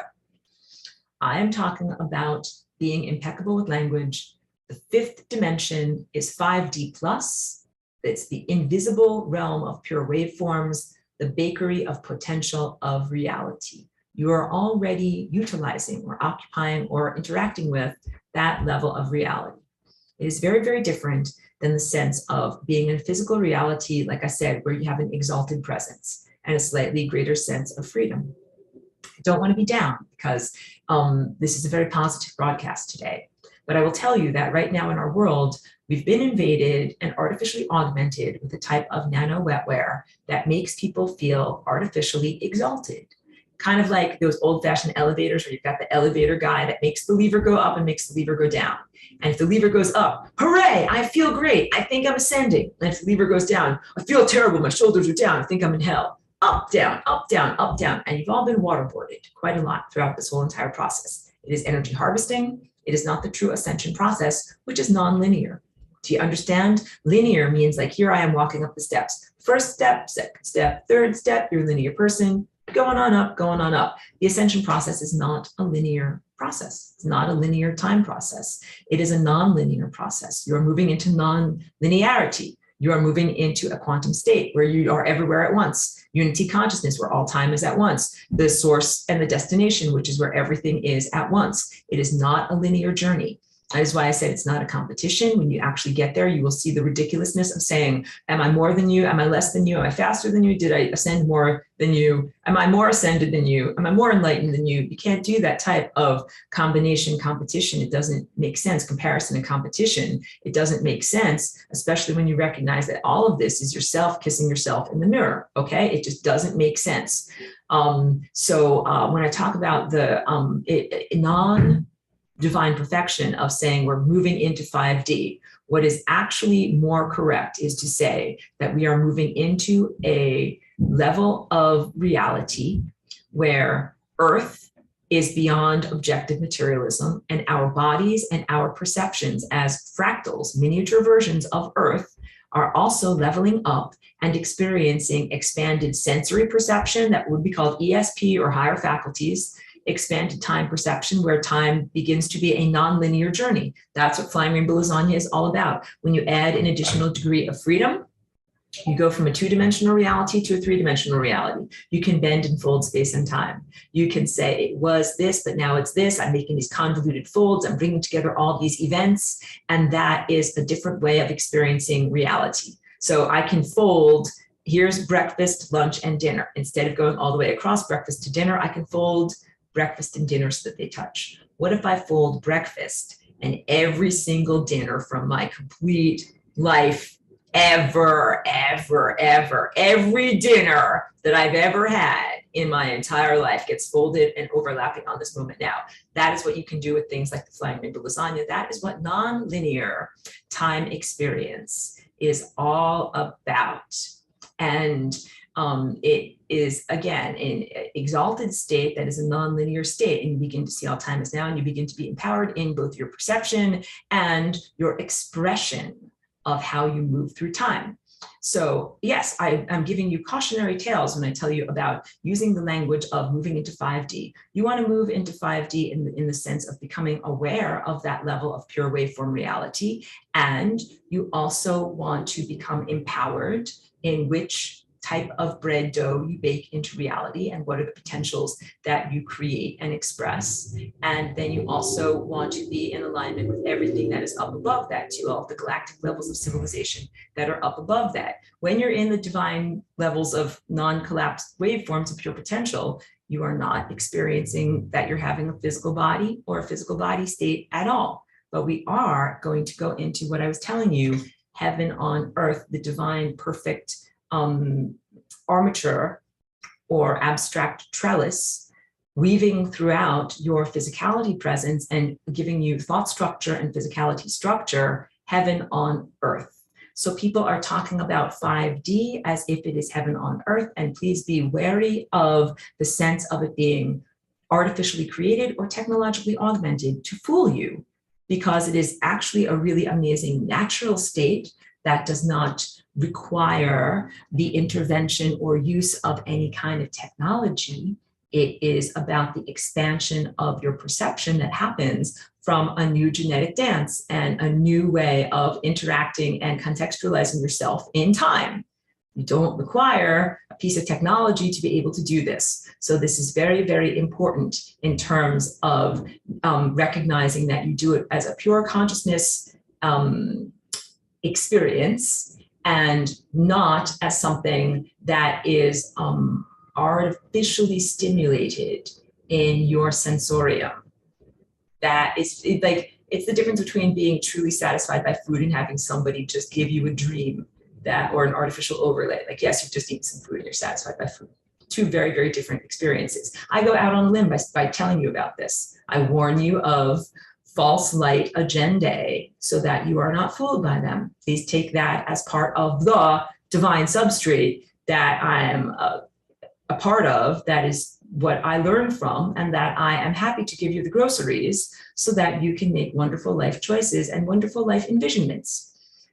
I am talking about being impeccable with language. The fifth dimension is 5D plus. It's the invisible realm of pure waveforms, the bakery of potential of reality. You are already utilizing or occupying or interacting with that level of reality. It is very, very different than the sense of being in a physical reality, like I said, where you have an exalted presence and a slightly greater sense of freedom. I don't want to be down because this is a very positive broadcast today. But I will tell you that right now in our world, we've been invaded and artificially augmented with a type of nano wetware that makes people feel artificially exalted. Kind of like those old-fashioned elevators where you've got the elevator guy that makes the lever go up and makes the lever go down. And if the lever goes up, hooray, I feel great. I think I'm ascending. And if the lever goes down, I feel terrible. My shoulders are down. I think I'm in hell. Up, down, up, down, up, down. And you've all been waterboarded quite a lot throughout this whole entire process. It is energy harvesting. It is not the true ascension process, which is non-linear. Do you understand? Linear means like, here I am walking up the steps. First step, second step, third step, you're a linear person. Going on up, going on up. The ascension process is not a linear process. It's not a linear time process. It is a non-linear process. You're moving into non-linearity. You are moving into a quantum state where you are everywhere at once. Unity consciousness, where all time is at once. The source and the destination, which is where everything is at once. It is not a linear journey. That is why I said it's not a competition. When you actually get there, you will see the ridiculousness of saying, am I more than you? Am I less than you? Am I faster than you? Did I ascend more than you? Am I more ascended than you? Am I more enlightened than you? You can't do that type of combination competition. It doesn't make sense. Comparison and competition, it doesn't make sense, especially when you recognize that all of this is yourself kissing yourself in the mirror, okay? It just doesn't make sense. When I talk about the divine perfection of saying we're moving into 5D, what is actually more correct is to say that we are moving into a level of reality where Earth is beyond objective materialism, and our bodies and our perceptions as fractals, miniature versions of Earth, are also leveling up and experiencing expanded sensory perception that would be called ESP or higher faculties, expanded time perception, where time begins to be a non-linear journey. That's what Flying Rainbow Lasagna is all about. When you add an additional degree of freedom, you go from a two-dimensional reality to a three-dimensional reality. You can bend and fold space and time. You can say it was this, but now it's this. I'm making these convoluted folds. I'm bringing together all these events. And that is a different way of experiencing reality. So I can fold, here's breakfast, lunch, and dinner. Instead of going all the way across breakfast to dinner, I can fold breakfast and dinner so that they touch. What if I fold breakfast and every single dinner from my complete life, every dinner that I've ever had in my entire life gets folded and overlapping on this moment now? That is what you can do with things like the Flying Rainbow Lasagna. That is what non-linear time experience is all about. And it is, again, an exalted state that is a non-linear state, and you begin to see all time is now, and you begin to be empowered in both your perception and your expression of how you move through time. So yes, I'm giving you cautionary tales when I tell you about using the language of moving into 5D. You want to move into 5D in the sense of becoming aware of that level of pure waveform reality, and you also want to become empowered in which type of bread dough you bake into reality and what are the potentials that you create and express. And then you also want to be in alignment with everything that is up above that too, all of the galactic levels of civilization that are up above that. When you're in the divine levels of non-collapsed waveforms of pure potential, you are not experiencing that you're having a physical body or a physical body state at all. But we are going to go into what I was telling you, heaven on earth, the divine perfect armature or abstract trellis, weaving throughout your physicality presence and giving you thought structure and physicality structure, heaven on earth. So people are talking about 5D as if it is heaven on earth, and please be wary of the sense of it being artificially created or technologically augmented to fool you, because it is actually a really amazing natural state that does not require the intervention or use of any kind of technology. It is about the expansion of your perception that happens from a new genetic dance and a new way of interacting and contextualizing yourself in time. You don't require a piece of technology to be able to do this. So this is very, very important in terms of recognizing that you do it as a pure consciousness experience, and not as something that is artificially stimulated in your sensorium. That is like, it's the difference between being truly satisfied by food and having somebody just give you a dream that, or an artificial overlay. Like, yes, you've just eaten some food and you're satisfied by food. Two very, very different experiences. I go out on a limb by telling you about this. I warn you of false light agendae so that you are not fooled by them. Please take that as part of the divine substrate that I am a part of. That is what I learned from, and that I am happy to give you the groceries so that you can make wonderful life choices and wonderful life envisionments.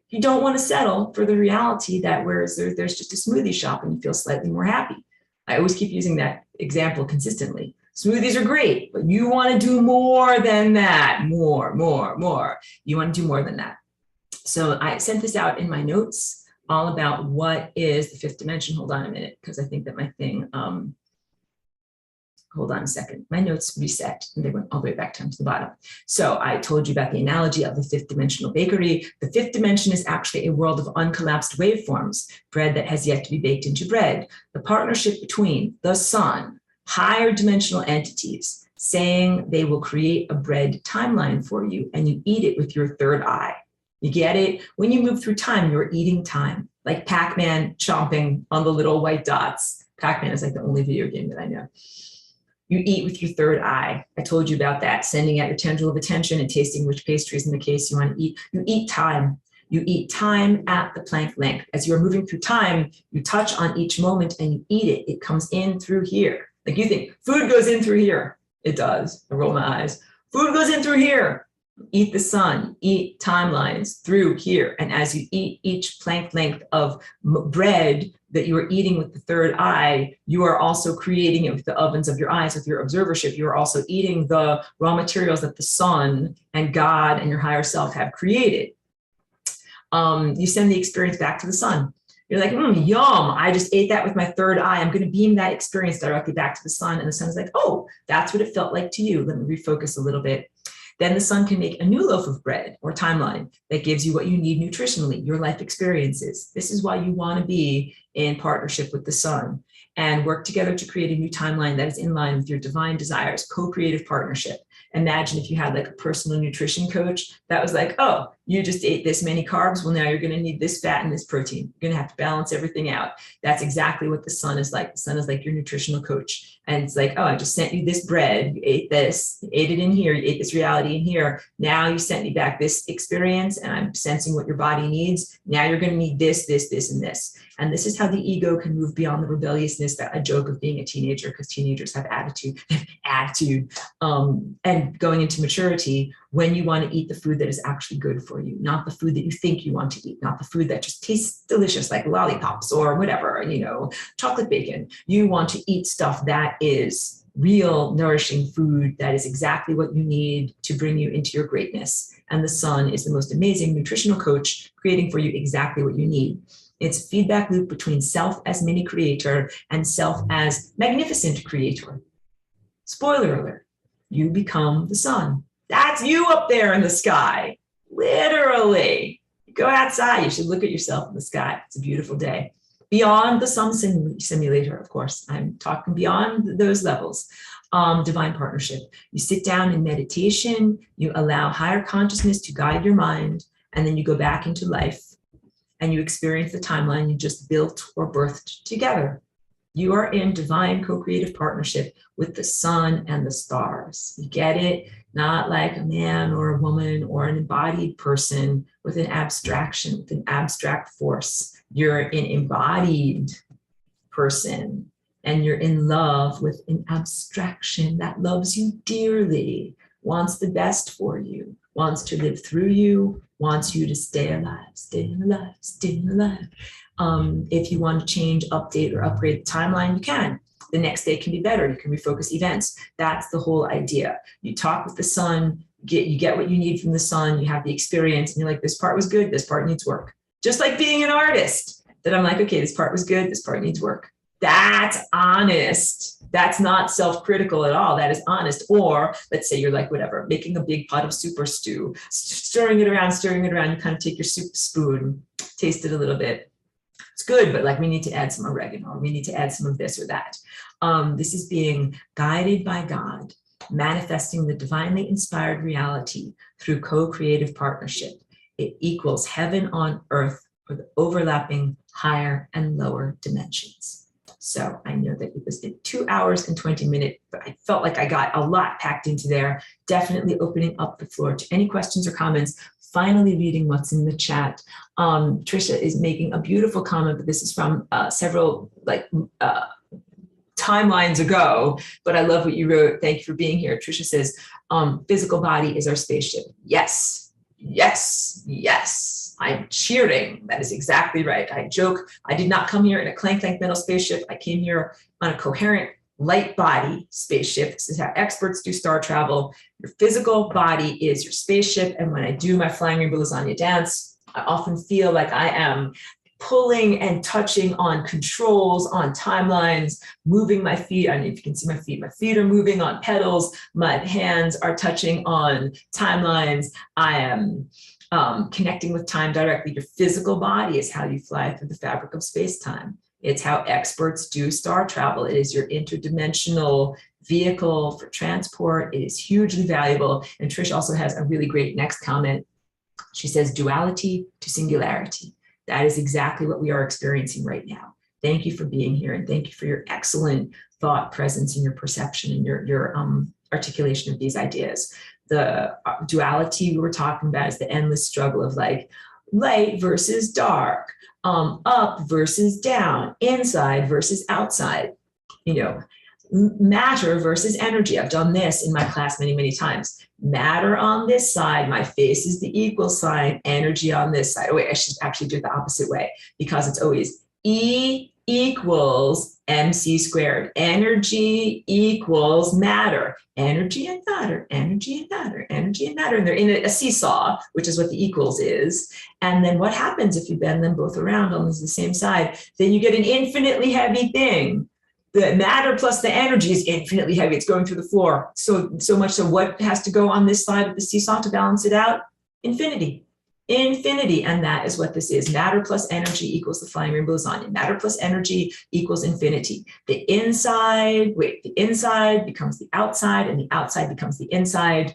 You don't want to settle for the reality that whereas there's just a smoothie shop and you feel slightly more happy. I always keep using that example consistently. Smoothies are great, but you want to do more than that. More. You want to do more than that. So I sent this out in my notes all about what is the fifth dimension. Hold on a minute, because I think that my thing, hold on a second. My notes reset and they went all the way back down to the bottom. So I told you about the analogy of the fifth dimensional bakery. The fifth dimension is actually a world of uncollapsed waveforms, bread that has yet to be baked into bread. The partnership between the sun, higher dimensional entities, saying they will create a bread timeline for you and you eat it with your third eye. You get it? When you move through time, you're eating time, like Pac-Man chomping on the little white dots. Pac-Man is like the only video game that I know. You eat with your third eye. I told you about that, sending out your tendril of attention and tasting which pastries in the case you want to eat. You eat time. You eat time at the Planck length. As you're moving through time, you touch on each moment and you eat it. It comes in through here. Like you think, food goes in through here. It does. I roll my eyes. Food goes in through here. Eat the sun, eat timelines through here. And as you eat each Planck length of bread that you are eating with the third eye, you are also creating it with the ovens of your eyes, with your observership. You are also eating the raw materials that the sun and God and your higher self have created. You send the experience back to the sun. You're like, yum, I just ate that with my third eye. I'm going to beam that experience directly back to the sun. And the sun's like, oh, that's what it felt like to you. Let me refocus a little bit. Then the sun can make a new loaf of bread or timeline that gives you what you need nutritionally, your life experiences. This is why you want to be in partnership with the sun and work together to create a new timeline that is in line with your divine desires, co-creative partnership. Imagine if you had like a personal nutrition coach that was like, oh, you just ate this many carbs. Well, now you're going to need this fat and this protein. You're going to have to balance everything out. That's exactly what the sun is like. The sun is like your nutritional coach. And it's like, oh, I just sent you this bread. You ate this, you ate it in here. You ate this reality in here. Now you sent me back this experience and I'm sensing what your body needs. Now you're going to need this, this, this, and this. And this is how the ego can move beyond the rebelliousness that I joke of being a teenager, because teenagers have attitude, and going into maturity when you want to eat the food that is actually good for you, not the food that you think you want to eat, not the food that just tastes delicious like lollipops or whatever, chocolate bacon. You want to eat stuff that is real nourishing food that is exactly what you need to bring you into your greatness. And the sun is the most amazing nutritional coach, creating for you exactly what you need. It's a feedback loop between self as mini creator and self as magnificent creator. Spoiler alert, you become the sun. That's you up there in the sky, literally. Go outside, you should look at yourself in the sky. It's a beautiful day. Beyond the sun simulator, of course, I'm talking beyond those levels. Divine partnership. You sit down in meditation, you allow higher consciousness to guide your mind, and then you go back into life and you experience the timeline you just built or birthed together. You are in divine co-creative partnership with the sun and the stars. You get it? Not like a man or a woman or an embodied person with an abstraction, with an abstract force. You're an embodied person and you're in love with an abstraction that loves you dearly, wants the best for you, wants to live through you, wants you to stay alive, stay alive, stay alive. If you want to change, update, or upgrade the timeline, you can. The next day can be better. You can refocus events. That's the whole idea. You talk with the sun, you get what you need from the sun, you have the experience, and you're like, this part was good, this part needs work. Just like being an artist, that I'm like, okay, this part was good, this part needs work. That's honest. That's not self-critical at all. That is honest. Or let's say you're like, whatever, making a big pot of soup or stew, stirring it around. You kind of take your soup spoon, taste it a little bit. It's good, but like we need to add some oregano, or we need to add some of this or that. This is being guided by God, manifesting the divinely inspired reality through co-creative partnership. It equals heaven on earth for the overlapping higher and lower dimensions. So I know that it was in 2 hours and 20 minutes, but I felt like I got a lot packed into there. Definitely opening up the floor to any questions or comments. Finally reading what's in the chat. Trisha is making a beautiful comment, but this is from several timelines ago, but I love what you wrote. Thank you for being here. Trisha says, physical body is our spaceship. Yes, yes, yes. I'm cheering. That is exactly right. I joke. I did not come here in a clank metal spaceship. I came here on a coherent light body spaceship. This is how experts do star travel. Your physical body is your spaceship. And when I do my flying rainbow lasagna dance, I often feel like I am pulling and touching on controls, on timelines, moving my feet. I don't know if you can see my feet are moving on pedals. My hands are touching on timelines. I am connecting with time directly. Your physical body is how you fly through the fabric of space-time. It's how experts do star travel. It is your interdimensional vehicle for transport. It is hugely valuable. And Trish also has a really great next comment. She says, duality to singularity. That is exactly what we are experiencing right now. Thank you for being here, and thank you for your excellent thought presence and your perception and your articulation of these ideas. The duality we were talking about is the endless struggle of like light versus dark, up versus down, inside versus outside, you know, matter versus energy. I've done this in my class many, many times. Matter on this side, my face is the equal sign, energy on this side. Oh wait, I should actually do it the opposite way, because it's always E equals MC squared. Energy equals matter. Energy and matter, energy and matter, energy and matter. And they're in a seesaw, which is what the equals is. And then what happens if you bend them both around on the same side? Then you get an infinitely heavy thing. The matter plus the energy is infinitely heavy. It's going through the floor. So much so what has to go on this side of the seesaw to balance it out? Infinity. Infinity. And that is what this is. Matter plus energy equals the flying rainbow lasagna. Matter plus energy equals infinity. The inside becomes the outside, and the outside becomes the inside.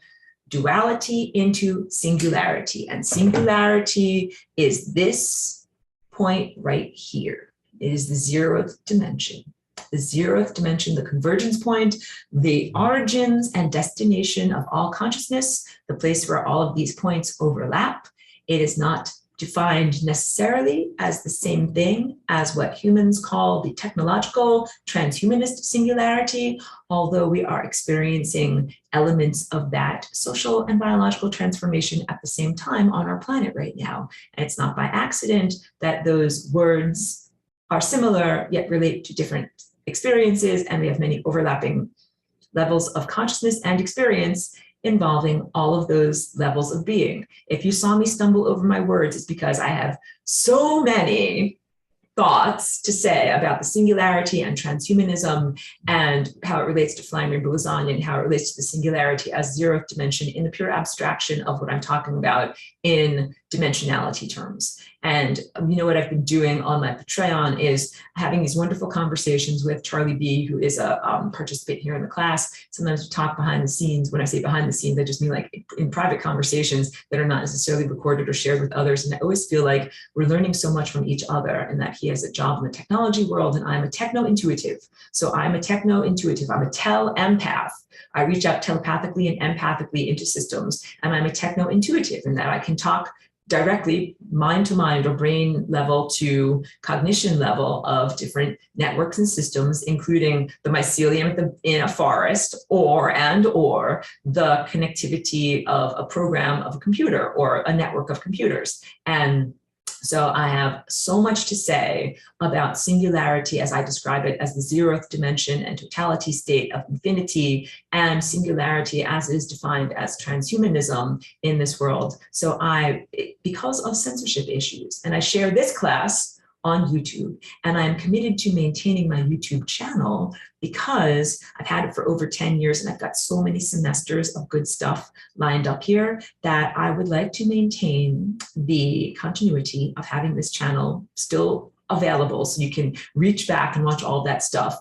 Duality into singularity. And singularity is this point right here. It is the 0th dimension. The 0th dimension, the convergence point, the origins and destination of all consciousness, the place where all of these points overlap. It is not defined necessarily as the same thing as what humans call the technological transhumanist singularity, although we are experiencing elements of that social and biological transformation at the same time on our planet right now. And it's not by accident that those words are similar yet relate to different experiences, and we have many overlapping levels of consciousness and experience involving all of those levels of being. If you saw me stumble over my words, it's because I have so many thoughts to say about the singularity and transhumanism and how it relates to flying rainbow lasagna and how it relates to the singularity as 0th dimension in the pure abstraction of what I'm talking about in dimensionality terms. And you know what I've been doing on my Patreon is having these wonderful conversations with Charlie B, who is a participant here in the class. Sometimes we talk behind the scenes. When I say behind the scenes, I just mean like in private conversations that are not necessarily recorded or shared with others. And I always feel like we're learning so much from each other, and that he has a job in the technology world and I'm a techno-intuitive. So I'm a techno-intuitive, I'm a tel-empath. I reach out telepathically and empathically into systems, and I'm a techno-intuitive in that I can talk directly mind to mind or brain level to cognition level of different networks and systems, including the mycelium in a forest or the connectivity of a program of a computer or a network of computers. And so I have so much to say about singularity as I describe it as the 0th dimension and totality state of infinity, and singularity as is defined as transhumanism in this world. So because of censorship issues, and I share this class on YouTube, and I'm committed to maintaining my YouTube channel because I've had it for over 10 years and I've got so many semesters of good stuff lined up here that I would like to maintain the continuity of having this channel still available so you can reach back and watch all that stuff.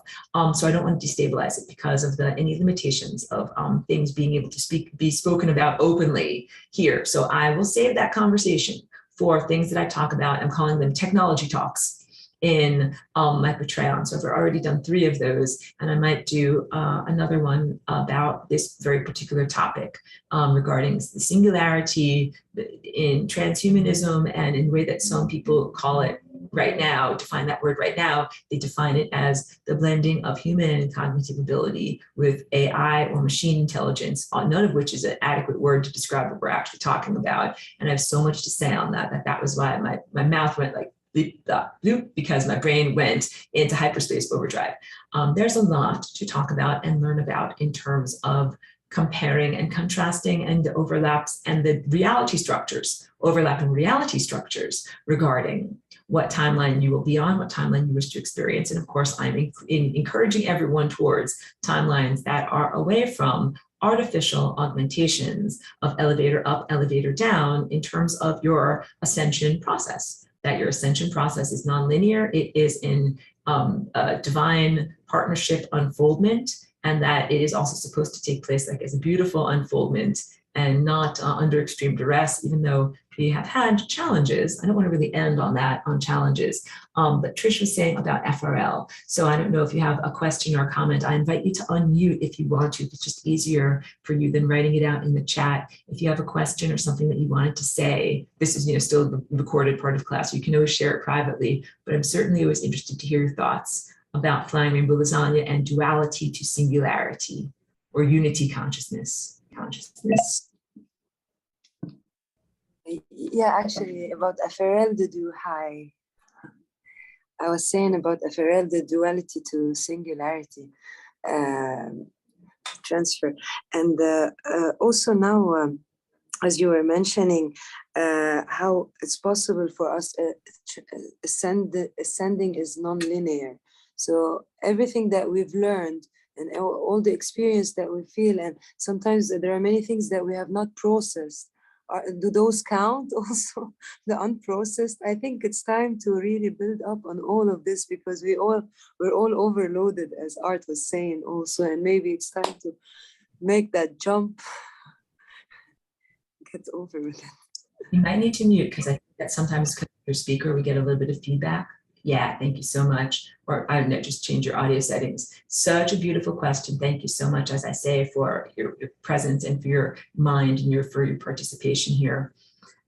So I don't want to destabilize it because of any limitations of things being able to be spoken about openly here. So I will save that conversation for things that I talk about. I'm calling them technology talks in my Patreon. So I've already done 3 of those, and I might do another one about this very particular topic regarding the singularity in transhumanism, and in the way that some people call it right now, define that word right now, they define it as the blending of human and cognitive ability with AI or machine intelligence, none of which is an adequate word to describe what we're actually talking about. And I have so much to say on that was why my mouth went like bleep, bloop, because my brain went into hyperspace overdrive. There's a lot to talk about and learn about in terms of comparing and contrasting and the overlaps and the reality structures, overlapping reality structures regarding what timeline you will be on, what timeline you wish to experience. And of course, I'm encouraging everyone towards timelines that are away from artificial augmentations of elevator up, elevator down in terms of your ascension process, that your ascension process is nonlinear, it is in a divine partnership unfoldment, and that it is also supposed to take place like as a beautiful unfoldment and not under extreme duress, even though we have had challenges. I don't want to really end on that, on challenges, but Trish was saying about FRL. So I don't know if you have a question or a comment. I invite you to unmute if you want to. If it's just easier for you than writing it out in the chat. If you have a question or something that you wanted to say, this is still the recorded part of class. You can always share it privately, but I'm certainly always interested to hear your thoughts about flying rainbow lasagna and duality to singularity or unity consciousness. Yeah, actually, about FRL, hi. I was saying about FRL, the duality to singularity transfer. And also now, as you were mentioning, how it's possible for us, ascending is non-linear. So everything that we've learned and all the experience that we feel, and sometimes there are many things that we have not processed. Do those count also, the unprocessed? I think it's time to really build up on all of this, because we're all overloaded, as Art was saying also, and maybe it's time to make that jump, get over with it. You might need to mute, because I think that sometimes your speaker, we get a little bit of feedback. Yeah, thank you so much. Or I don't know, just change your audio settings. Such a beautiful question. Thank you so much, as I say, for your presence and for your mind and for your participation here.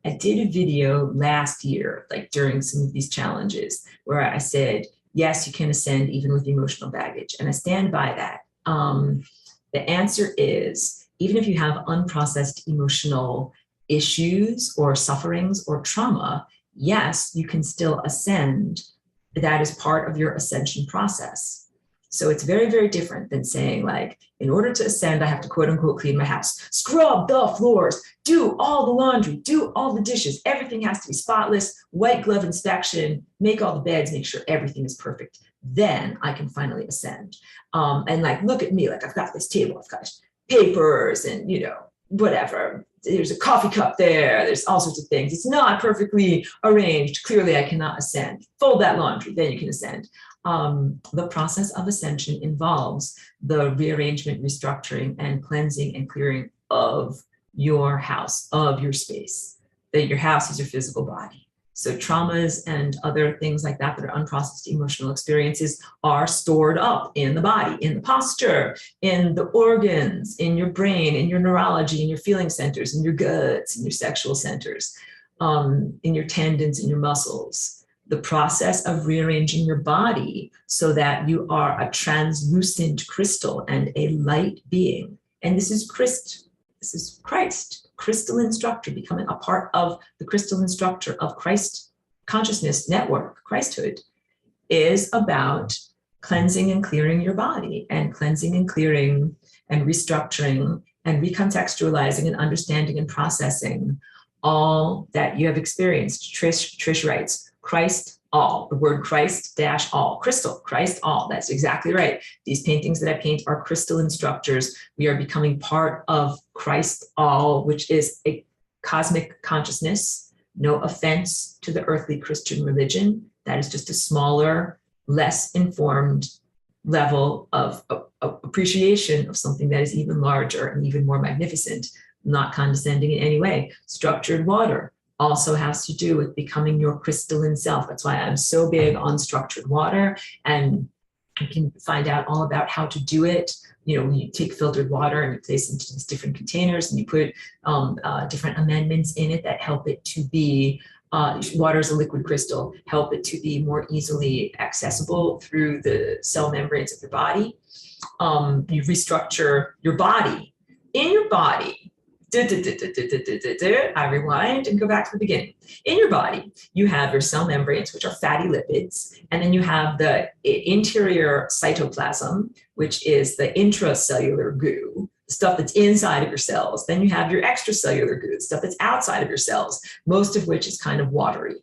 I did a video last year, like during some of these challenges, where I said, yes, you can ascend even with emotional baggage. And I stand by that. The answer is, even if you have unprocessed emotional issues or sufferings or trauma, yes, you can still ascend. That is part of your ascension process. So it's very, very different than saying, like, in order to ascend, I have to quote unquote clean my house, scrub the floors, do all the laundry, do all the dishes. Everything has to be spotless, white glove inspection, make all the beds, make sure everything is perfect. Then I can finally ascend. And like, look at me, like I've got this table, I've got papers and, whatever. There's a coffee cup there. There's all sorts of things. It's not perfectly arranged. Clearly, I cannot ascend. Fold that laundry, then you can ascend. The process of ascension involves the rearrangement, restructuring, and cleansing and clearing of your house, of your space. That your house is your physical body. So traumas and other things like that that are unprocessed emotional experiences are stored up in the body, in the posture, in the organs, in your brain, in your neurology, in your feeling centers, in your guts, in your sexual centers, in your tendons, in your muscles. The process of rearranging your body so that you are a translucent crystal and a light being. And this is Christ. Crystalline structure, becoming a part of the crystalline structure of Christ consciousness network, Christhood, is about cleansing and clearing your body, and cleansing and clearing and restructuring and recontextualizing and understanding and processing all that you have experienced. Trish writes, Christ all, the word Christ dash all, crystal, Christ all, that's exactly right. These paintings that I paint are crystalline structures. We are becoming part of Christ all, which is a cosmic consciousness. No offense to the earthly Christian religion. That is just a smaller, less informed level of appreciation of something that is even larger and even more magnificent, not condescending in any way. Structured water also has to do with becoming your crystalline self. That's why I'm so big on structured water, and you can find out all about how to do it. You take filtered water and you place it into these different containers, and you put different amendments in it that help it to be, water is a liquid crystal, help it to be more easily accessible through the cell membranes of your body. You restructure your body. In your body, I rewind and go back to the beginning. In your body, you have your cell membranes, which are fatty lipids, and then you have the interior cytoplasm, which is the intracellular goo. stuff that's inside of your cells. Then you have your extracellular goo, stuff that's outside of your cells, most of which is kind of watery.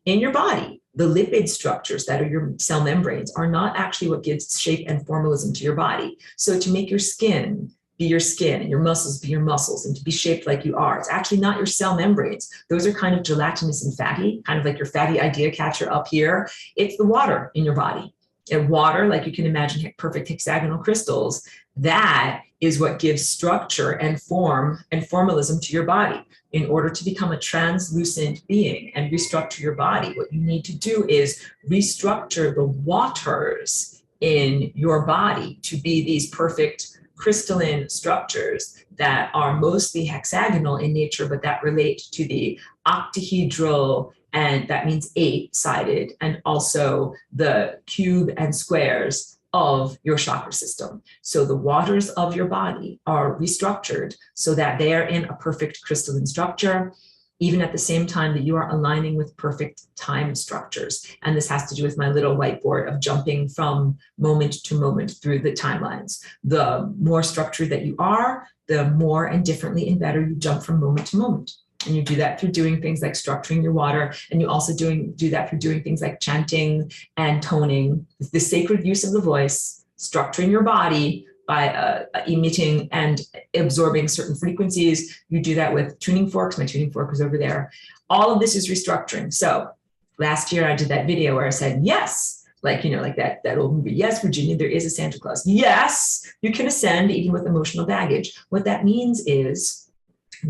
In your body, the lipid structures that are your cell membranes are not actually what gives shape and formalism to your body. So to make your skin be your skin and your muscles be your muscles and to be shaped like you are, it's actually not your cell membranes. Those are kind of gelatinous and fatty, kind of like your fatty idea catcher up here. It's the water in your body. And water, like you can imagine perfect hexagonal crystals, that is what gives structure and form and formalism to your body. In order to become a translucent being and restructure your body, what you need to do is restructure the waters in your body to be these perfect crystalline structures that are mostly hexagonal in nature, but that relate to the octahedral, and that means 8-sided, and also the cube and squares of your chakra system. So the waters of your body are restructured so that they are in a perfect crystalline structure, even at the same time that you are aligning with perfect time structures. And this has to do with my little whiteboard of jumping from moment to moment through the timelines. The more structured that you are, the more and differently and better you jump from moment to moment. And you do that through doing things like structuring your water. And you also do that through doing things like chanting and toning, the sacred use of the voice, structuring your body by emitting and absorbing certain frequencies. You do that with tuning forks. My tuning fork is over there. All of this is restructuring. So last year I did that video where I said, yes, like, you know, like that old movie. Yes, Virginia, there is a Santa Claus. Yes, you can ascend even with emotional baggage. What that means is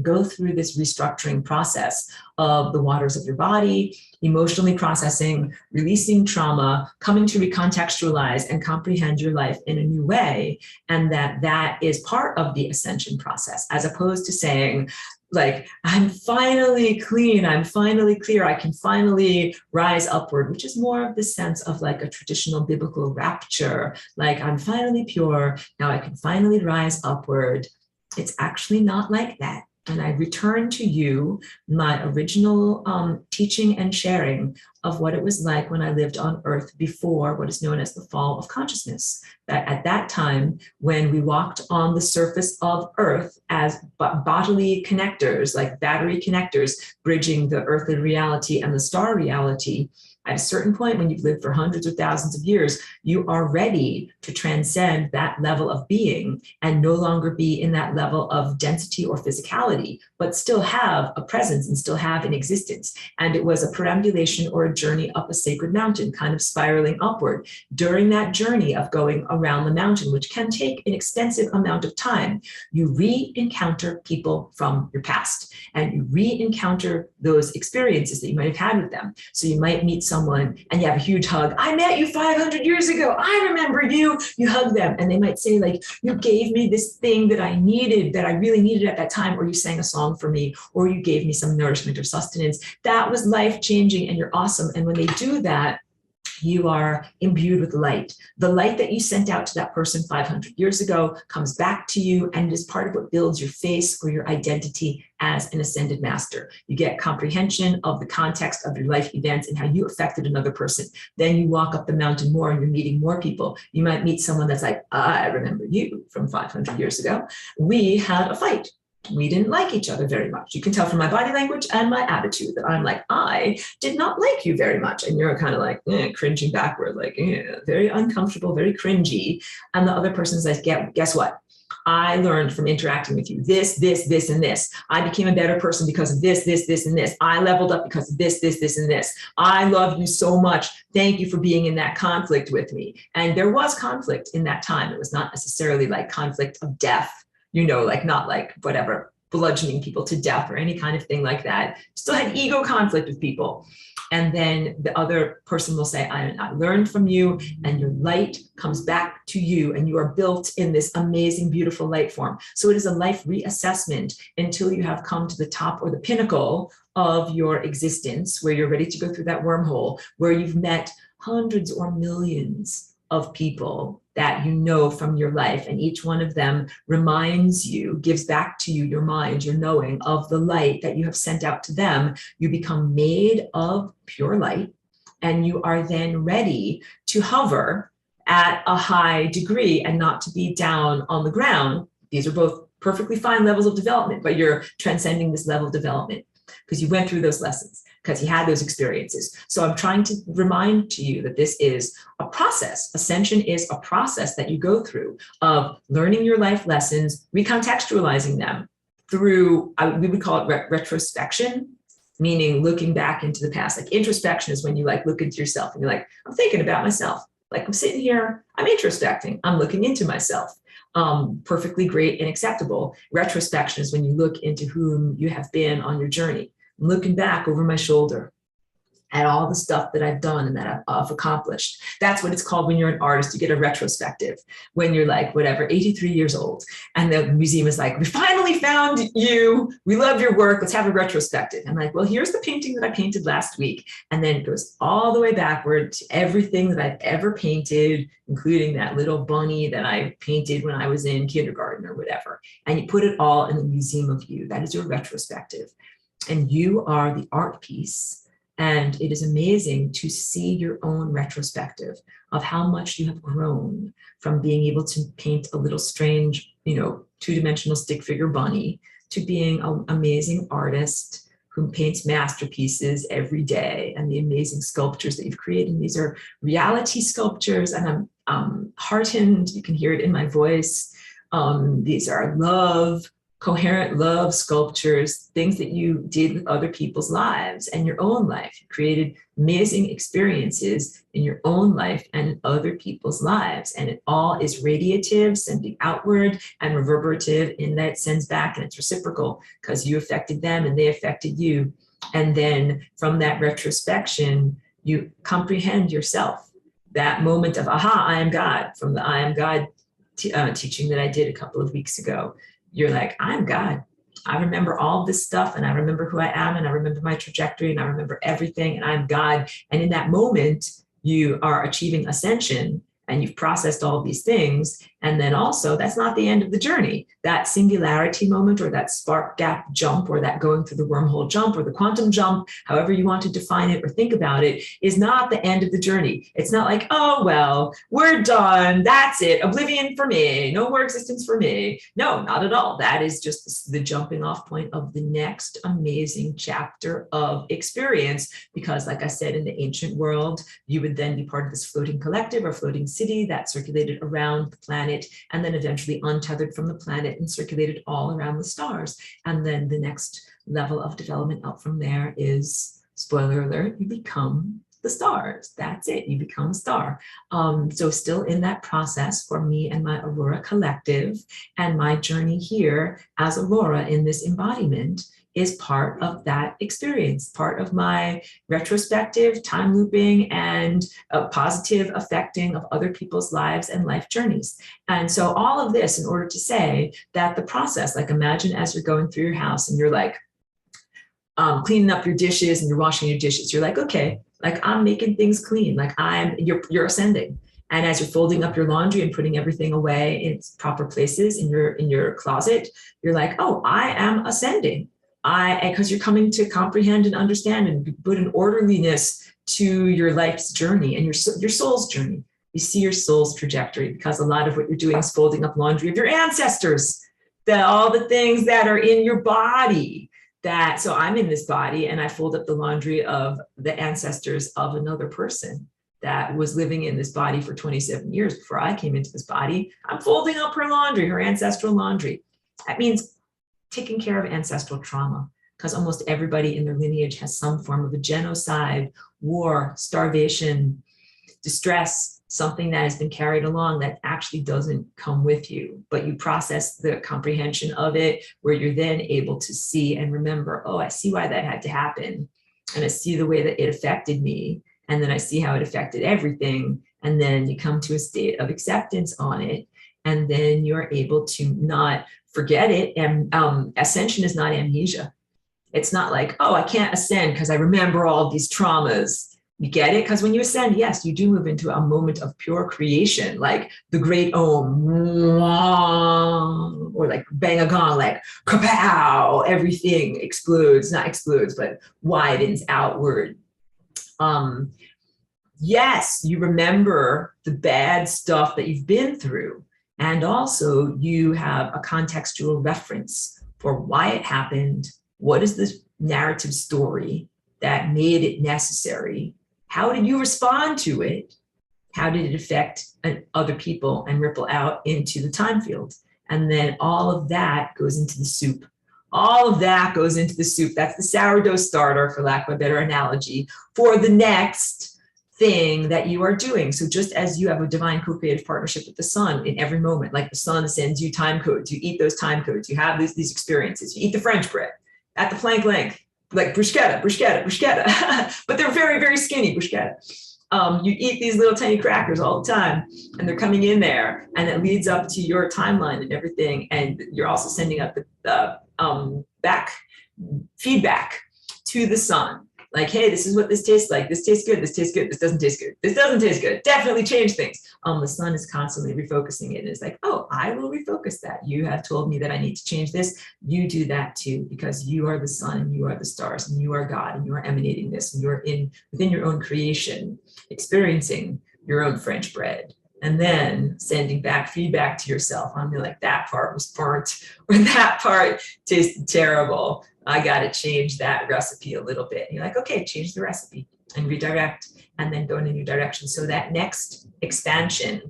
go through this restructuring process of the waters of your body, emotionally processing, releasing trauma, coming to recontextualize and comprehend your life in a new way. And that is part of the ascension process, as opposed to saying, like, I'm finally clean, I'm finally clear, I can finally rise upward, which is more of the sense of like a traditional biblical rapture, like I'm finally pure, now I can finally rise upward. It's actually not like that. And I return to you my original teaching and sharing of what it was like when I lived on Earth before what is known as the fall of consciousness. That at that time, when we walked on the surface of Earth as bodily connectors, like battery connectors, bridging the earthly reality and the star reality, at a certain point, when you've lived for hundreds or thousands of years, you are ready to transcend that level of being and no longer be in that level of density or physicality, but still have a presence and still have an existence. And it was a perambulation or a journey up a sacred mountain, kind of spiraling upward. During that journey of going around the mountain, which can take an extensive amount of time, you re-encounter people from your past and you re-encounter those experiences that you might have had with them. So you might meet someone and you have a huge hug. I met you 500 years ago. I remember you. You hug them and they might say, like, you gave me this thing that I needed, that I really needed at that time, or you sang a song for me, or you gave me some nourishment or sustenance. That was life-changing and you're awesome. And when they do that, you are imbued with light. The light that you sent out to that person 500 years ago comes back to you and is part of what builds your face or your identity as an ascended master. You get comprehension of the context of your life events and how you affected another person. Then you walk up the mountain more and you're meeting more people. You might meet someone that's like, I remember you from 500 years ago. We had a fight. We didn't like each other very much. You can tell from my body language and my attitude that I'm like, I did not like you very much. And you're kind of like cringing backward, like very uncomfortable, very cringy. And the other person's like, guess what? I learned from interacting with you this, this, this, and this. I became a better person because of this, this, this, and this. I leveled up because of this, this, this, and this. I love you so much. Thank you for being in that conflict with me. And there was conflict in that time. It was not necessarily like conflict of death, you know, like not like whatever, bludgeoning people to death or any kind of thing like that. Still had ego conflict with people. And then the other person will say, I learned from you, and your light comes back to you, and you are built in this amazing, beautiful light form. So it is a life reassessment until you have come to the top or the pinnacle of your existence, where you're ready to go through that wormhole, where you've met hundreds or millions of people that you know from your life, and each one of them reminds you, gives back to you your mind, your knowing of the light that you have sent out to them. You become made of pure light, and you are then ready to hover at a high degree and not to be down on the ground These are both perfectly fine levels of development, but you're transcending this level of development because you went through those lessons, because you had those experiences. So I'm trying to remind to you that this is a process. Ascension is a process that you go through of learning your life lessons, recontextualizing them through, we would call it retrospection, meaning looking back into the past. Like introspection is when you like look into yourself and you're like, I'm thinking about myself. Like I'm sitting here, I'm introspecting, I'm looking into myself. Perfectly great and acceptable. Retrospection is when you look into whom you have been on your journey. I'm looking back over my shoulder at all the stuff that I've done and that I've accomplished. That's what it's called when you're an artist. You get a retrospective when you're like, whatever, 83 years old. And the museum is like, we finally found you. We love your work. Let's have a retrospective. I'm like, well, here's the painting that I painted last week. And then it goes all the way backward to everything that I've ever painted, including that little bunny that I painted when I was in kindergarten or whatever. And you put it all in the museum of you. That is your retrospective. And you are the art piece. And it is amazing to see your own retrospective of how much you have grown from being able to paint a little strange, two-dimensional stick figure bunny to being an amazing artist who paints masterpieces every day, and the amazing sculptures that you've created. And these are reality sculptures, and I'm heartened. You can hear it in my voice. These are coherent love sculptures, things that you did with other people's lives and your own life. You created amazing experiences in your own life and in other people's lives. And it all is radiative, sending outward, and reverberative in that it sends back, and it's reciprocal because you affected them and they affected you. And then from that retrospection, you comprehend yourself. That moment of, aha, I am God, from the I am God teaching that I did a couple of weeks ago. You're like, I'm God. I remember all this stuff, and I remember who I am, and I remember my trajectory, and I remember everything, and I'm God. And in that moment, you are achieving ascension, and you've processed all of these things. And then also, that's not the end of the journey. That singularity moment, or that spark gap jump, or that going through the wormhole jump, or the quantum jump, however you want to define it or think about it, is not the end of the journey. It's not like, oh, well, we're done. That's it. Oblivion for me. No more existence for me. No, not at all. That is just the jumping off point of the next amazing chapter of experience. Because like I said, in the ancient world, you would then be part of this floating collective or floating city that circulated around the planet, and then eventually untethered from the planet and circulated all around the stars. And then the next level of development up from there is, spoiler alert, you become the stars. That's it. You become a star. So still in that process for me and my Aurora collective, and my journey here as Aurora in this embodiment is part of that experience, part of my retrospective, time looping, and positive affecting of other people's lives and life journeys. And so all of this in order to say that the process, like imagine as you're going through your house and you're like cleaning up your dishes and you're washing your dishes, you're like, okay, like I'm making things clean, like you're ascending. And as you're folding up your laundry and putting everything away in its proper places in your closet, you're like, oh, I am ascending. Because you're coming to comprehend and understand and put an orderliness to your life's journey and your soul's journey. You see your soul's trajectory, because a lot of what you're doing is folding up laundry of your ancestors, all the things that are in your body. So I'm in this body and I fold up the laundry of the ancestors of another person that was living in this body for 27 years before I came into this body. I'm folding up her laundry, her ancestral laundry. That means taking care of ancestral trauma, because almost everybody in their lineage has some form of a genocide, war, starvation, distress, something that has been carried along that actually doesn't come with you, but you process the comprehension of it, where you're then able to see and remember, oh, I see why that had to happen. And I see the way that it affected me. And then I see how it affected everything. And then you come to a state of acceptance on it. And then you're able to not forget it. And ascension is not amnesia. It's not like, oh, I can't ascend because I remember all these traumas. You get it? Because when you ascend, yes, you do move into a moment of pure creation, like the great Om, or like bang a gong, like kapow, everything explodes, not explodes, but widens outward. Yes, you remember the bad stuff that you've been through. And also you have a contextual reference for why it happened. What is the narrative story that made it necessary? How did you respond to it? How did it affect other people and ripple out into the time field? And then all of that goes into the soup. All of that goes into the soup. That's the sourdough starter, for lack of a better analogy, for the next thing that you are doing. So just as you have a divine co-creative partnership with the sun in every moment, like the sun sends you time codes, you eat those time codes, you have these experiences, you eat the French bread at the plank length, like bruschetta, but they're very, very skinny bruschetta. You eat these little tiny crackers all the time, and they're coming in there, and it leads up to your timeline and everything. And you're also sending up the back feedback to the sun. Like, hey, this is what this tastes like. This tastes good. This tastes good. This doesn't taste good. This doesn't taste good. Definitely change things. The sun is constantly refocusing it. It's like, oh, I will refocus that. You have told me that I need to change this. You do that too, because you are the sun and you are the stars and you are God and you are emanating this and you're within your own creation, experiencing your own French bread. And then sending back feedback to yourself. I'm like, that part was burnt, or that part tasted terrible. I got to change that recipe a little bit. And you're like, okay, change the recipe and redirect, and then go in a new direction. So that next expansion,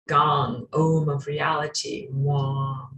gong, om of reality, wong,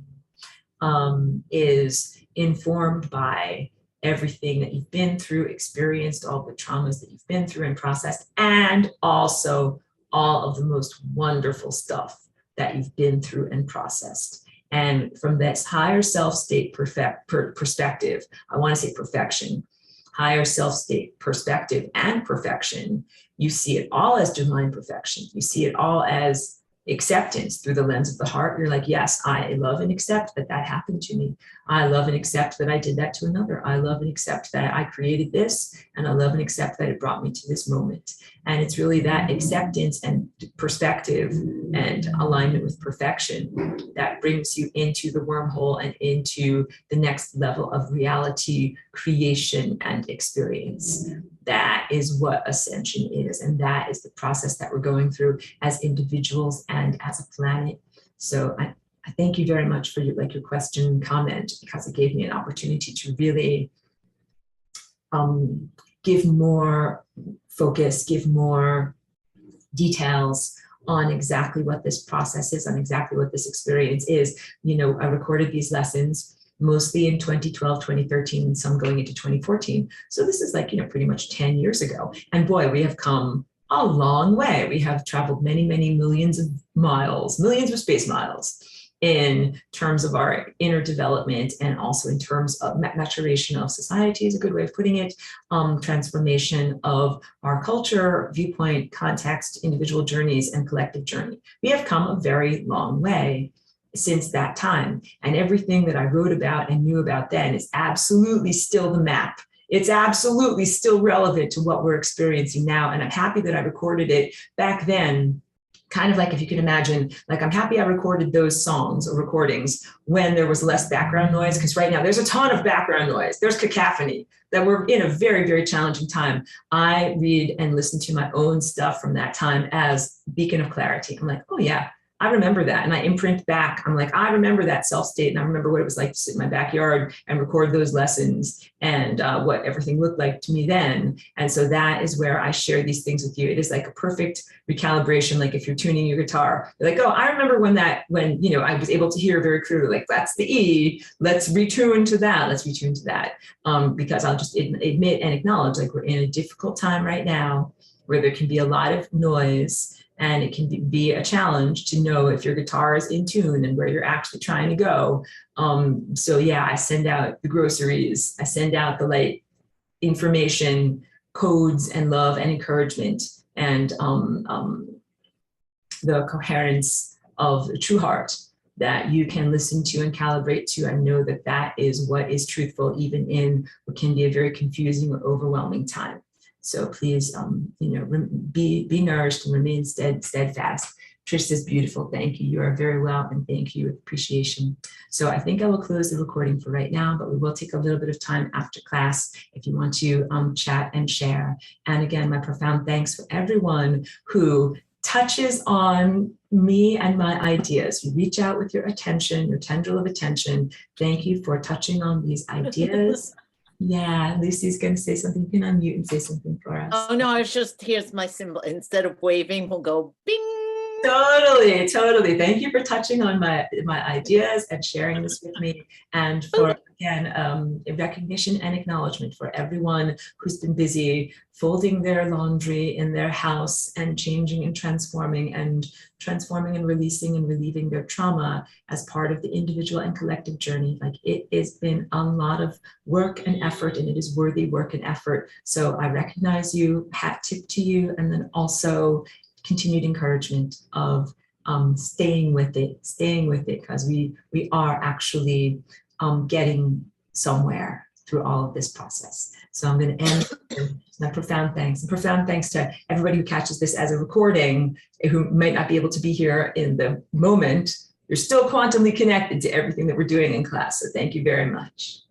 is informed by everything that you've been through, experienced, all the traumas that you've been through and processed, and also all of the most wonderful stuff that you've been through and processed. And from this higher self state perspective, I want to say perfection, higher self state perspective and perfection, you see it all as divine perfection. You see it all as acceptance through the lens of the heart. You're like, yes, I love and accept that that happened to me. I love and accept that I did that to another. I love and accept that I created this, and I love and accept that it brought me to this moment. And it's really that acceptance and perspective and alignment with perfection that brings you into the wormhole and into the next level of reality, creation, and experience. That is what Ascension is. And that is the process that we're going through as individuals and as a planet. So I thank you very much for your question, comment, because it gave me an opportunity to really give more focus, give more details on exactly what this process is, on exactly what this experience is. You know, I recorded these lessons mostly in 2012, 2013, and some going into 2014. So this is like, pretty much 10 years ago. And boy, we have come a long way. We have traveled many, many millions of miles, millions of space miles, in terms of our inner development, and also in terms of maturation of society is a good way of putting it, transformation of our culture, viewpoint, context, individual journeys, and collective journey. We have come a very long way since that time. And everything that I wrote about and knew about then is absolutely still the map. It's absolutely still relevant to what we're experiencing now. And I'm happy that I recorded it back then. Kind of like, if you can imagine, like, I'm happy I recorded those songs or recordings when there was less background noise, because right now there's a ton of background noise. There's cacophony, that we're in a very, very challenging time. I read and listen to my own stuff from that time as beacon of clarity. I'm like, oh yeah, I remember that. And I imprint back. I'm like, I remember that self state. And I remember what it was like to sit in my backyard and record those lessons, and what everything looked like to me then. And so that is where I share these things with you. It is like a perfect recalibration. Like if you're tuning your guitar, you're like, oh, I remember when I was able to hear very clearly, like, that's the E, let's retune to that. Let's retune to that. Because I'll just admit and acknowledge, like, we're in a difficult time right now where there can be a lot of noise. And it can be a challenge to know if your guitar is in tune and where you're actually trying to go. So yeah, I send out the groceries. I send out the light information, codes, and love and encouragement, and the coherence of the true heart that you can listen to and calibrate to, and know that that is what is truthful, even in what can be a very confusing or overwhelming time. So please, be nourished and remain steadfast. Trish says, beautiful. Thank you. You are very well, and thank you with appreciation. So I think I will close the recording for right now, but we will take a little bit of time after class if you want to chat and share. And again, my profound thanks for everyone who touches on me and my ideas. You reach out with your attention, your tendril of attention. Thank you for touching on these ideas. Yeah, Lucy's going to say something. You can unmute and say something for us. Oh, no, I was just, here's my symbol. Instead of waving, we'll go bing. Totally, totally. Thank you for touching on my ideas and sharing this with me, and for, again, recognition and acknowledgement for everyone who's been busy folding their laundry in their house and changing and transforming and releasing and relieving their trauma as part of the individual and collective journey. Like, it has been a lot of work and effort, and it is worthy work and effort. So I recognize you, hat tip to you, and then also continued encouragement of staying with it, because we are actually getting somewhere through all of this process. So I'm going to end with my profound thanks, and profound thanks to everybody who catches this as a recording, who might not be able to be here in the moment. You're still quantumly connected to everything that we're doing in class. So thank you very much.